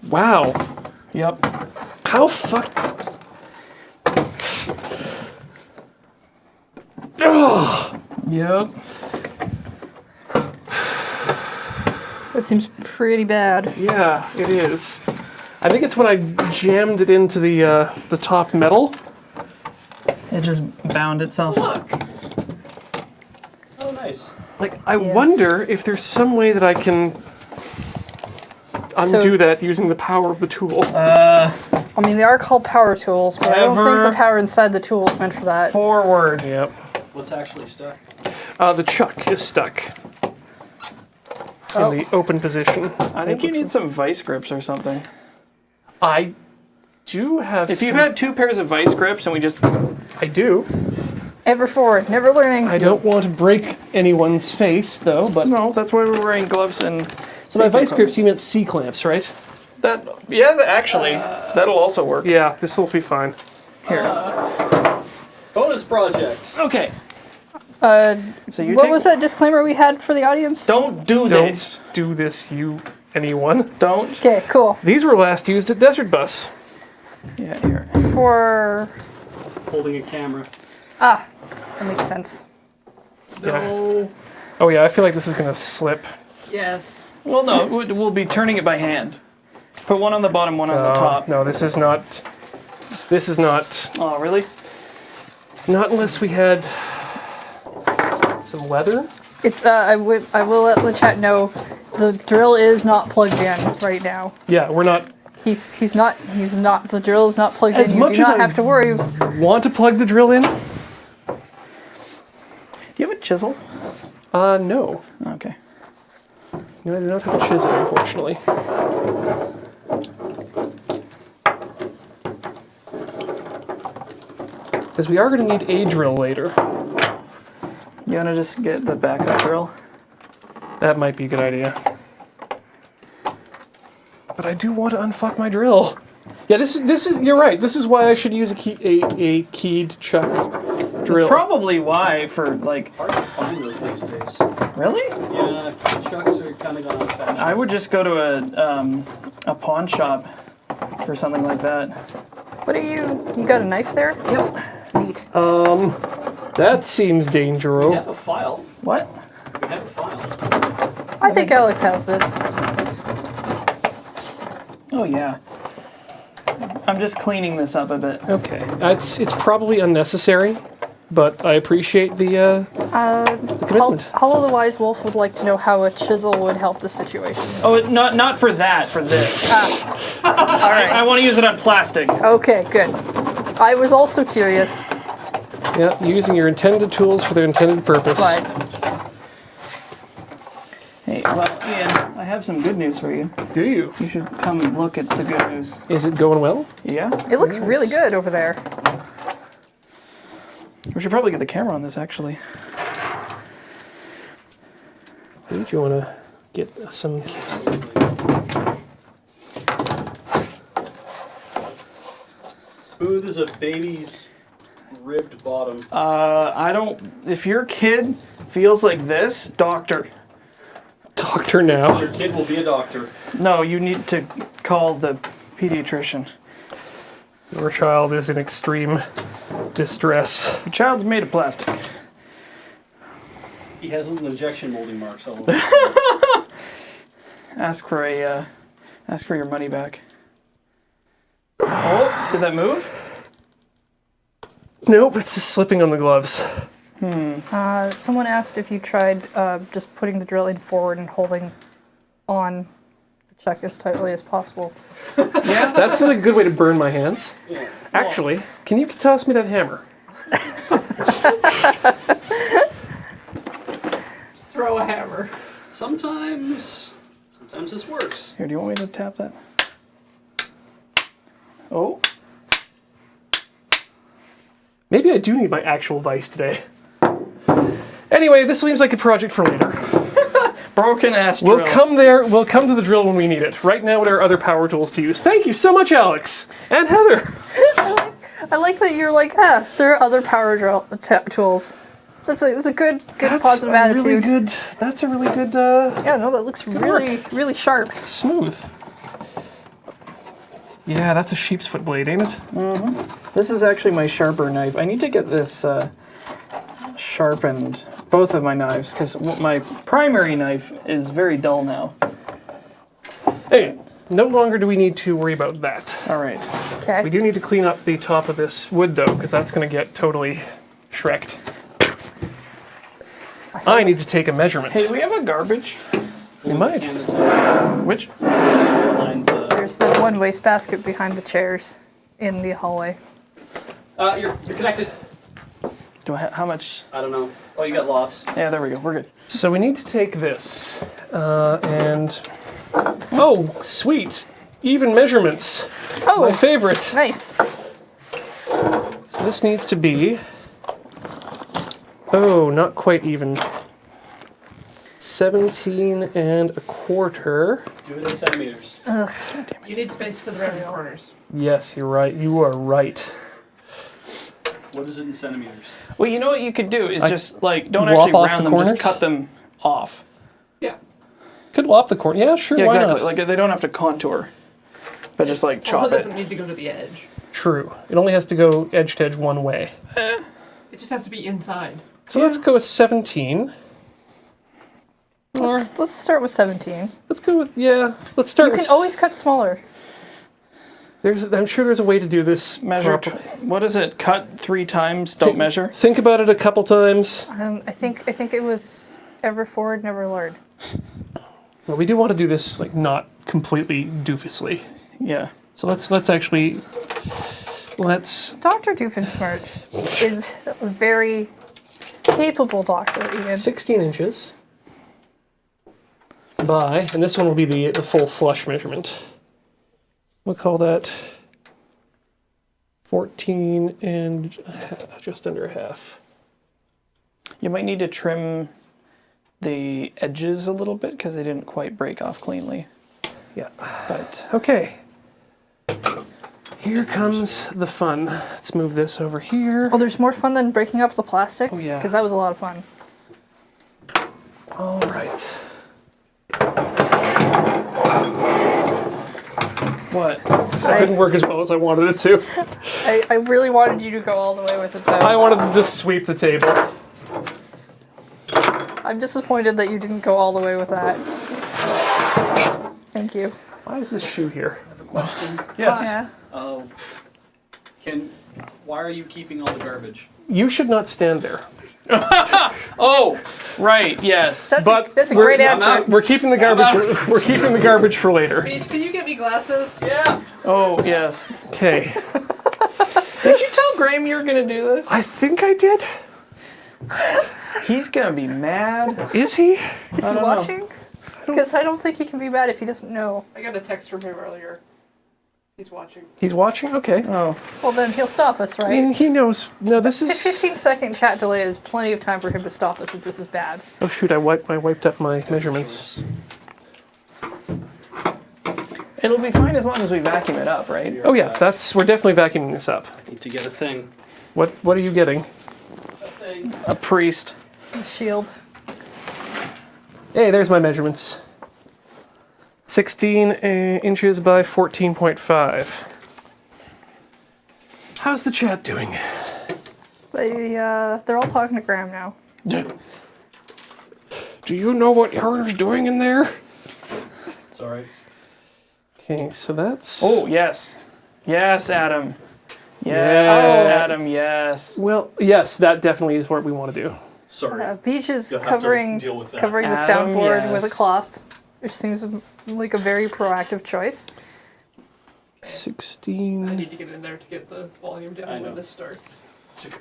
wow. Yep. How fucked. Ugh. Yep. That seems pretty bad. Yeah, it is. I think it's when I jammed it into the top metal. It just bound itself. Look. Oh, nice. Like, I wonder if there's some way that I can undo So- that using the power of the tool. I mean, they are called power tools, but I don't think Ever- the power inside the tool is meant for that. Forward. Yep. What's actually stuck? The chuck is stuck in the open position. I think you need some vice grips or something. I do have. If you some- had 2 pairs of vice grips and we just... I do. Ever forward, never learning. I don't want to break anyone's face, though. But No, that's why we're wearing gloves and... so by vice grips, you meant C clamps, right? Actually, that'll also work. Yeah, this will be fine. Here. Bonus project. Okay. So you What was that disclaimer we had for the audience? Don't do Don't this. do this, anyone. Don't. Okay, cool. These were last used at Desert Bus. Yeah, here. For Holding a camera. that makes sense. No. Oh yeah, I feel like this is gonna slip. Yes. Well, no, we'll be turning it by hand. Put one on the bottom, one on the top. No, this is not. This is not. Oh, really? Not unless we had some leather. It's I will let the chat know the drill is not plugged in right now. Yeah, we're not. He's not the drill is not plugged As in. You much do as not I- have to worry. Want to plug the drill in? Do you have a chisel? No. Okay. No, I do not have a chisel, unfortunately. Because we are going to need a drill later. You want to just get the backup drill? That might be a good idea. But I do want to unfuck my drill. Yeah, this is. You're right. This is why I should use a keyed chuck drill. That's probably why for, like... Hard to find those these days. Really? Yeah, chucks are kind of gone out of fashion. I would just go to a pawn shop for something like that. What are you? You got a knife there? Yep. Neat. That seems dangerous. We have a file. What? We have a file. I think Alex has this. Oh, yeah. I'm just cleaning this up a bit. Okay, it's probably unnecessary, but I appreciate the commitment. Hollow the Wise Wolf would like to know how a chisel would help the situation. Oh, not for that, for this. All right. I want to use it on plastic. Okay, good. I was also curious, Yeah, using your intended tools for their intended purpose. but Hey, well, Ian, I have some good news for you. Do you? You should come look at the good news. Is it going well? Yeah? it looks really good over there. We should probably get the camera on this, actually. Do you want to get some? Smooth as a baby's ribbed bottom. I don't... If your kid feels like this, doctor. Doctor now. Your kid will be a doctor. No, you need to call the pediatrician. Your child is in extreme distress. Your child's made of plastic. He has little injection molding marks all over. Ask for your money back. Oh, did that move? Nope, it's just slipping on the gloves. Someone asked if you tried just putting the drill in forward and holding on the chuck as tightly as possible. Yeah. That's a good way to burn my hands. Yeah. Actually, can you toss me that hammer? Throw a hammer. Sometimes this works. Here, do you want me to tap that? Oh. Maybe I do need my actual vice today. Anyway, this seems like a project for later. Broken ass drill. We'll come there. We'll come to the drill when we need it. Right now, there are other power tools to use. Thank you so much, Alex and Heather. I like that you're like, there are other power tools. That's a good positive attitude. That's a really good. Yeah, no, that looks really, really sharp. Smooth. Yeah, that's a sheep's foot blade, ain't it? This is actually my sharper knife. I need to get this sharpened, both of my knives, because my primary knife is very dull now. Hey, no longer do we need to worry about that. All right. Okay. We do need to clean up the top of this wood, though, because that's going to get totally shreked. I need to take a measurement. Hey, do we have a garbage? We might. And it's Which? behind the. There's the one wastebasket behind the chairs in the hallway. You're connected. Do I how much? I don't know. Oh, you got lots. Yeah, there we go. We're good. So we need to take this and... Oh, sweet. Even measurements. Oh, My favorite. nice. So this needs to be... Oh, not quite even. 17 and a quarter. Do it in centimeters. You need space for the round corners. Yes, you're right. You are right. What is it in centimeters? Well, you know what you could do is just like don't lop actually off round the them, corners? just cut them off. Yeah. Could lop the corner. Yeah, sure. Yeah, why exactly. not? Like they don't have to contour, but just like chop Also it. doesn't need to go to the edge. True. It only has to go edge to edge one way. It just has to be inside. So let's go with 17. Let's start with 17. Let's go with, yeah. Let's start You with... can always cut smaller. I'm sure there's a way to do this. Measure. properly. What is it? Cut 3 times. Don't measure. Think about it a couple times. I think it was ever forward, never learn. Well, we do want to do this like not completely doofusly. Yeah. So let's actually Dr. Doofenshmirtz is a very capable doctor, Ian. 16 inches by, and this one will be the full flush measurement. We'll call that 14 and just under a half. You might need to trim the edges a little bit because they didn't quite break off cleanly. Yeah. But Okay. Here comes the fun. Let's move this over here. Oh, there's more fun than breaking up the plastic? Oh, yeah. Because that was a lot of fun. All right. what? That didn't work as well as I wanted it to. I really wanted you to go all the way with it, though. I wanted to just sweep the table. I'm disappointed that you didn't go all the way with that. Thank you. Why is this shoe here? I have a question. Yes. Yeah. Why are you keeping all the garbage? You should not stand there. Oh, right. Yes. That's a we're- great answer. We're keeping the garbage. We're keeping the garbage for later. Paige, can you get me glasses? Yeah. Oh, yes. Okay. Did you tell Graham you were gonna do this? I think I did. He's gonna be mad. Is he? Is he know. watching? Because I don't think he can be mad if he doesn't know. I got a text from him earlier. He's watching. He's watching. Okay. Oh. Well, then he'll stop us, I mean, right? he knows. No, this is. 15-second chat delay is plenty of time for him to stop us if this is bad. Oh shoot! I wiped up my measurements. It'll be fine as long as we vacuum it up, right? Oh yeah, we're definitely vacuuming this up. I need to get a thing. What are you getting? A thing. A priest. The shield. Hey, there's my measurements. 16 inches by 14.5. How's the chat doing? They're all talking to Graham now. Do you know what Yarner's doing in there? Sorry. Okay, so that's... Oh, yes. Yes, Adam. Yes, Yeah. Adam, yes. Well, yes, that definitely is what we want to do. Sorry. Beach is You'll have to covering deal with that. the Adam, soundboard with a yes. cloth, which seems like a very proactive choice. 16... I need to get in there to get the volume I down know. when this starts.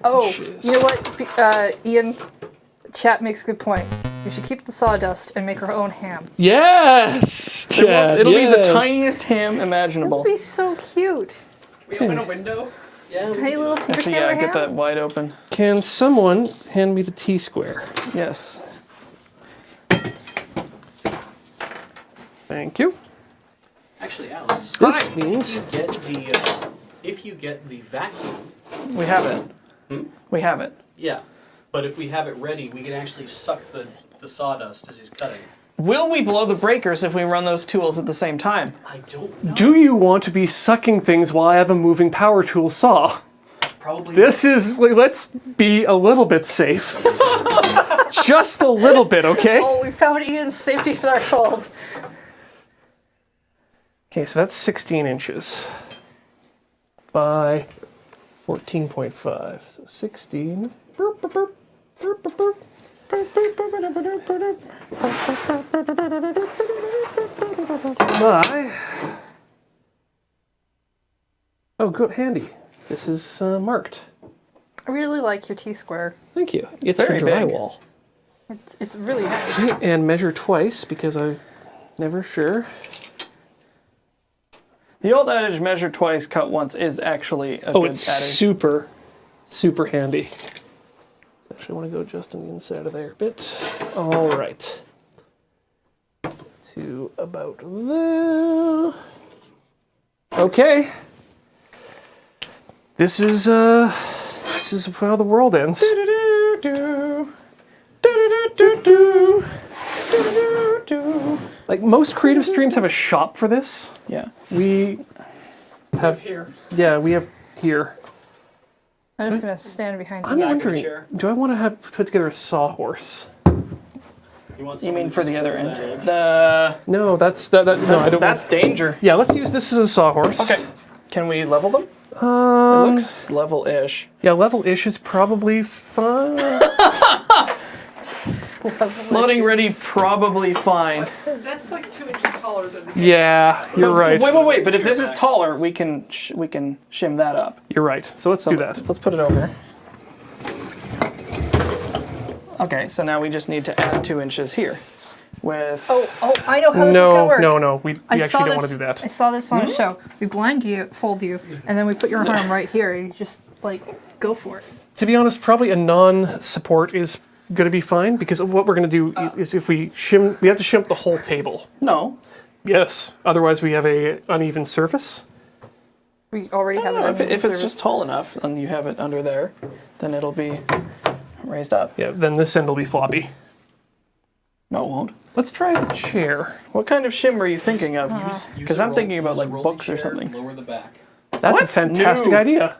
Oh, Shiz. you know what? Ian, chat makes a good point. We should keep the sawdust and make our own ham. Yes! Chad, It'll be the yes. tiniest ham That imaginable. would be so cute. We open a window. Yeah. Tiny little Tinker Actually, Tailor yeah, get ham. that wide open. Can someone hand me the T-square? Yes. Thank you. Actually, Alex, This means... get the if you get the vacuum, We have it. We have it. yeah. But if we have it ready, we can actually suck the sawdust as he's cutting. Will we blow the breakers if we run those tools at the same time? I don't know. Do you want to be sucking things while I have a moving power tool saw? Probably. This is, like, let's be a little bit safe. Just a little bit, okay? Oh, we found Ian's safety threshold. Okay, so that's 16 inches by 14.5. So 16. Burp, burp, burp, burp, burp, burp. By. Oh, good, handy. This is marked. I really like your T-square. Thank you. It's for very big. drywall. It's really nice. And measure twice because I'm never sure. The old adage, measure twice, cut once, is actually a Oh, good it's adage. super, super handy. Actually, I want to go just on the inside of there a bit. All right. To about there. Okay. This is how the world ends. Like most creative streams have a shop for this. Yeah. We have Here. yeah, we have here. I'm just gonna stand behind I'm you. Back of the wondering, chair. do I want to have put together a sawhorse? You want You mean something for the just other over end? that edge? The No, no, I don't. that's danger. Yeah, let's use this as a sawhorse. Okay. Can we level them? It looks level-ish. Yeah, level-ish is probably fine. Loading ready, probably fine. That's like 2 inches taller than the Yeah, you're right. Wait. But if this is taller, we can shim that up. You're right. So let's do that. Let's put it over. Okay, so now we just need to add 2 inches here. With Oh, I know how this is gonna work. No. We I actually saw don't this. want to do I that. saw this on a show. We fold you, and then we put your arm right here, and you just like go for it. To be honest, probably a non-support is going to be fine because what we're going to do is if we shim, we have to shim the whole table. no. Yes. Otherwise, we have a uneven surface. We already have it. If it's just tall enough and you have it under there, then it'll be raised up. Yeah. Then this end will be floppy. No, it won't. Let's try the chair. What kind of shim are you thinking of? Use Because a I'm roll- thinking about use a like rolling books or chair, something. Lower the back. That's a What? fantastic No. idea.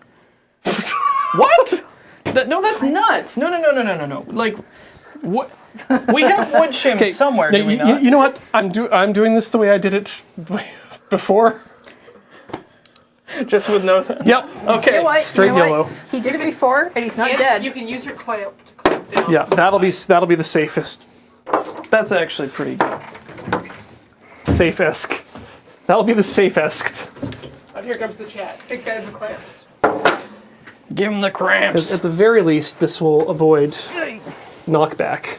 What? No, that's nuts. No. Like, what? We have wood shim somewhere, Now, do we not? you know what? I'm doing this the way I did it before. Just with no. Yep. Okay. You know what? Straight You know what? yellow. He did it before, and he's not And dead. you can use your clamp to clamp down. Yeah, that'll be the safest. That's actually pretty good. Safe-esque. That'll be the safe-esque. And here comes the chat. Big fans of clamps. Give him the cramps. At the very least, this will avoid knockback.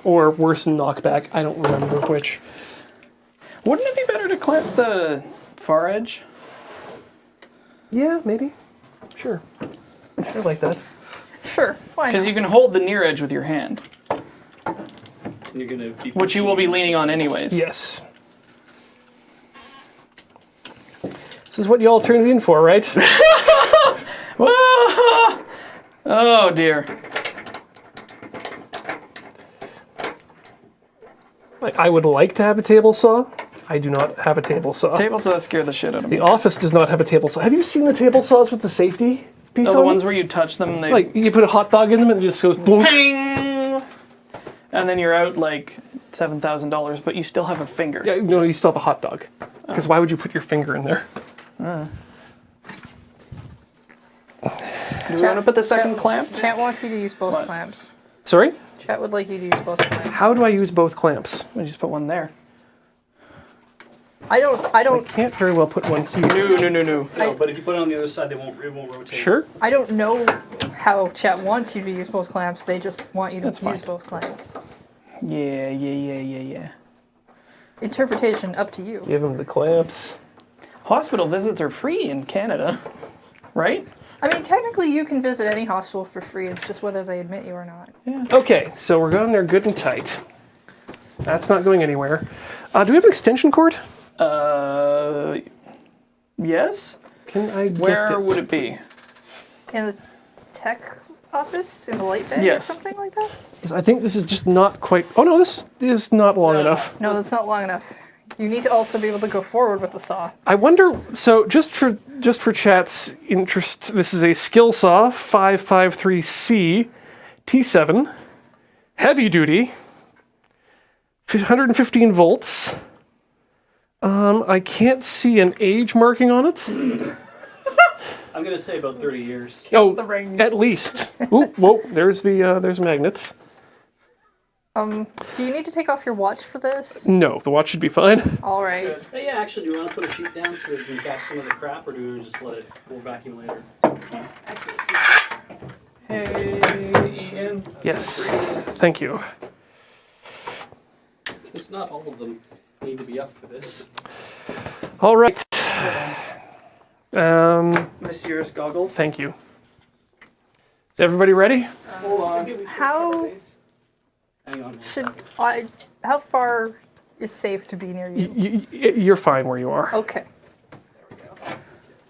Or worse than knockback. I don't remember which. Wouldn't it be better to clamp the far edge? Yeah, maybe. Sure. I like that. Sure. Why Because not? you can hold the near edge with your hand, And you're gonna be which you will be leaning on anyways. Yes. This is what you all turned in for, right? Oh dear. Like, I would like to have a table saw. I do not have a table saw. Table saws scare the shit out of me. The office does not have a table saw. Have you seen the table saws with the safety piece Oh, the on ones it? where you touch them and they Like, you put a hot dog in them and it just goes boom. ping, and then you're out like $7,000, but you still have a finger. Yeah, no, you still have a hot dog. Because why would you put your finger in there? Do we want to put the second clamp? Chat wants you to use both What? clamps. Sorry? Chat would like you to use both clamps. How do I use both clamps? We just put one there. I I don't can't very well put one here. No. No, but if you put it on the other side, it won't rotate. Sure. I don't know how chat wants you to use both clamps. They just want you to That's use fine. both clamps. Yeah. Interpretation up to you. Give him the clamps. Hospital visits are free in Canada, right? I mean, technically, you can visit any hospital for free. It's just whether they admit you or not. Okay, so we're going there good and tight. That's not going anywhere. Do we have an extension cord? Yes? Can I get Where would it be? In the tech office, in the light bay, Yes. or something like that. I think this is just not quite. Oh no, this is not long enough. No, that's not long enough. You need to also be able to go forward with the saw. I wonder. So just for chat's interest, this is a skill saw 553C T7, heavy duty, 115 volts. I can't see an age marking on it. I'm gonna say about 30 years. Oh, The rings. at least. Ooh, whoa! There's magnets. Do you need to take off your watch for this? No, the watch should be fine. All right. Hey, yeah, actually, do you want to put a sheet down so we can catch some of the crap, or do we just let it we'll vacuum later? Hey, Ian. Yes. Thank you. It's not all of them need to be up for this. All right. Monsieur's goggles. Thank you. Is everybody ready? Hold on. Maybe we should How- cover these. Hang on. Should I? How far is safe to be near you? You're fine where you are. Okay.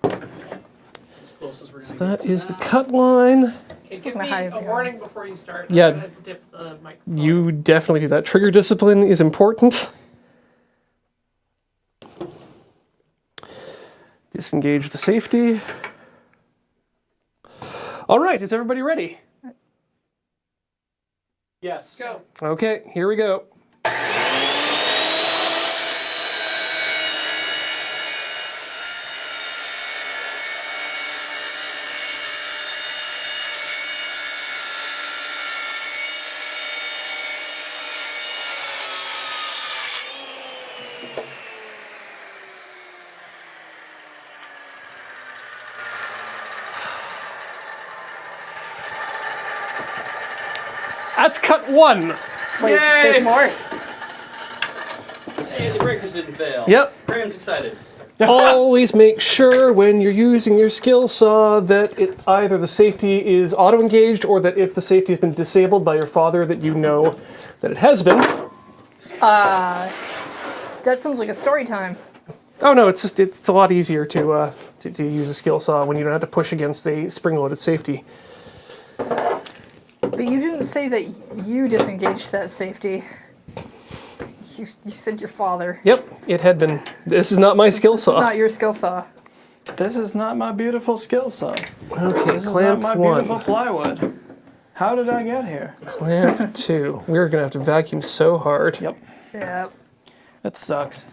As close as we're gonna That get to is the cut line. Okay, Just give gonna me hide a behind. warning before you start. Yeah. I'm gonna dip the microphone. You definitely do that. Trigger discipline is important. Disengage the safety. All right, is everybody ready? Yes. Go. Okay, here we go. That's cut one. Wait, there's more. Hey, the breakers didn't fail. Yep. Graham's excited. Always make sure when you're using your skill saw that either the safety is auto-engaged or that if the safety has been disabled by your father that you know that it has been. That sounds like a story time. Oh no, it's a lot easier to use a skill saw when you don't have to push against a spring-loaded safety. But you didn't say that you disengaged that safety. You said your father. Yep, it had been. This is not my skill This is saw. not your skill saw. This is not my beautiful skill saw. Okay, This is not clamp my one, beautiful plywood. How did I get here? clamp two. We're gonna have to vacuum so hard. Yep. Yeah. That sucks.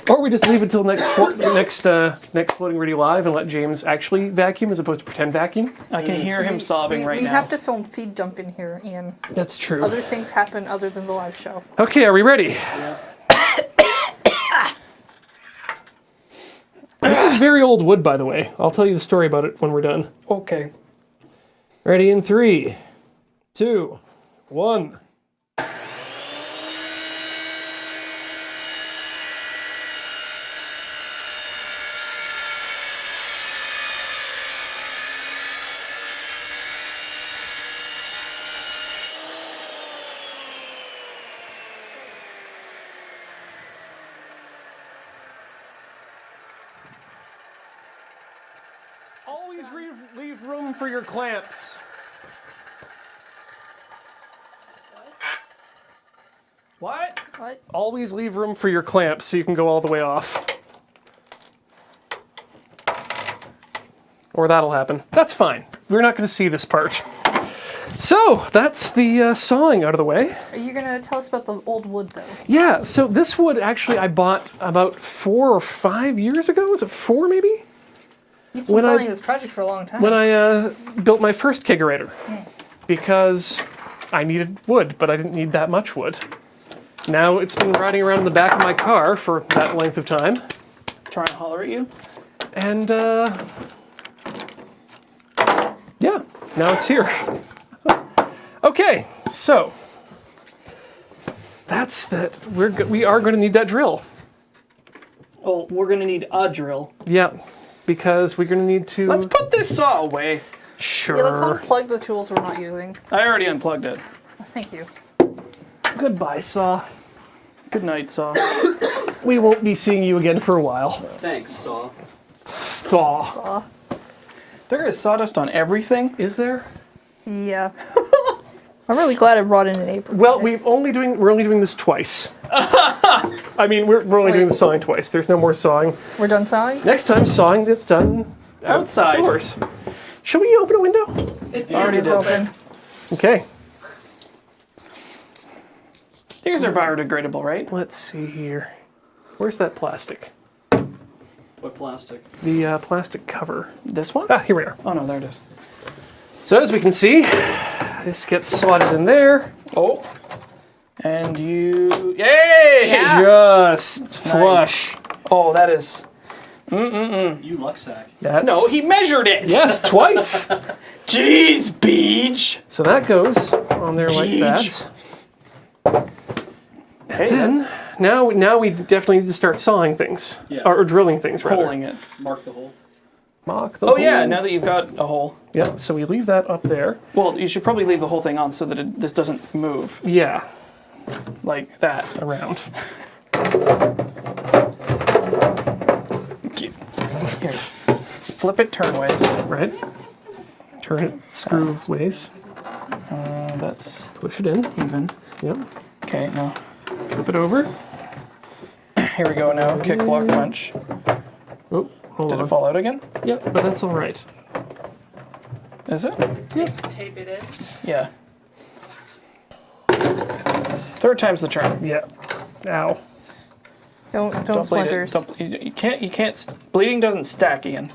Or we just leave it till next floating ready live and let James actually vacuum as opposed to pretend vacuum. I can hear him sobbing right we now. have to film feed dump in here, Ian. That's true. Other things happen other than the live show. Okay, are we ready? Yeah. This is very old wood, by the way. I'll tell you the story about it when we're done. Okay. Ready in 3, 2, 1. Always leave room for your clamps. What? What? Always leave room for your clamps so you can go all the way off. Or that'll happen. That's fine. We're not going to see this part. So, that's the sawing out of the way. Are you gonna tell us about the old wood though? Yeah, so this wood actually I bought about 4 or 5 years ago. Was it 4 maybe? You've been When I- following this project for a long time. When I built my first Kegerator. Because I needed wood, but I didn't need that much wood. Now it's been riding around in the back of my car for that length of time. Trying to holler at you? And yeah, now it's here. Okay, so that's that. We are going to need that drill. Oh, we're gonna need a drill. Yeah, because we're going to need to. Let's put this saw away. Sure. Yeah, let's unplug the tools we're not using. I already unplugged it. Thank you. Goodbye, saw. Good night, saw. we won't be seeing you again for a while. Thanks, Saw. Aw. There is sawdust on everything. Is there? Yeah. I'm really glad I brought in an apron. Well, we're only doing this twice. I mean, we're only doing the sawing twice. There's no more sawing. We're done sawing? Next time, sawing is done Outside. outdoors. Shall we open a window? It Already is did. open. Okay. These are biodegradable, right? Let's see here. Where's that plastic? What plastic? The plastic cover. This one? Ah, here we are. Oh no, there it is. So as we can see, this gets slotted in there. Oh. And you... Yay! Just flush. Oh, that is... You luck sack. That's, No, he measured it! yes, twice. Jeez, Beach! So that goes on there like that. Jeez. And then, now we definitely need to start sawing things. Yeah. Or drilling things, rather. Holding it. Mark the hole. Mock the Oh hole. yeah, now that you've got a hole. Yeah, so we leave that up there. Well, you should probably leave the whole thing on so that this doesn't move Yeah, like that. around. Here. Flip it turnways. Right? Turn it screw ways. That's Push it in. even. Yep. Okay, no. Flip it over. Here we go now. Kick, block, punch. Oh, hold Did on. it fall out again? Yep, but that's all right. Is it? Tape it in. Yeah. Third time's the charm. Yeah. Ow. Don't Bleed it. splinters. Don't- you can't, bleeding doesn't stack, Ian.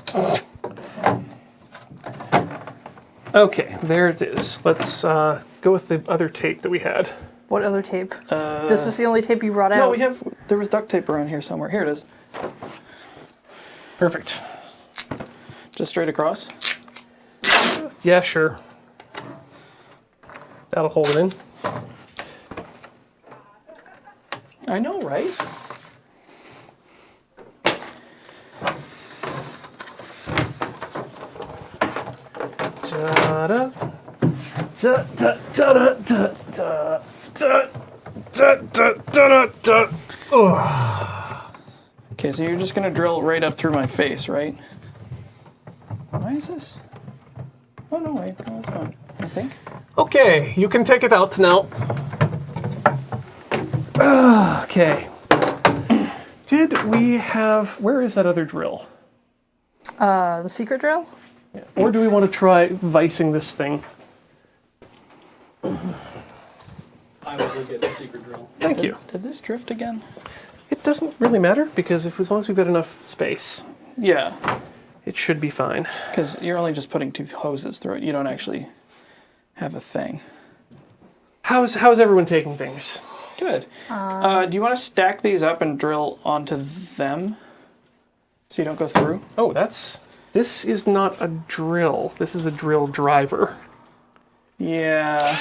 Okay, there it is. Let's go with the other tape that we had. What other tape? This is the only tape you brought out. No, there was duct tape around here somewhere. Here it is. Perfect. Just straight across. Yeah, sure. That'll hold it in. I know, right? Da-da. Da-da-da-da-da-da. Da-da-da-da-da. Okay, so you're just gonna drill right up through my face, right? Why is this? Oh no, wait, no, that's fine. I think. Okay, you can take it out now. Okay. Did we have... Where is that other drill? The secret drill? Or do we want to try vicing this thing? I will go get the secret drill. Thank you. Did this drift again? It doesn't really matter, because as long as we've got enough space, Yeah, it should be fine. because you're only just putting two hoses through it. You don't actually have a thing. How's everyone taking things? Good. Do you want to stack these up and drill onto them so you don't go through? Oh, this is not a drill. This is a drill driver. Yeah.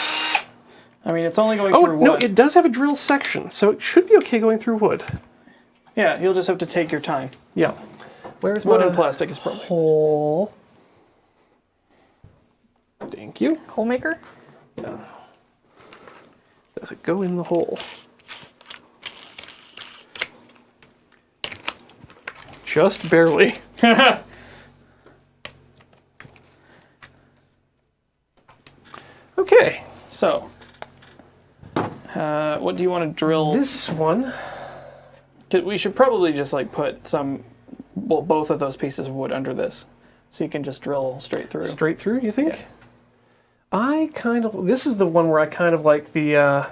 I mean, it's only going Oh, through wood. no, it does have a drill section, so it should be okay going through wood. Yeah, you'll just have to take your time. Yeah. Where's Wood my and plastic is probably. hole? Thank you. Hole maker? Yeah. Does it go in the hole? Just barely. Okay. So, what do you want to drill? This one. We should probably just like put both of those pieces of wood under this, so you can just drill straight through. Straight through, you think? Yeah. This is the one where I kind of like the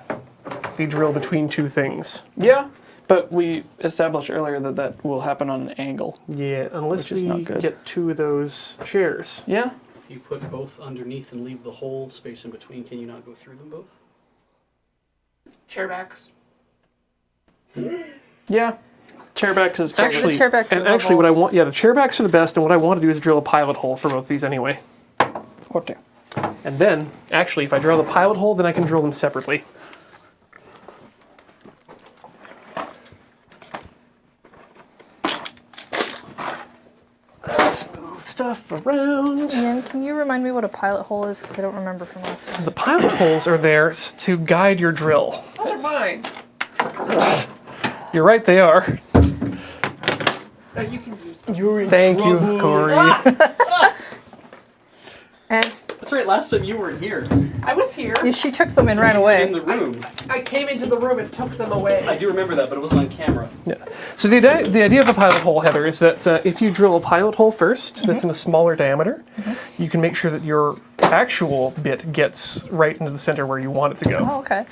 drill between two things. Yeah, but we established earlier that will happen on an angle. Yeah, unless Which is we not good. get two of those chairs. Yeah. If you put both underneath and leave the whole space in between, can you not go through them both? Chairbacks. Yeah. Chairbacks is probably... Actually, chairbacks and are actually, what the I want, the chairbacks are the best, and what I want to do is drill a pilot hole for both these anyway. Okay. And then, actually, if I drill the pilot hole, then I can drill them separately. Let's move stuff around. Ian, can you remind me what a pilot hole is? Because I don't remember from last time. The pilot holes are there to guide your drill. Those are mine. You're right, they are. You can use them. You're in Thank you, trouble. Corey. And That's right. Last time you weren't here I was here. she took them and ran in away. the room. I came into the room and took them away. I do remember that, but it wasn't on camera. Yeah. So the idea of a pilot hole, Heather, is that if you drill a pilot hole first, that's in a smaller diameter, you can make sure that your actual bit gets right into the center where you want it to go. Oh, okay.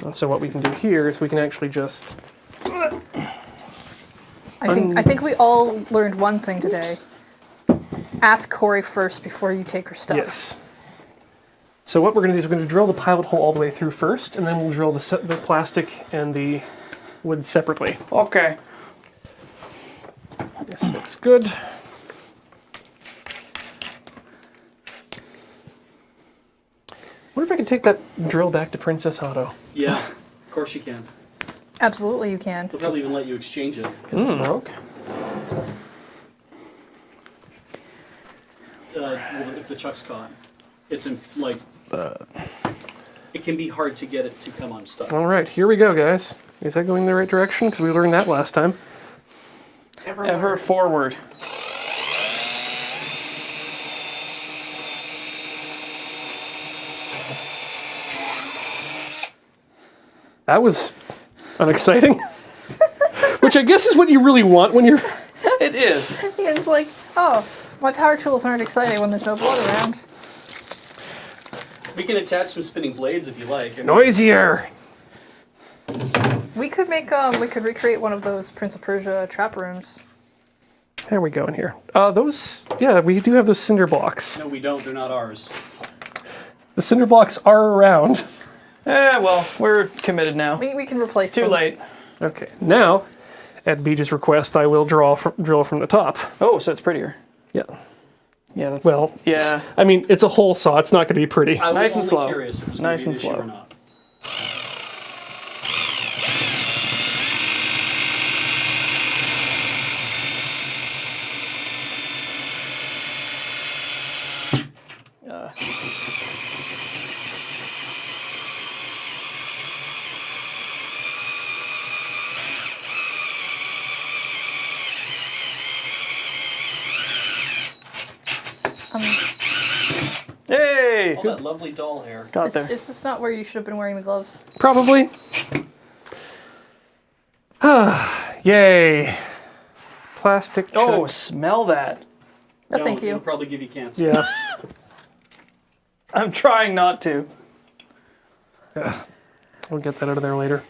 And so what we can do here is we can actually just... I think we all learned one thing today. Ask Corey first before you take her stuff. Yes. So what we're going to do is we're going to drill the pilot hole all the way through first, and then we'll drill the plastic and the wood separately. Okay. This looks good. What if I could take that drill back to Princess Auto? Yeah, of course you can. Absolutely, you can. They'll probably even let you exchange it. Because it broke. Well, if the chuck's caught, it's in, like it can be hard to get it to come unstuck. All right, here we go, guys. Is that going in the right direction? Because we learned that last time. Ever forward. That was unexciting. Which I guess is what you really want when you're... It is. Ian's like, oh, my power tools aren't exciting when there's no blood around. We can attach some spinning blades if you like. I mean, Noisier! We could make we could recreate one of those Prince of Persia trap rooms. There we go in here. Yeah, we do have those cinder blocks. No, we don't. They're not ours. The cinder blocks are around. Well, we're committed now. We can replace It's too them. late. Okay, now, at Beach's request, I will drill from the top. Oh, so it's prettier. Yeah. Yeah, that's... Well, Yeah. I mean, it's a hole saw. It's not going to be pretty. I was Nice and only slow. curious if it was Nice going and to be an issue slow. or not. Hey! All that lovely doll hair. Got Is there. this not where you should have been wearing the gloves? Probably. Yay. Plastic check. Oh, smell that. No, No, thank It'll you. probably give you cancer. Yeah. I'm trying not to. We'll get that out of there later.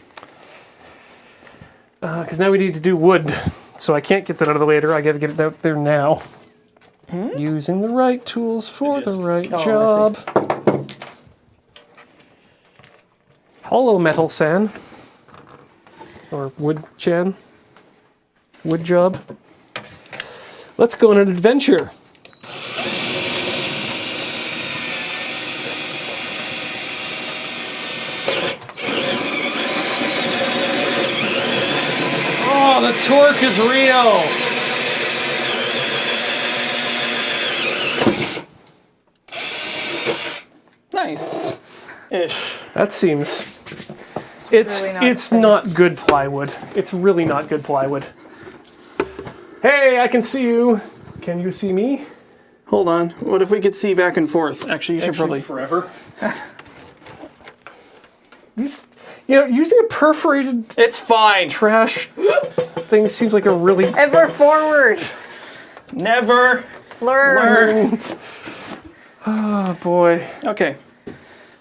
Because now we need to do wood. So I can't get that out of the later. I got to get it out there now. Using the right tools for It is. the right Oh, I job. Hollow metal sand. Or wood chan. Wood job. Let's go on an adventure. Oh, the torque is real. Nice. Ish. That seems... really It's safe. not good plywood. It's really not good plywood. Hey, I can see you. Can you see me? Hold on. What if we could see back and forth? Actually, you should probably... Forever. Using a perforated It's fine. trash thing seems like a really... Ever forward. Never Learn. Oh, boy. Okay.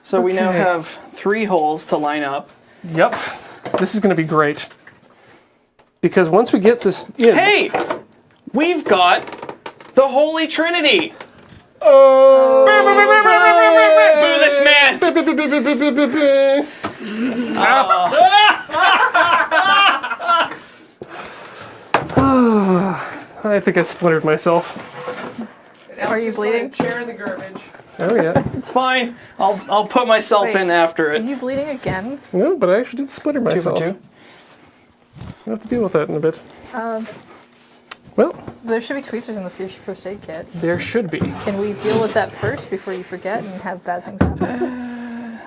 So we now Okay. have 3 holes to line up. Yep. This is going to be great. Because once we get this in... Hey! We've got the Holy Trinity! Oh! Boo this man! I think I splintered myself. Are you bleeding? Chair in the garbage. Oh, yeah. It's fine. I'll put myself Wait. in after Are it. you bleeding again? No, but I actually did splinter 2 for myself. 2. I'll have to deal with that in a bit. Well, There should be tweezers in the first aid kit. there should be. Can we deal with that first before you forget and have bad things happen?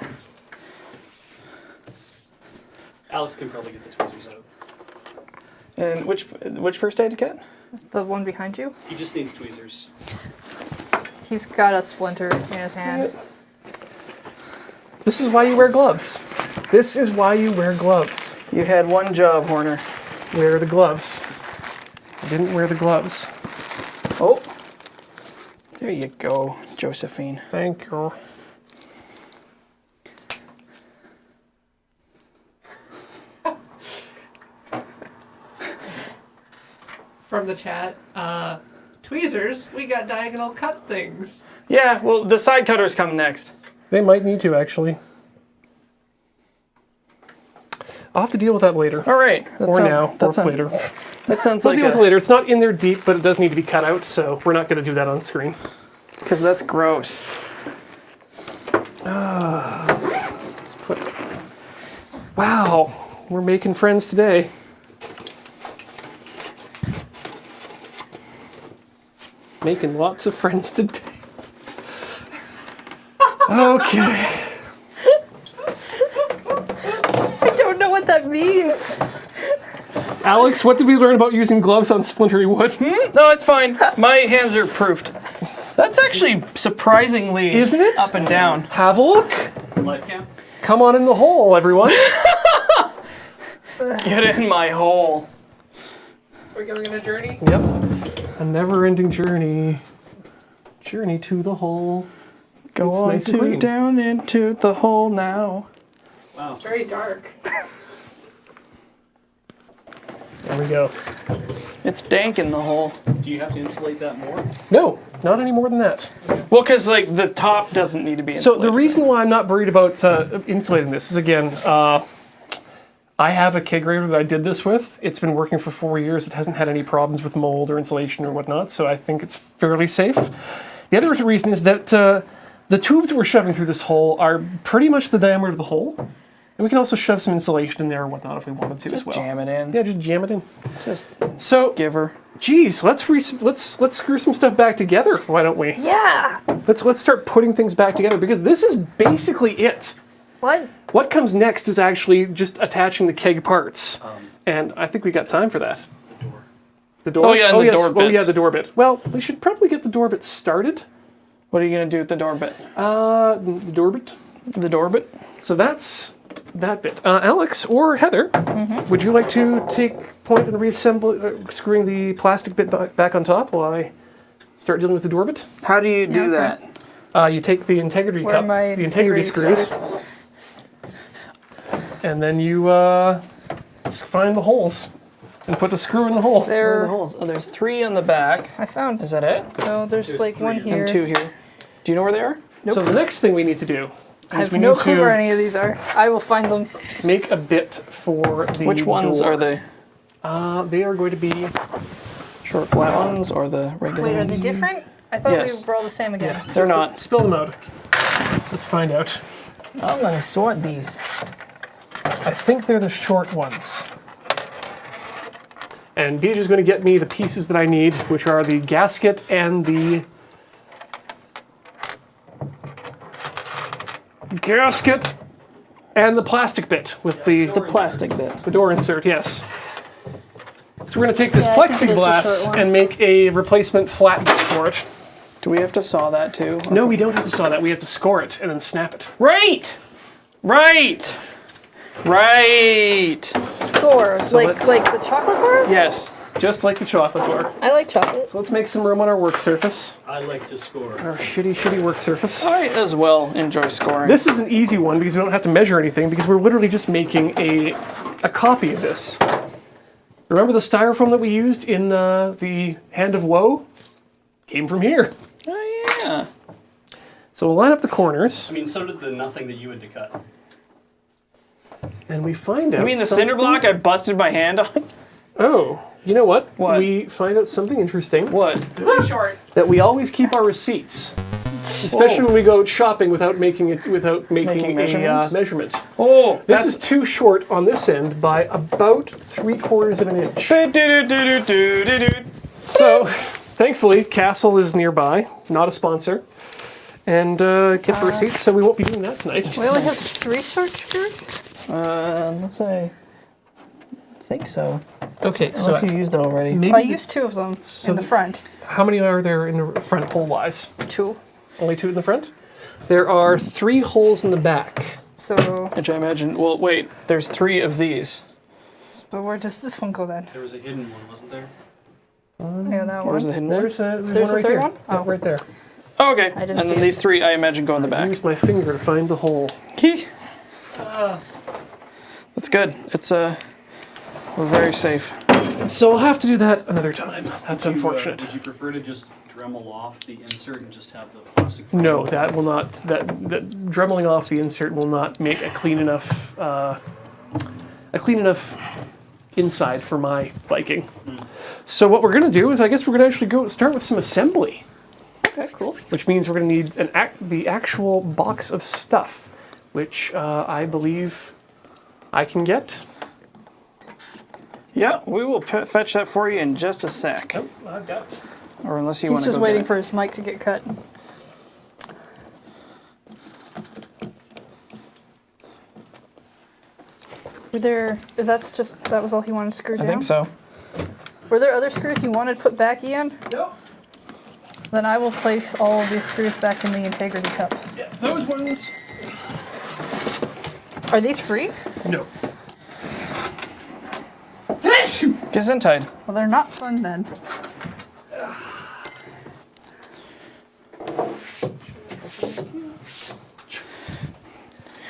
Alex can probably get the tweezers out. And which first aid kit? The one behind you. He just needs tweezers. He's got a splinter in his hand. This is why you wear gloves. This is why you wear gloves. You had one job, Horner. Wear the gloves. I didn't wear the gloves. Oh. There you go, Josephine. Thank you. From the chat, tweezers, we got diagonal cut things. Yeah, well, the side cutters come next. They might need to, actually. I'll have to deal with that later. All right. Or now, or later. That sounds We'll like deal with it later. It's not in there deep, but it does need to be cut out, so we're not going to do that on screen. because that's gross. Let's put... Wow, we're making friends today. Making lots of friends today. Okay. I don't know what that means. Alex, what did we learn about using gloves on splintery wood? No, it's fine. My hands are proofed. That's actually surprisingly Isn't it? up and down. Have a look. Life cam? Come on in the hole, everyone. Get in my hole. We're going on a journey. Yep. A never-ending journey. Journey to the hole. Go It's on nice and green. down into the hole now. Wow. It's very dark. There we go. It's dank in the hole. Do you have to insulate that more? No, not any more than that. Well, because like the top doesn't need to be So insulated. the reason why I'm not worried about insulating this is, again, I have a Kegerator that I did this with. It's been working for 4 years. It hasn't had any problems with mold or insulation or whatnot, so I think it's fairly safe. The other reason is that the tubes we're shoving through this hole are pretty much the diameter of the hole. And we can also shove some insulation in there or whatnot if we wanted to just as well. jam it in. Yeah, just jam it in. Just So, give her. geez, let's screw some stuff back together. Why don't we? Yeah. Let's start putting things back together because this is basically it. What? What comes next is actually just attaching the keg parts, and I think we got time for that. The door. The door. Oh, yeah, and the yes. door Oh yeah, bits. the door bit. Well, we should probably get the door bit started. What are you gonna do with the door bit? The door bit. The door bit? So that's that bit. Alex or Heather, would you like to take point in reassemble, screwing the plastic bit back on top while I start dealing with the door bit? How do you do okay. that? You take the integrity Where are cup, my the integrity screws, and then you find the holes and put the screw in the hole. Where are the There. holes? Oh, there's 3 on the back. I found. Is that it? No, there's like one here. And 2 here. Do you know where they are? So the next thing we need to do I is have we no need clue where to any of these are. I will find them. make a bit for the Which ones door. are they? They are going to be... Short flat ones or the regular Wait, are ones? they different? I thought Yes. we were all the same again. They're not. Spill them out. Let's find out. I'm gonna sort these. I think they're the short ones. And Beej is going to get me the pieces that I need, which are the gasket and the... Gasket and the plastic bit with the Plastic bit. the door insert, yes. So we're going to take this Yeah, I think it is the short plexiglass one. and make a replacement flat bit for it. Do we have to saw that too? No, we don't have to saw that. We have to score it and then snap it. Right! Right! Right! Score. like let's- the chocolate bar? Yes. Just like the chocolate bar. I like chocolate. So let's make some room on our work surface. I like to score. Our shitty work surface. I as well enjoy scoring. This is an easy one because we don't have to measure anything because we're literally just making a copy of this. Remember the styrofoam that we used in the Hand of Woe? Came from here. Oh yeah. So we'll line up the corners I mean, so did the nothing that you had to cut. and we find out You mean the cinder something- block I busted my hand on? Oh, you know what? What? We find out something interesting. What? Too short. That we always keep our receipts. Especially when we go shopping without making Making a measurements? measurement. Oh, This is too short on this end by about 3/4 of an inch. So, thankfully, Castle is nearby, not a sponsor, and get the receipts, so we won't be doing that tonight. We only have 3 short screws? let's say think so. Okay, so Unless you used it already. maybe I used 2 of them So in the front. how many are there in the front hole-wise? 2. Only 2 in the front? There are 3 holes in the back. So, Which I imagine. Well, wait. There's 3 of these. but where does this one go then? There was a hidden one, wasn't there? Yeah, that Where's one. the hidden one? There's There's one the right third here. one? Yeah, Oh. right there. Oh, okay. I didn't And see then it. these 3, I imagine, go in the I back. used my finger to find the hole. Key. That's good. It's we're very safe. So I'll have to do that another time. That's unfortunate. Would you prefer to just Dremel off the insert and just have the plastic? No, that will not. That dremeling off the insert will not make a clean enough inside for my liking. So what we're gonna do is, I guess we're gonna actually go start with some assembly, Okay, cool. which means we're gonna need the actual box of stuff, which I believe I can get. Yeah, we will fetch that for you in just a sec. Oh, I've got. Or unless you He's want to just go waiting get it. for his mic to get cut. Were there? That was all he wanted to screw I down? think so. Were there other screws you wanted put back, Ian? No. Then I will place all of these screws back in the integrity cup. Yeah, those ones. Are these free? No. Gesundheit. Well, they're not fun then.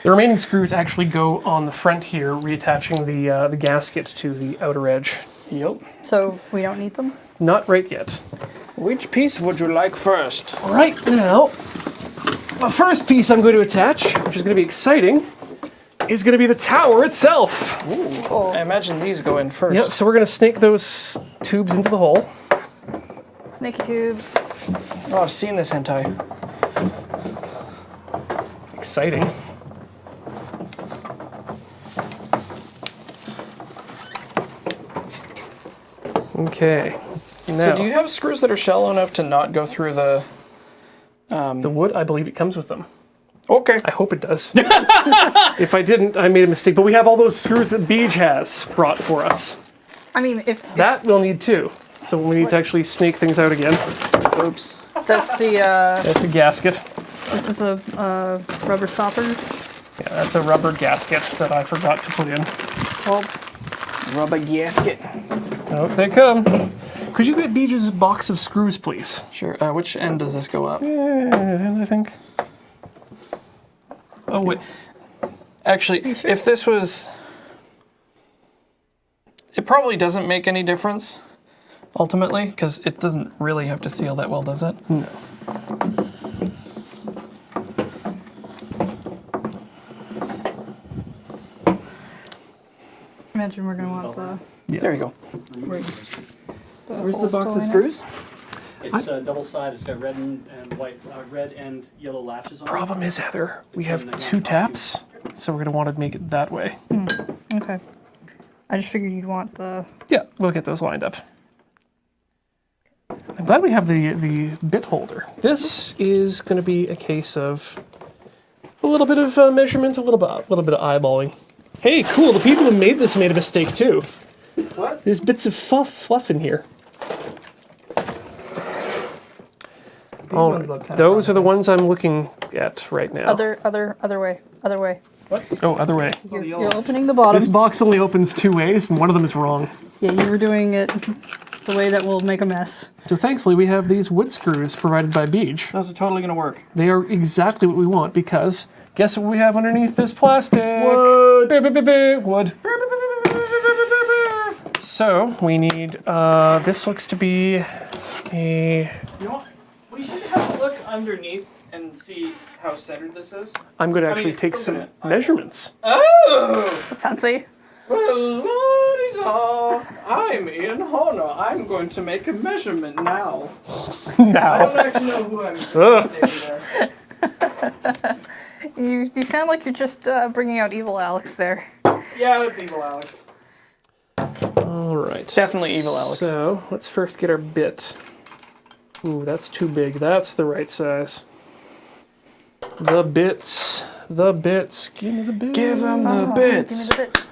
The remaining screws actually go on the front here, reattaching the gasket to the outer edge. Yep. So we don't need them? Not right yet. Which piece would you like first? Right now, the first piece I'm going to attach, which is going to be exciting, is going to be the tower itself. Oh, I imagine these go in first. Yeah, so we're going to snake those tubes into the hole. snaky tubes. Oh, I've seen this hentai. Exciting. Okay. Now, So do you have screws that are shallow enough to not go through the... the wood, I believe it comes with them. Okay. I hope it does. If I didn't, I made a mistake. But we have all those screws that Beej has brought for us. I mean, if That we'll need too. So we need to actually snake things out again. Oops. that's the, That's a gasket. this is a rubber stopper. Yeah, that's a rubber gasket that I forgot to put in. Well, Rubber gasket. Oh, they come. Could you get Beej's box of screws, please? Sure. Which end does this go up? I think. Oh, wait. Actually, if this was... It probably doesn't make any difference, ultimately, because it doesn't really have to seal that well, does it? No. imagine we're gonna want the. Yeah. There you go. Where's the box of Screws? It's double sided. It's got red and white, red and yellow latches on it. Problem is, Heather, we It's have in the 2 box. taps, so we're going to want to make it that way. Okay. I just figured you'd want the. Yeah, we'll get those lined up. I'm glad we have the bit holder. This is going to be a case of a little bit of measurement, a little bit of eyeballing. Hey, cool! The people who made this made a mistake too. What? There's bits of fluff in here. Oh, ones look kinda those are the ones I'm looking at right now. Other way. Other way. Oh, other way. You're opening the bottom. This box only opens 2 ways, and one of them is wrong. Yeah, you were doing it the way that will make a mess. So thankfully, we have these wood screws provided by Beej. Those are totally going to work. They are exactly what we want because guess what we have underneath this plastic? Wood. Wood. So we need. This looks to be a. You know what? We should have a look underneath and see how centered this is. I'm going to I mean, actually it's take still some gonna- measurements. Oh! Fancy. Well, Lordy, I'm Ian Horner. I'm going to make a measurement now. I Now. don't actually know who I'm Ugh. standing there. You sound like you're just bringing out evil Alex there. Yeah, that's Evil Alex. All right. Definitely Evil Alex. So let's first get our bit. Ooh, that's too big. That's the right size. The bits. The bits. Give me the bits. Give him the Give me bits. the bits.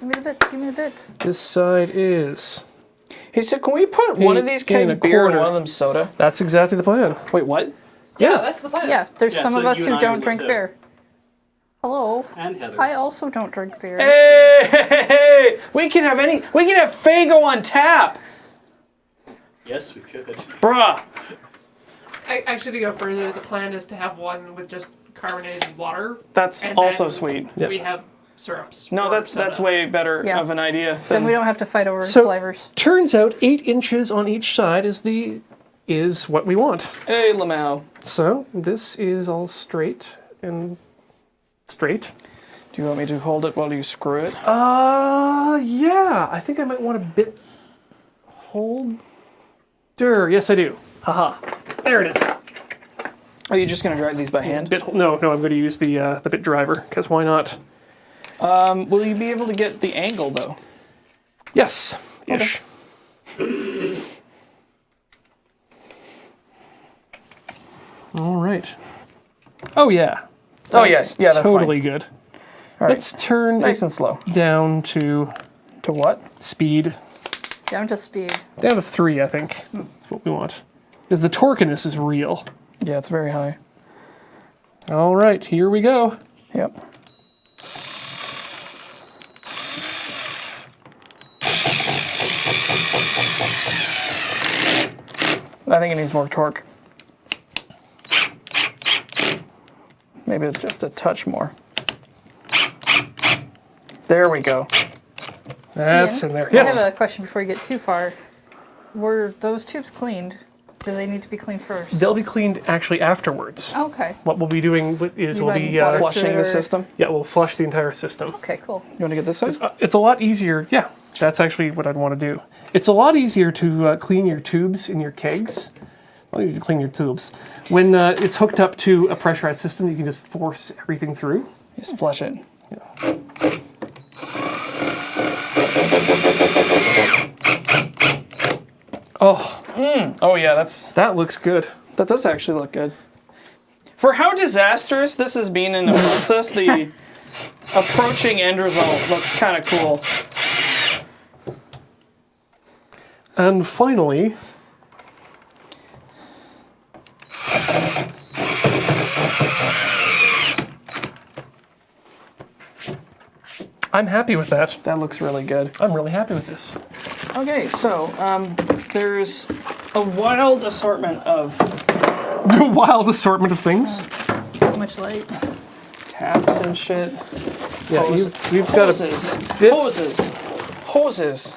Give me the bits. Give me the bits. This side is. Hey, so can we put one of these kegs beer and one of them soda? That's exactly the plan. Wait, what? Yeah, that's the plan. Yeah, there's Yeah, some so of us you who and I don't would drink do. beer. Hello. And Heather. I also don't drink beer. Hey, we can have Faygo on tap. Yes, we could. Bruh. Actually, to go further, the plan is to have one with just carbonated water. That's and also then sweet. We have syrups. No, or that's soda. way better Yeah. of an idea. Then we don't have to fight over So- flavors. Turns out 8 inches on each side is what we want. Hey, Lamau. So this is all straight and straight. Do you want me to hold it while you screw it? Yeah. I think I might want a bit holder. Yes, I do. Haha. There it is. Are you just gonna drive these by hand? No, I'm going to use the bit driver because why not? Will you be able to get the angle though? Yes. Ish. All right. Oh yeah. Oh yeah, That's yeah, that's totally fine. good. All right. Let's turn Nice it and slow. down to To what? speed. Down to speed. Down to 3, I think. That's what we want. Because the torque in this is real. Yeah, it's very high. All right, here we go. Yep. I think it needs more torque. Maybe it's just a touch more. There we go. That's Ian, in there. I Yes. have a question before you get too far. Were those tubes cleaned? Do they need to be cleaned first? They'll be cleaned actually afterwards. Okay. What we'll be doing is You we'll run be water Flushing the or- system. we'll flush the entire system. Okay, cool. You want to get this side? It's a lot easier. Yeah, that's actually what I'd want to do. It's a lot easier to clean your tubes in your kegs. A lot easier to clean your tubes. When it's hooked up to a pressurized system, you can just force everything through. Just flush it. Oh, Oh yeah, that looks good. that does actually look good. For how disastrous this has been in the process, the approaching end result looks kind of cool. And finally, I'm happy with that. That looks really good. I'm really happy with this. Okay, so there's a wild assortment of A wild assortment of things. Too much light. taps and shit. Yeah, Hose- we've got hoses, bit- hoses.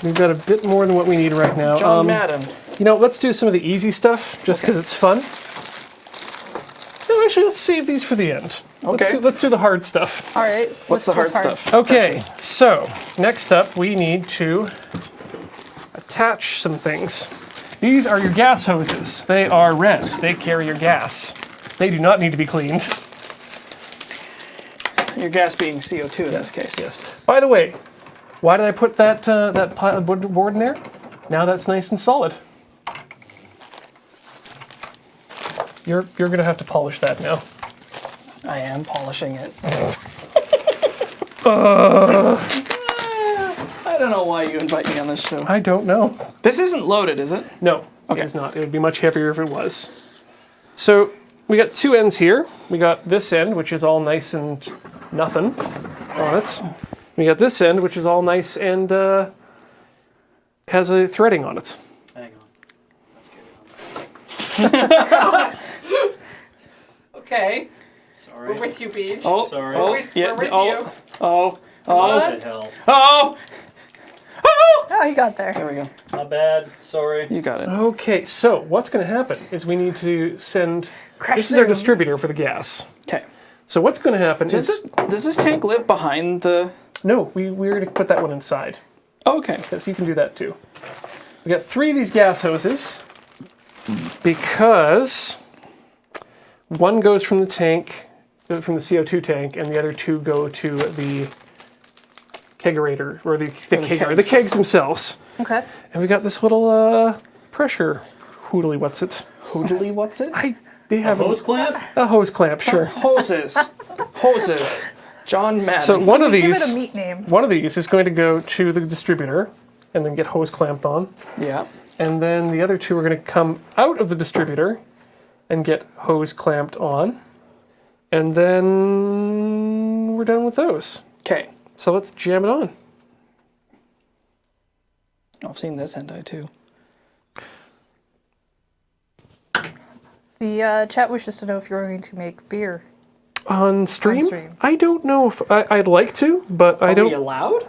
we've got a bit more than what we need right now. John Madden. You know, let's do some of the easy stuff just because it's fun. No, actually, let's save these for the end. Okay. Let's do the hard stuff. All right. What's the hard stuff? Okay, so next up we need to attach some things. These are your gas hoses. They are red. They carry your gas. They do not need to be cleaned. Your gas being CO2 in this case. Yes. By the way, why did I put that pile of board in there? Now that's nice and solid. You're gonna have to polish that now. I am polishing it. I don't know why you invite me on this show. I don't know. This isn't loaded, is it? No, Okay. it's not. It would be much heavier if it was. So we got two ends here. We got this end, which is all nice and nothing on it. We got this end, which is all nice and has a threading on it. Hang on. Let's get it on. Okay, Sorry. we're with you, Beach. Oh, Sorry. oh, We're yeah, with oh, you. oh, What oh, the hell? oh, oh! Oh, you got there. There we go. Not bad. Sorry. You got it. Okay, so what's going to happen is we need to send. Crash This is our through. distributor for the gas. Okay. So what's going to happen Does this tank live behind the? no, we're going to put that one inside. Oh, okay. So you can do that too. We got 3 of these gas hoses because one goes from the tank, from the CO2 tank, and the other 2 go to the kegerator or the kegerator, the kegs themselves. Okay. And we got this little pressure hoodly. What's it? Hoodly, what's it? They have Hose clamp? a hose clamp. Sure. Hoses. Hoses. John Madden. So one of Give these, it a meat name. one of these is going to go to the distributor, and then get hose clamped on, Yeah. and then the other two are going to come out of the distributor, and get hose clamped on, and then we're done with those. Okay. So let's jam it on. I've seen this hentai too. The chat wishes to know if you're going to make beer. On stream? On stream. I don't know if I'd like to, but I Are don't. we allowed?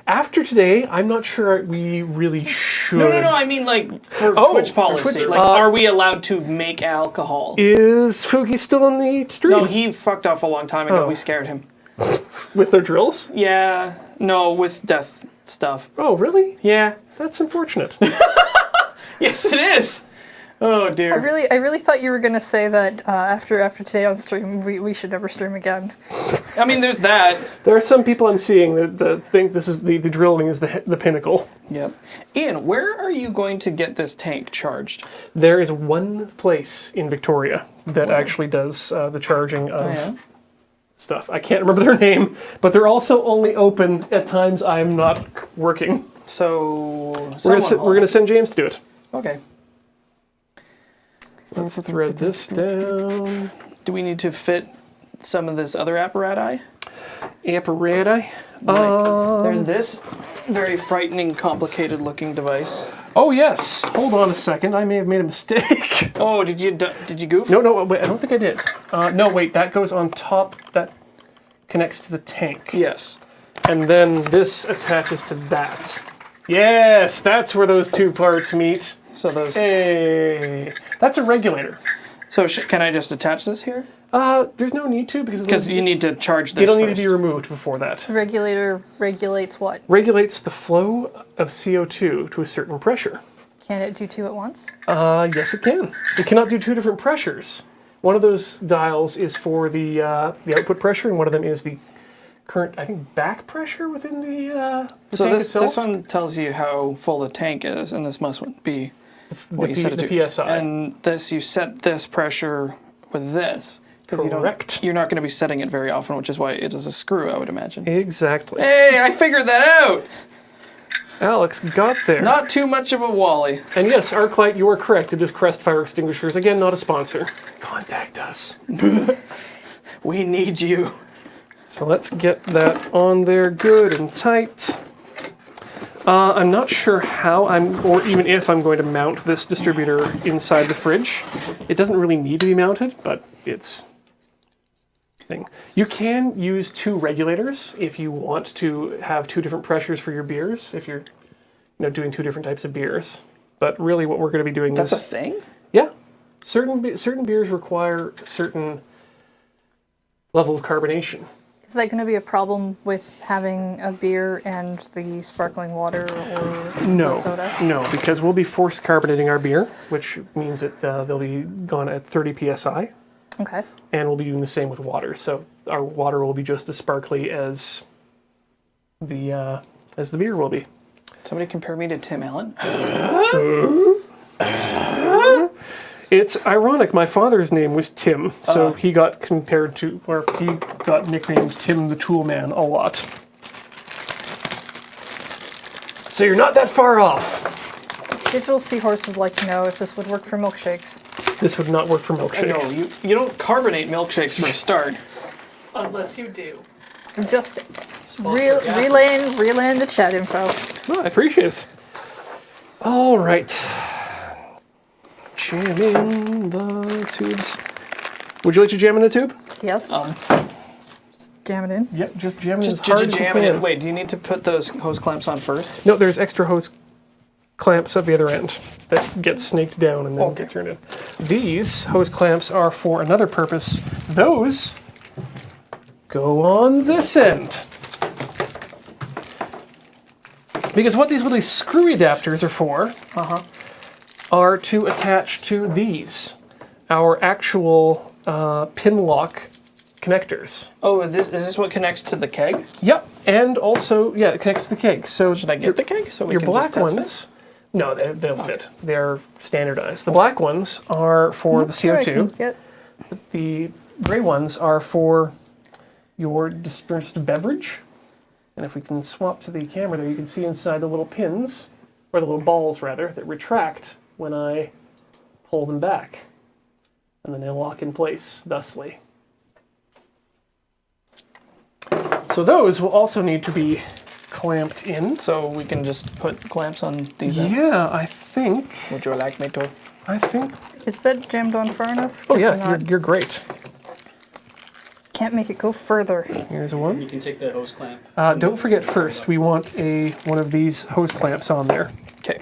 After today, I'm not sure we really should. No. I mean, like for Oh, Twitch for policy. Twitch, Like, are we allowed to make alcohol? Is Fugi still on the stream? No, he fucked off a long time ago. Oh. We scared him. With their drills? Yeah. No, with death stuff. Oh, really? Yeah. That's unfortunate. Yes, it is. Oh I dear. really thought you were gonna say that after today on stream we should never stream again. I mean, there's that. There are some people I'm seeing that think this is the drilling is the pinnacle. Yep. Ian, where are you going to get this tank charged? There is one place in Victoria that actually does the charging of stuff. I can't remember their name, but they're also only open at times I'm not working. So We're gonna send James to do it. Okay. Let's thread this down. Do we need to fit some of this other apparatus? Apparati. There's this very frightening, complicated-looking device. Oh yes. Hold on a second. I may have made a mistake. Oh, did you goof? No. Wait. I don't think I did. No. Wait. That goes on top. That connects to the tank. Yes. And then this attaches to that. Yes, that's where those two parts meet. So those. Hey, that's a regulator. So can I just attach this here? There's no need to Because you need to charge this. it'll first. need to be removed before that. The regulator regulates what? Regulates the flow of CO2 to a certain pressure. Can it do two at once? Yes, it can. It cannot do two different pressures. One of those dials is for the output pressure, and one of them is the current, I think, back pressure within the So tank this itself. one tells you how full the tank is, and this must be what you set it the to. PSI. And this, you set this pressure with this because Correct. you're not going to be setting it very often, which is why it is a screw, I would imagine. Exactly. Hey, I figured that out. Alex got there. Not too much of a Wally. And yes, Arclight, you are correct. It is Crest Fire Extinguishers. Again, not a sponsor. Contact us. We need you. So let's get that on there good and tight. I'm not sure how or even if I'm going to mount this distributor inside the fridge. It doesn't really need to be mounted, but it's thing. You can use two regulators if you want to have two different pressures for your beers, if you're doing two different types of beers. But really what we're going to be doing That's a is... thing? Yeah. Certain beers require a certain level of carbonation. Is that going to be a problem with having a beer and the sparkling water or the soda? No, because we'll be force carbonating our beer, which means that they'll be gone at 30 psi. Okay. And we'll be doing the same with water. So our water will be just as sparkly as the beer will be. Somebody compare me to Tim Allen? It's ironic. My father's name was Tim, so he got compared to, or he got nicknamed Tim the Tool Man a lot. So you're not that far off. Digital Seahorse would like to know if this would work for milkshakes. This would not work for No, milkshakes. you don't carbonate milkshakes for a start. Unless you do. I'm just relaying the chat info. No, I appreciate it. All right. Jam in the tubes. Would you like to jam in a tube? Yes. Just jam it in. Yep, just jam it Just as hard as you jam it can. in. Wait, do you need to put those hose clamps on first? No, there's extra hose clamps at the other end that get snaked down and then get turned in. These hose clamps are for another purpose. Those go on this end. Because what these little screw adapters are for are to attach to these, our actual pin lock connectors. Oh, is this what connects to the keg? Yep, and also, yeah, it connects to the keg. So Should I get the keg so we your can black just test ones, no, they'll fit. They're standardized. The black ones are for the Sure, I CO2. can get- The gray ones are for your dispersed beverage. And if we can swap to the camera there, you can see inside the little pins, or the little balls rather, that retract when I pull them back. And then they lock in place thusly. So those will also need to be clamped in. So we can just put clamps on these ends? Yeah, I think. Would you like me to? I think. Is that jammed on far enough? Oh Guess yeah, not. you're great. Can't make it go further. Here's one. You can take the hose clamp. Don't forget first, we want one of these hose clamps on there. Okay.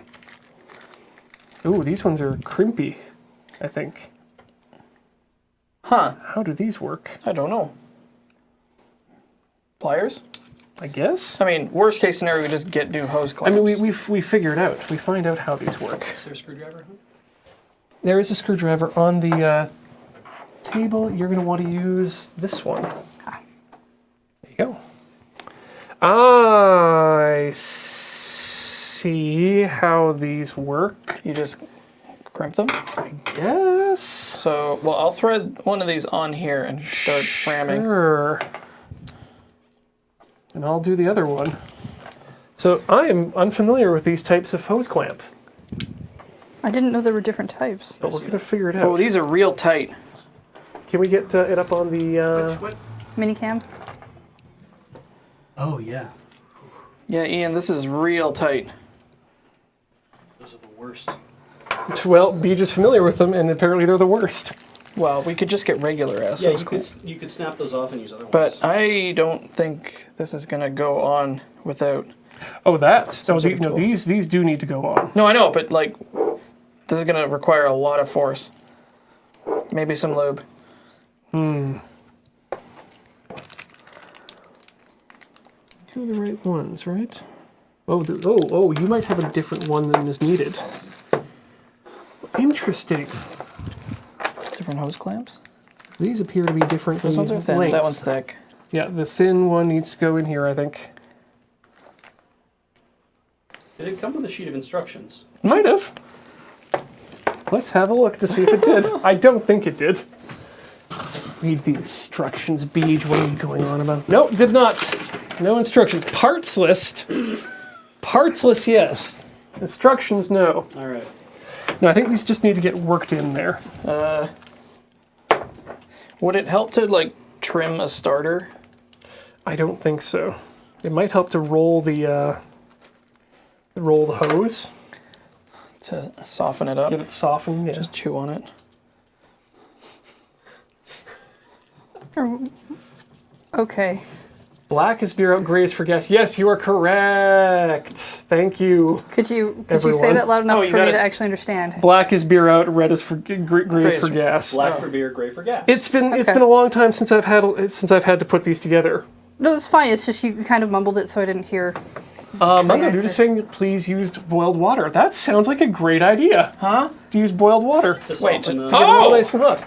Ooh, these ones are crimpy, I think. Huh. How do these work? I don't know. Pliers? I guess. I mean, worst case scenario, we just get new hose I clamps. mean, we figure it out. We find out how these work. Is there a screwdriver? There is a screwdriver on the table. You're going to want to use this one. There you go. I see how these work. You just crimp them? Yes. So, well, I'll thread one of these on here and start ramming. Sure. And I'll do the other one. So I am unfamiliar with these types of hose clamp, I didn't know there were different types. but we're going to figure it out. Oh, these are real tight. Can we get it up on the... What? Minicam? Oh, yeah. Yeah, Ian, this is real tight. Those are the worst. Well, Beej is familiar with them, and apparently they're the worst. Well, we could just get regular ass Yeah, hose you clamps. could, you could snap those off and use other But ones. I don't think this is gonna go on without. Oh, that? No, sort of tool. these do need to go on. No, I know, but like, this is gonna require a lot of force. Maybe some lube. Two of the right ones, right? Oh, you might have a different one than is needed. Interesting. Different hose clamps. These appear to be different. Those ones are thin. length. That one's thick. Yeah, the thin one needs to go in here, I think. Did it come with a sheet of instructions? Might have. Let's have a look to see if it did. I don't think it did. Read the instructions, Beej. What are you going on about? No, did not. No instructions. Parts list. Parts list, yes. Instructions, no. All right. No, I think these just need to get worked in there. Would it help to like trim a starter? I don't think so. It might help to roll the hose, To soften it up? get it softened. Yeah. Just chew on it. Okay. Black is beer out, gray is for gas. Yes, you are correct. Thank you. Could you say Everyone. that loud enough Oh, you for got me it. to actually understand? Black is beer out, red is for gray is for gas. Black for beer, gray for gas. It's been Okay. a long time since I've had to put these together. No, it's fine. It's just you kind of mumbled it, so I didn't hear. Manga Dude answer. is saying please use boiled water. That sounds like a great idea. Huh? To use boiled water. to Wait, soften to- the- Get it all nice and hot.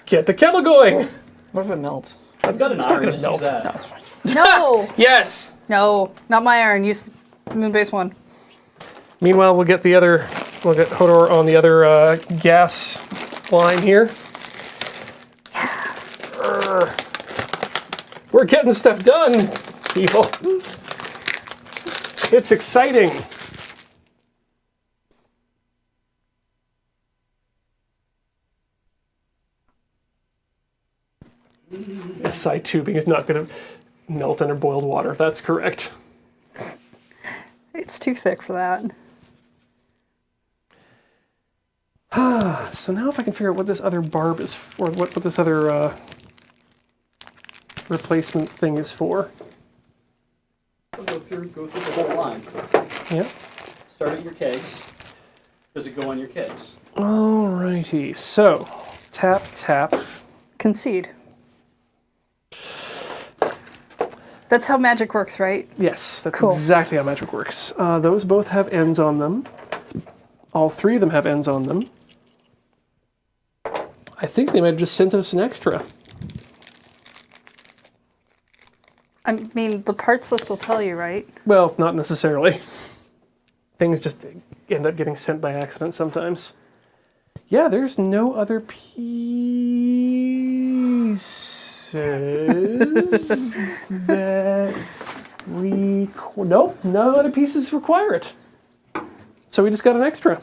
Get the kettle going. What if it melts? I've got an not iron. gonna Just melt. use that. No, it's fine. No, Yes! no, not my iron. Use the Moonbase one. Meanwhile, we'll get Hodor on the other gas line here. We're getting stuff done, people. It's exciting. SI tubing is not going to melt under boiled water. That's correct. It's too thick for that. So now if I can figure out what this other barb is for, what this other replacement thing is for. Go through the whole line. Yeah. Start at your kegs. Does it go on your kegs? Alrighty. So, tap, tap. Concede. That's how magic works, right? Yes, that's Cool. exactly how magic works. Those both have ends on them. All three of them have ends on them. I think they might have just sent us an extra. I mean, the parts list will tell you, right? Well, not necessarily. Things just end up getting sent by accident sometimes. Yeah, there's no other piece. pieces that nope, none of the pieces require it. So we just got an extra.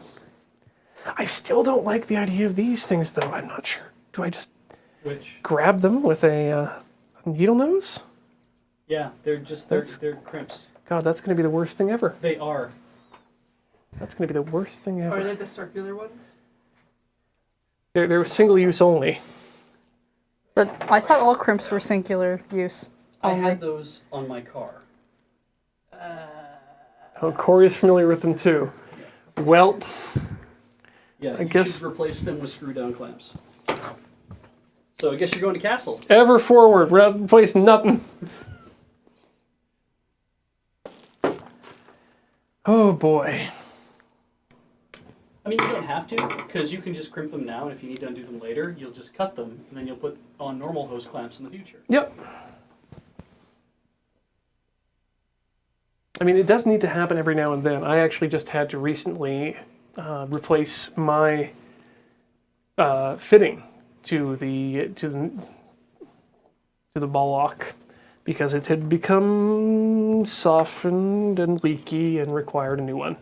I still don't like the idea of these things, though. I'm not sure. Do I just Which? grab them with a needle nose? Yeah, they're crimps. God, that's going to be the worst thing ever. They are. That's going to be the worst thing ever. Are they the circular ones? They're single use only. But I thought all crimps were singular use. I Only. had those on my car. Oh, Corey is familiar with them too. Well, Yeah, I you guess- should replace them with screw-down clamps. So I guess you're going to Castle. ever forward, replace nothing. Oh boy. I mean, you don't have to, because you can just crimp them now, and if you need to undo them later, you'll just cut them, and then you'll put on normal hose clamps in the future. Yep. I mean, it does need to happen every now and then. I actually just had to recently replace my fitting to the ball lock because it had become softened and leaky and required a new one.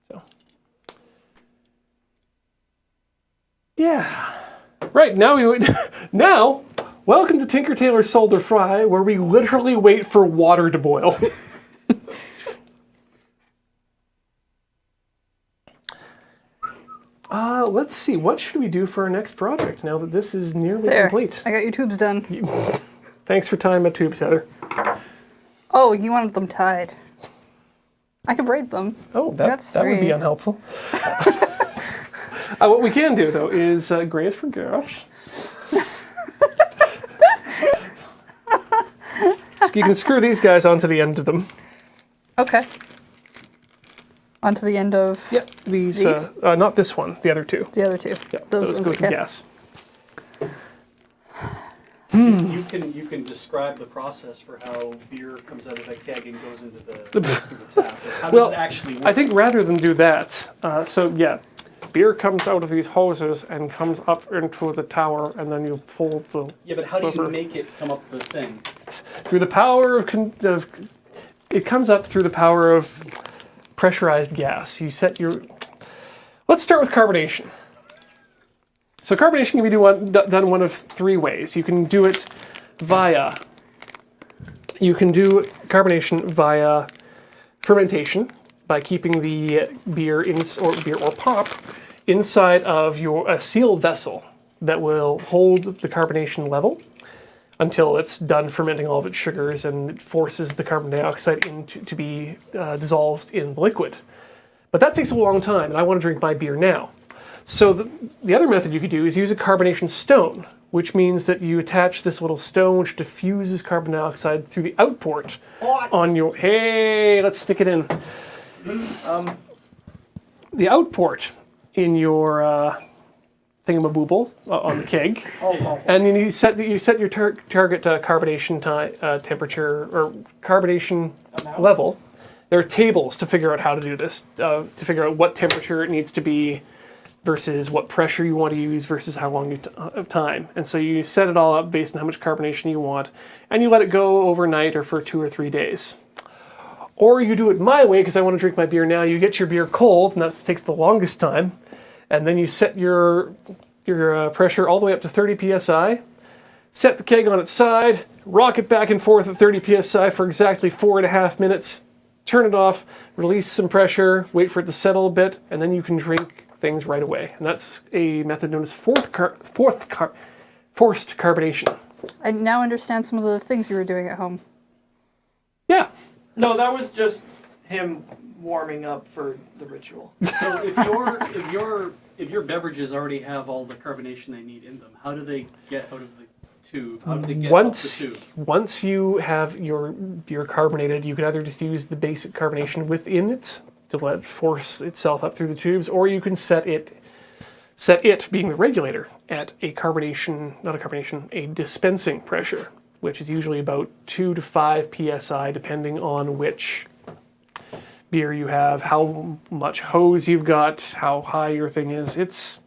So, yeah. Right now now. Welcome to Tinker Tailor Solder Fry, where we literally wait for water to boil. Let's see. What should we do for our next project now that this is nearly There. complete? I got your tubes done. Thanks for tying my tubes, Heather. Oh, you wanted them tied. I could braid them. Oh, That's that would be sweet. unhelpful. What we can do, though, is gray is for girls. So you can screw these guys onto the end of them. Okay. Onto the end of Yep, these? These? Not this one, the other two. the other two. Yep, Those those ones, go to okay. gas. You can describe the process for how beer comes out of that keg and goes into the tap. How Well, does it actually work? I think rather than do that, beer comes out of these hoses and comes up into the tower, and then you pull the Yeah, but how do you lever. make it come up the thing? Through the power of it comes up through the power of pressurized gas. You set your. Let's start with carbonation. So carbonation can be done one of three ways. You can do it via. You can do carbonation via fermentation by keeping the beer or pop inside of a sealed vessel that will hold the carbonation level until it's done fermenting all of its sugars and it forces the carbon dioxide to be dissolved in the liquid. But that takes a long time, and I want to drink my beer now. So the other method you could do is use a carbonation stone, which means that you attach this little stone which diffuses carbon dioxide through the outport on your... Hey, let's stick it in. The outport in your thingamabooble on the keg, and then you set your target carbonation temperature or carbonation level. There are tables to figure out how to do this, to figure out what temperature it needs to be versus what pressure you want to use versus how long of time. And so you set it all up based on how much carbonation you want, and you let it go overnight or for 2 or 3 days. Or you do it my way, because I want to drink my beer now. You get your beer cold, and that takes the longest time. And then you set your pressure all the way up to 30 psi, set the keg on its side, rock it back and forth at 30 psi for exactly 4.5 minutes, turn it off, release some pressure, wait for it to settle a bit, and then you can drink things right away. And that's a method known as forced carbonation. I now understand some of the things you were doing at home. Yeah. No, that was just him warming up for the ritual. So if your beverages already have all the carbonation they need in them, how do they get out of the tube? How do they get up the tube? Once you have your beer carbonated, you can either just use the basic carbonation within it to let it force itself up through the tubes, or you can set it being the regulator at a dispensing pressure, which is usually about 2 to 5 psi, depending on which beer you have, how much hose you've got, how high your thing is. It's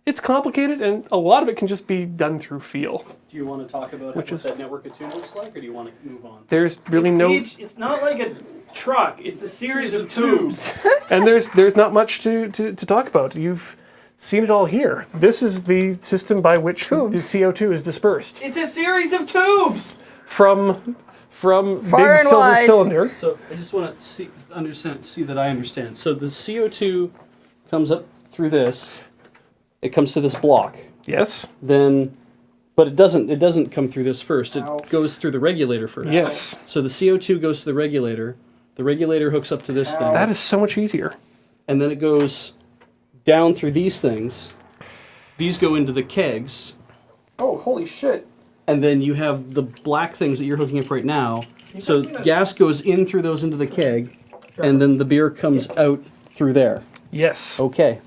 It's complicated, and a lot of it can just be done through feel. Do you want to talk about what that network of tubes looks like, or do you want to move on? There's really no... It's not like a truck. It's a series of tubes. And there's not much to talk about. You've seen it all here. This is the system by which the CO2 is dispersed. It's a series of tubes. From Far big and silver wide. cylinder. So I just want to see that I understand. So the CO2 comes up through this. It comes to this block. Yes. Then, but it doesn't come through this first. It goes through the regulator first. Yes. So the CO2 goes to the regulator. The regulator hooks up to this thing. That is so much easier. And then it goes down through these things. These go into the kegs. Oh, holy shit. And then you have the black things that you're hooking up right now. So gas goes in through those into the keg, and then the beer comes out through there. Yes. Okay.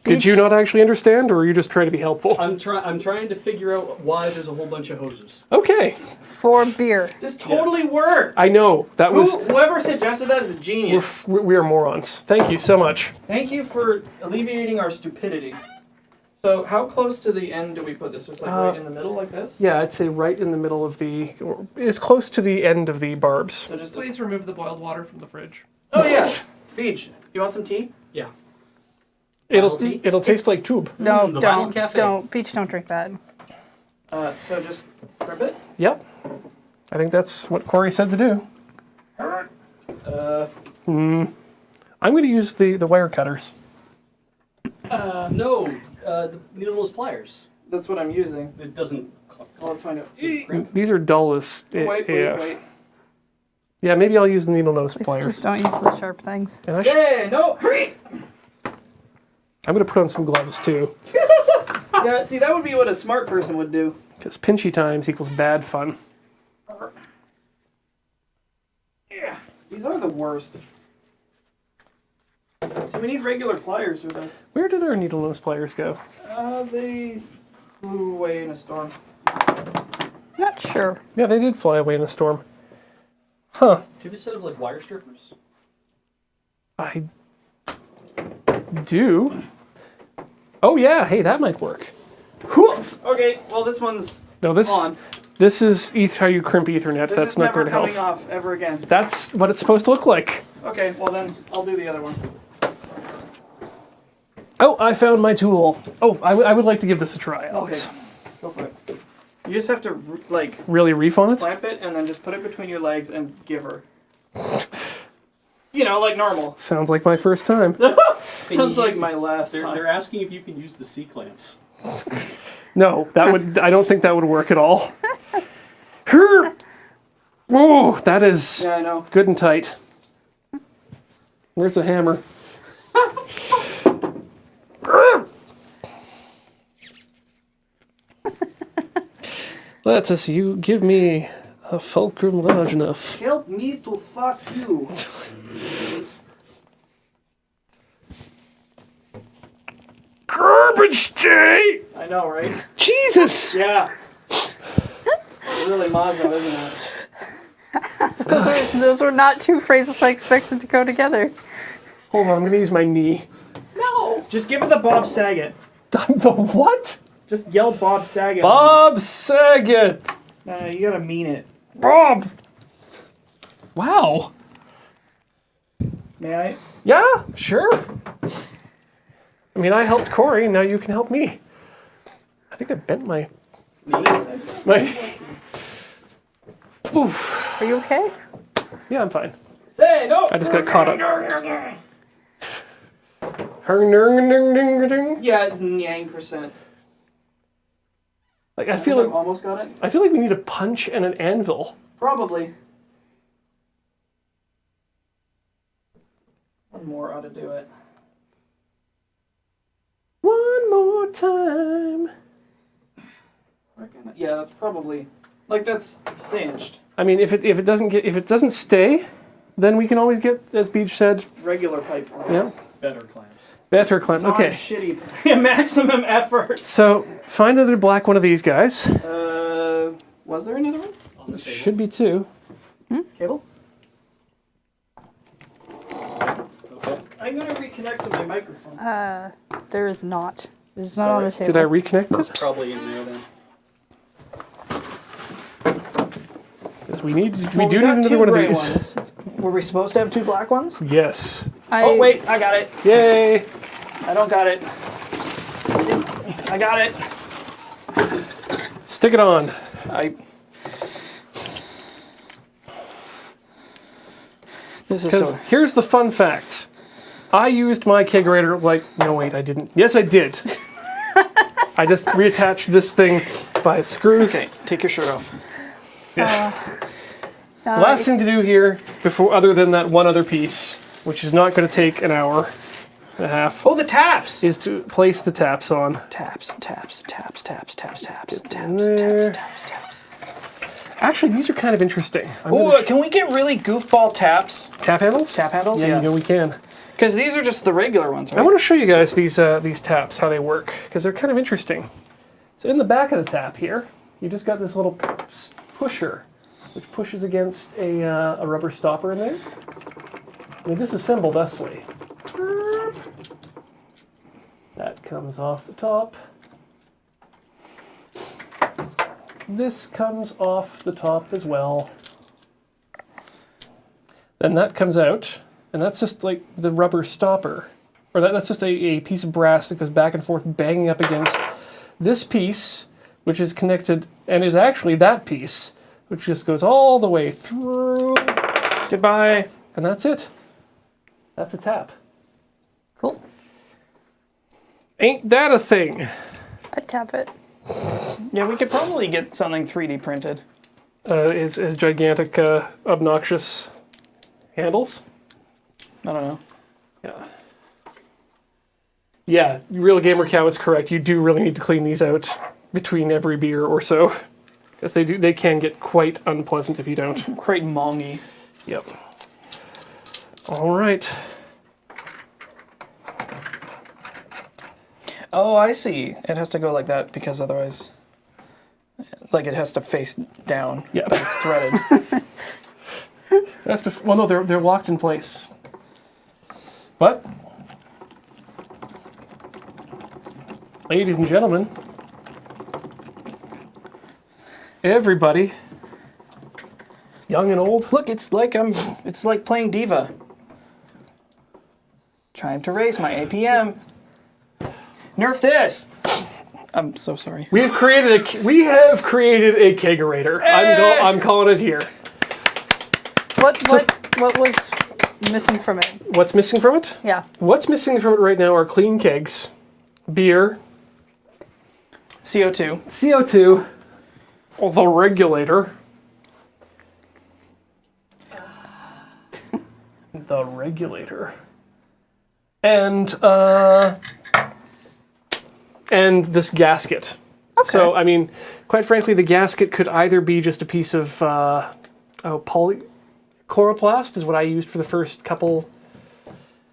Did you not actually understand, or were you just trying to be helpful? I'm trying to figure out why there's a whole bunch of hoses. Okay. For beer. This totally worked. I know. That was... Whoever suggested that is a genius. We are morons. Thank you so much. Thank you for alleviating our stupidity. So how close to the end do we put this? Just like right in the middle like this? Yeah, I'd say right in the middle of the... Or as close to the end of the barbs. So just Please remove the boiled water from the fridge. Oh yeah. Beach. You want some tea? Yeah. It'll tea? taste like tube. No, the Vinyl don't. Cafe. Don't. Peach, don't drink that. so just grip it. Yep. I think that's what Corey said to do. I'm going to use the wire cutters. No, the needle nose pliers. That's what I'm using. It doesn't. Well, let's find out. These are dull as Wait. Yeah, maybe I'll use the needle nose Please pliers. don't use the sharp things. And Hey, no, hurry! I'm going to put on some gloves too, Yeah, see, that would be what a smart person would do. because pinchy times equals bad fun. Yeah, these are the worst. So we need regular pliers for this. Where did our needle nose pliers go? They flew away in a storm. Not sure. Yeah, they did fly away in a storm. Huh. Do you have a set of like wire strippers? I do. Oh yeah, hey, that might work. Okay, well this one's No, on. this is how you crimp Ethernet. This That's is not never going to help. coming off ever again. That's what it's supposed to look like. Okay, well then I'll do the other one. Oh, I found my tool. Oh, I would like to give this a try, Alex. Okay, go for it. You just have to like Really reef on it? clamp it and then just put it between your legs and give her. You know, like normal. Sounds like my first time. Sounds like my last time. They're asking if you can use the C clamps. No, that would. I don't think that would work at all. Whoa, that is Yeah, I know. good and tight. Where's the hammer? Let us. You give me a fulcrum large enough. Help me to fuck you. Garbage day! I know, right? Jesus! Yeah. Really mazo, isn't it? Those were not two phrases I expected to go together. Hold on, I'm gonna use my knee. No. Just give it the Bob Saget. The what? Just yell Bob Saget. Bob Saget! No, you gotta mean it. Bob! Wow. May I? Yeah, sure. I mean, I helped Corey, now you can help me. I think I bent my... Oof. Are you okay? Yeah, I'm fine. Say no. I just got caught up. Yeah, it's 9%. Like, I feel like almost got it. I feel like we need a punch and an anvil. Probably. One more ought to do it. One more time. Yeah, that's probably like that's cinched. I mean, if it doesn't stay, then we can always get, as Beach said, Regular pipe clamps. yeah, Better clamps. better clamps. Okay, Shitty. Maximum effort. so find another black one of these guys. Was there another one? On the table. Should be two. Cable? Okay. I'm gonna reconnect to my microphone. there is not. It's not on the table. Did I reconnect it? Probably in there then. 'Cause we do Well, need got another two one of gray these. ones. Were we supposed to have 2 black ones? Yes. Oh, wait, I got it. Yay! I don't got it. I got it. Stick it on. This is Because so... here's the fun fact. I used my Kegerator like... No, wait, I didn't. Yes, I did. I just reattached this thing by screws. Okay, take your shirt off. Last thing to do here, before other than that one other piece, which is not going to take an hour and a half, Oh, the taps! is to place the taps on. Taps, taps, taps, taps, taps, taps, taps, there. taps, taps, taps. Actually, these are kind of interesting. Oh, can we get really goofball taps? Tap handles? Tap handles? Yeah, you know we can. Because these are just the regular ones, right? I want to show you guys these taps, how they work, because they're kind of interesting. So in the back of the tap here, you just got this little pusher, which pushes against a rubber stopper in there. And disassemble thusly. That comes off the top. This comes off the top as well. Then that comes out, and that's just like the rubber stopper. Or that's just a piece of brass that goes back and forth banging up against this piece, which is connected, and is actually that piece, which just goes all the way through. Goodbye. And that's it. That's a tap. Cool. Ain't that a thing? I'd tap it. Yeah, we could probably get something 3D printed. Is gigantic, obnoxious handles? I don't know. Yeah. Yeah, Real Gamer Cow is correct. You do really need to clean these out between every beer or so. Because they can get quite unpleasant if you don't. Quite mongy. Yep. All right. Oh, I see. It has to go like that because otherwise... Like it has to face down. Yeah. But it's threaded. That's well, no, they're locked in place. But, ladies and gentlemen, everybody, young and old, Look, it's like playing Diva. Trying to raise my APM. Nerf this! I'm so sorry. we have created a Kegerator. I'm calling it here. What was missing from it? What's missing from it? Yeah. What's missing from it right now are clean kegs, beer, CO2. CO2, the regulator. The regulator. And this gasket. Okay. So, I mean, quite frankly, the gasket could either be just a piece of chloroplast is what I used for the first couple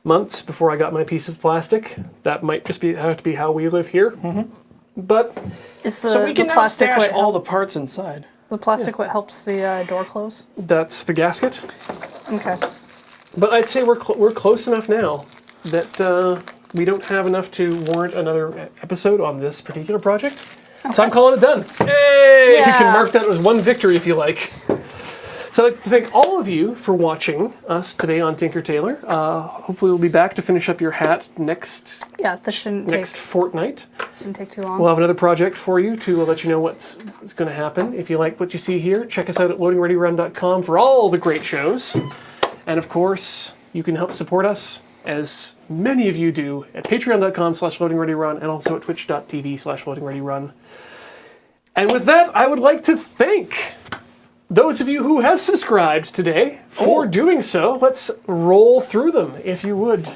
months before I got my piece of plastic. That might just have to be how we live here. Mm-hmm. But Is the, So we can the now plastic stash what all the parts inside. the plastic what helps the door close? that's the gasket. Okay. But I'd say we're close enough now that we don't have enough to warrant another episode on this particular project. Okay. So I'm calling it done. Hey! Yeah. You can mark that as one victory if you like. So I'd like to thank all of you for watching us today on Tinker Tailor. Hopefully we'll be back to finish up your hat next Yeah, this shouldn't fortnight. take too long. We'll have another project for you to let you know what's going to happen. If you like what you see here, check us out at loadingreadyrun.com for all the great shows. And of course, you can help support us, as many of you do, at patreon.com/loadingreadyrun and also at twitch.tv/loadingreadyrun. And with that, I would like to thank those of you who have subscribed today for doing so. Let's roll through them, if you would.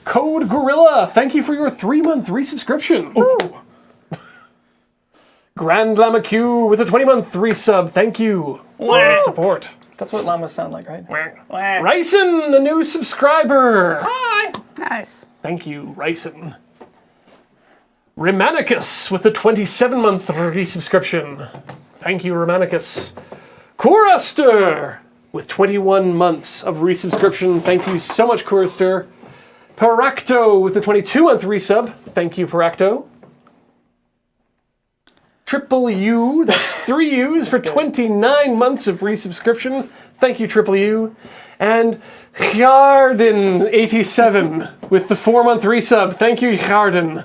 Code Gorilla, thank you for your 3-month resubscription. Ooh. Grand Lama Q with a 20-month resub, thank you for your support. That's what llamas sound like, right? Ryson, a new subscriber. Hi! Nice. Thank you, Ryson. Romanicus with a 27-month resubscription. Thank you, Romanicus. Coraster with 21 months of resubscription. Thank you so much, Coraster. Paracto with the 22-month resub. Thank you, Paracto. Triple U, that's 3 U's for 29 months of resubscription. Thank you, Triple U. And Jarden87 with the 4-month resub. Thank you, Jarden.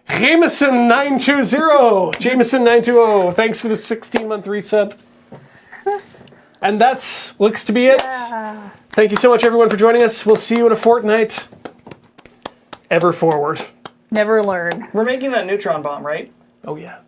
Jameson920. Thanks for the 16-month resub. And that's looks to be it. Yeah. Thank you so much, everyone, for joining us. We'll see you in a fortnight. Ever forward. Never learn. We're making that neutron bomb, right? Oh, yeah.